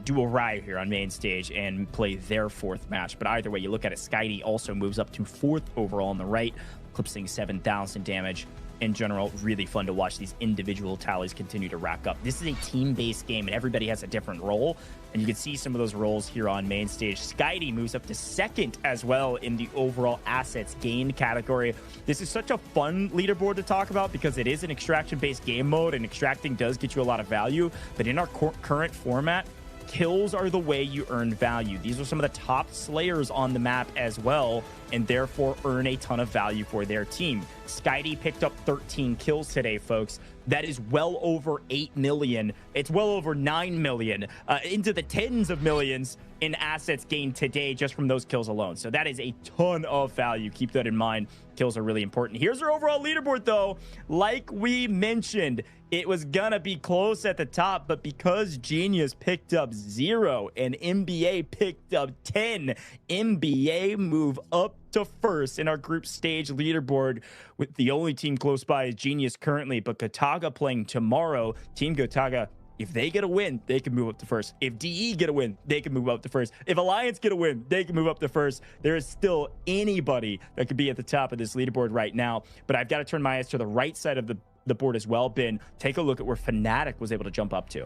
do arrive here on main stage and play their 4th match. But either way, you look at it, SkyT also moves up to 4th overall on the right, eclipsing 7,000 damage. In general, really fun to watch these individual tallies continue to rack up. This is a team-based game, and everybody has a different role, and you can see some of those roles here on main stage. SkyT moves up to 2nd as well in the overall assets gained category. This is such a fun leaderboard to talk about because it is an extraction-based game mode, and extracting does get you a lot of value, but in our current format, kills are the way you earn value. These are some of the top slayers on the map as well, and therefore earn a ton of value for their team. SkyT picked up 13 kills today, folks. That is well over 8 million. It's well over 9 million, into the tens of millions in assets gained today just from those kills alone. So that is a ton of value. Keep that in mind. Kills are really important. Here's our overall leaderboard, though. Like we mentioned, it was gonna be close at the top, but because Genius picked up 0 and NBA picked up 10, NBA move up to 1st in our group stage leaderboard, with the only team close by is Genius currently, but Gotaga playing tomorrow. Team Gotaga, if they get a win, they can move up to 1st. If DE get a win, they can move up to 1st. If Alliance get a win, they can move up to 1st. There is still anybody that could be at the top of this leaderboard right now, but I've got to turn my eyes to the right side of the board as well, Ben. Take a look at where Fnatic was able to jump up to.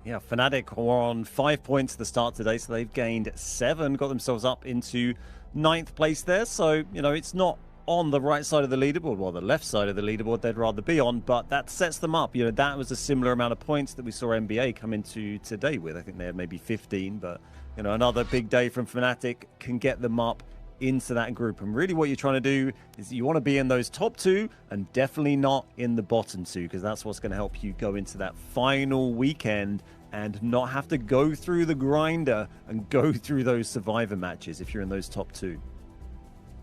Yeah, Fnatic were on 5 points at the start today, so they've gained 7, got themselves up into 9th place there. So, it's not on the right side of the leaderboard, well, the left side of the leaderboard they'd rather be on, but that sets them up. That was a similar amount of points that we saw NBA come into today with. I think they had maybe 15, but, another big day from Fnatic can get them up into that group. And really what you're trying to do is you want to be in those top 2 and definitely not in the bottom 2, because that's what's going to help you go into that final weekend and not have to go through the grinder and go through those survivor matches if you're in those top 2.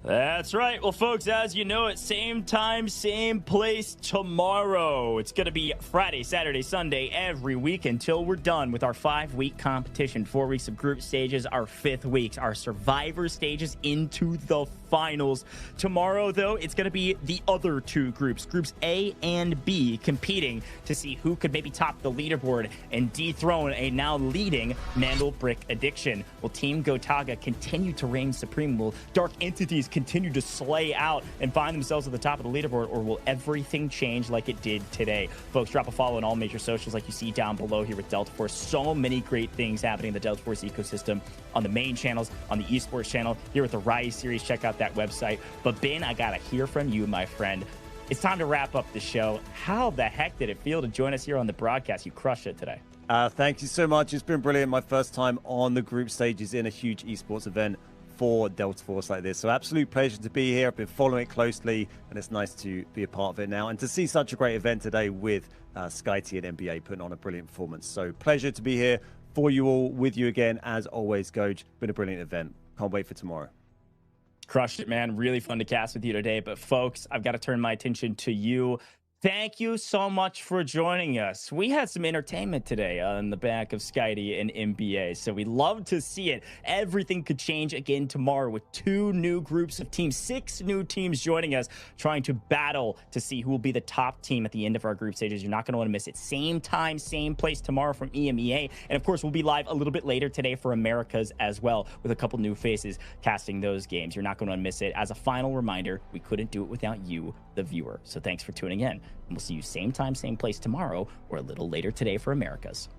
That's right. Well, folks, as you know, it's same time, same place tomorrow. It's going to be Friday, Saturday, Sunday every week until we're done with our 5-week competition. 4 weeks of group stages, our 5th week, our survivor stages into the finals. Tomorrow, though, it's going to be the other 2 groups, groups A and B, competing to see who could maybe top the leaderboard and dethrone a now leading Mandelbrick addiction. Will Team Gotaga continue to reign supreme? Will Dark Entities continue to slay out and find themselves at the top of the leaderboard, or will everything change like it did today? Folks, drop a follow on all major socials like you see down below here with Delta Force. So many great things happening in the Delta Force ecosystem on the main channels, on the Esports channel, here with the Rise series. Check out that website. But Ben, I gotta hear from you, my friend. It's time to wrap up the show. How the heck did it feel to join us here on the broadcast? You crushed it today. Thank you so much. It's been brilliant. My first time on the group stages in a huge esports event for Delta Force like this. So absolute pleasure to be here. I've been following it closely, and it's nice to be a part of it now and to see such a great event today with SkyT and NBA putting on a brilliant performance. So pleasure to be here for you all, with you again as always, Coach. Been a brilliant event. Can't wait for tomorrow. Crushed it, man. Really fun to cast with you today. But folks, I've got to turn my attention to you. Thank you so much for joining us. We had some entertainment today on the back of SkyT and NBA, so we love to see it. Everything could change again tomorrow with 2 new groups of teams, 6 new teams joining us, trying to battle to see who will be the top team at the end of our group stages. You're not going to want to miss it. Same time, same place tomorrow from EMEA. And of course, we'll be live a little bit later today for Americas as well, with a couple new faces casting those games. You're not going to miss it. As a final reminder, we couldn't do it without you, the viewer. So thanks for tuning in. And we'll see you same time, same place tomorrow, or a little later today for Americas.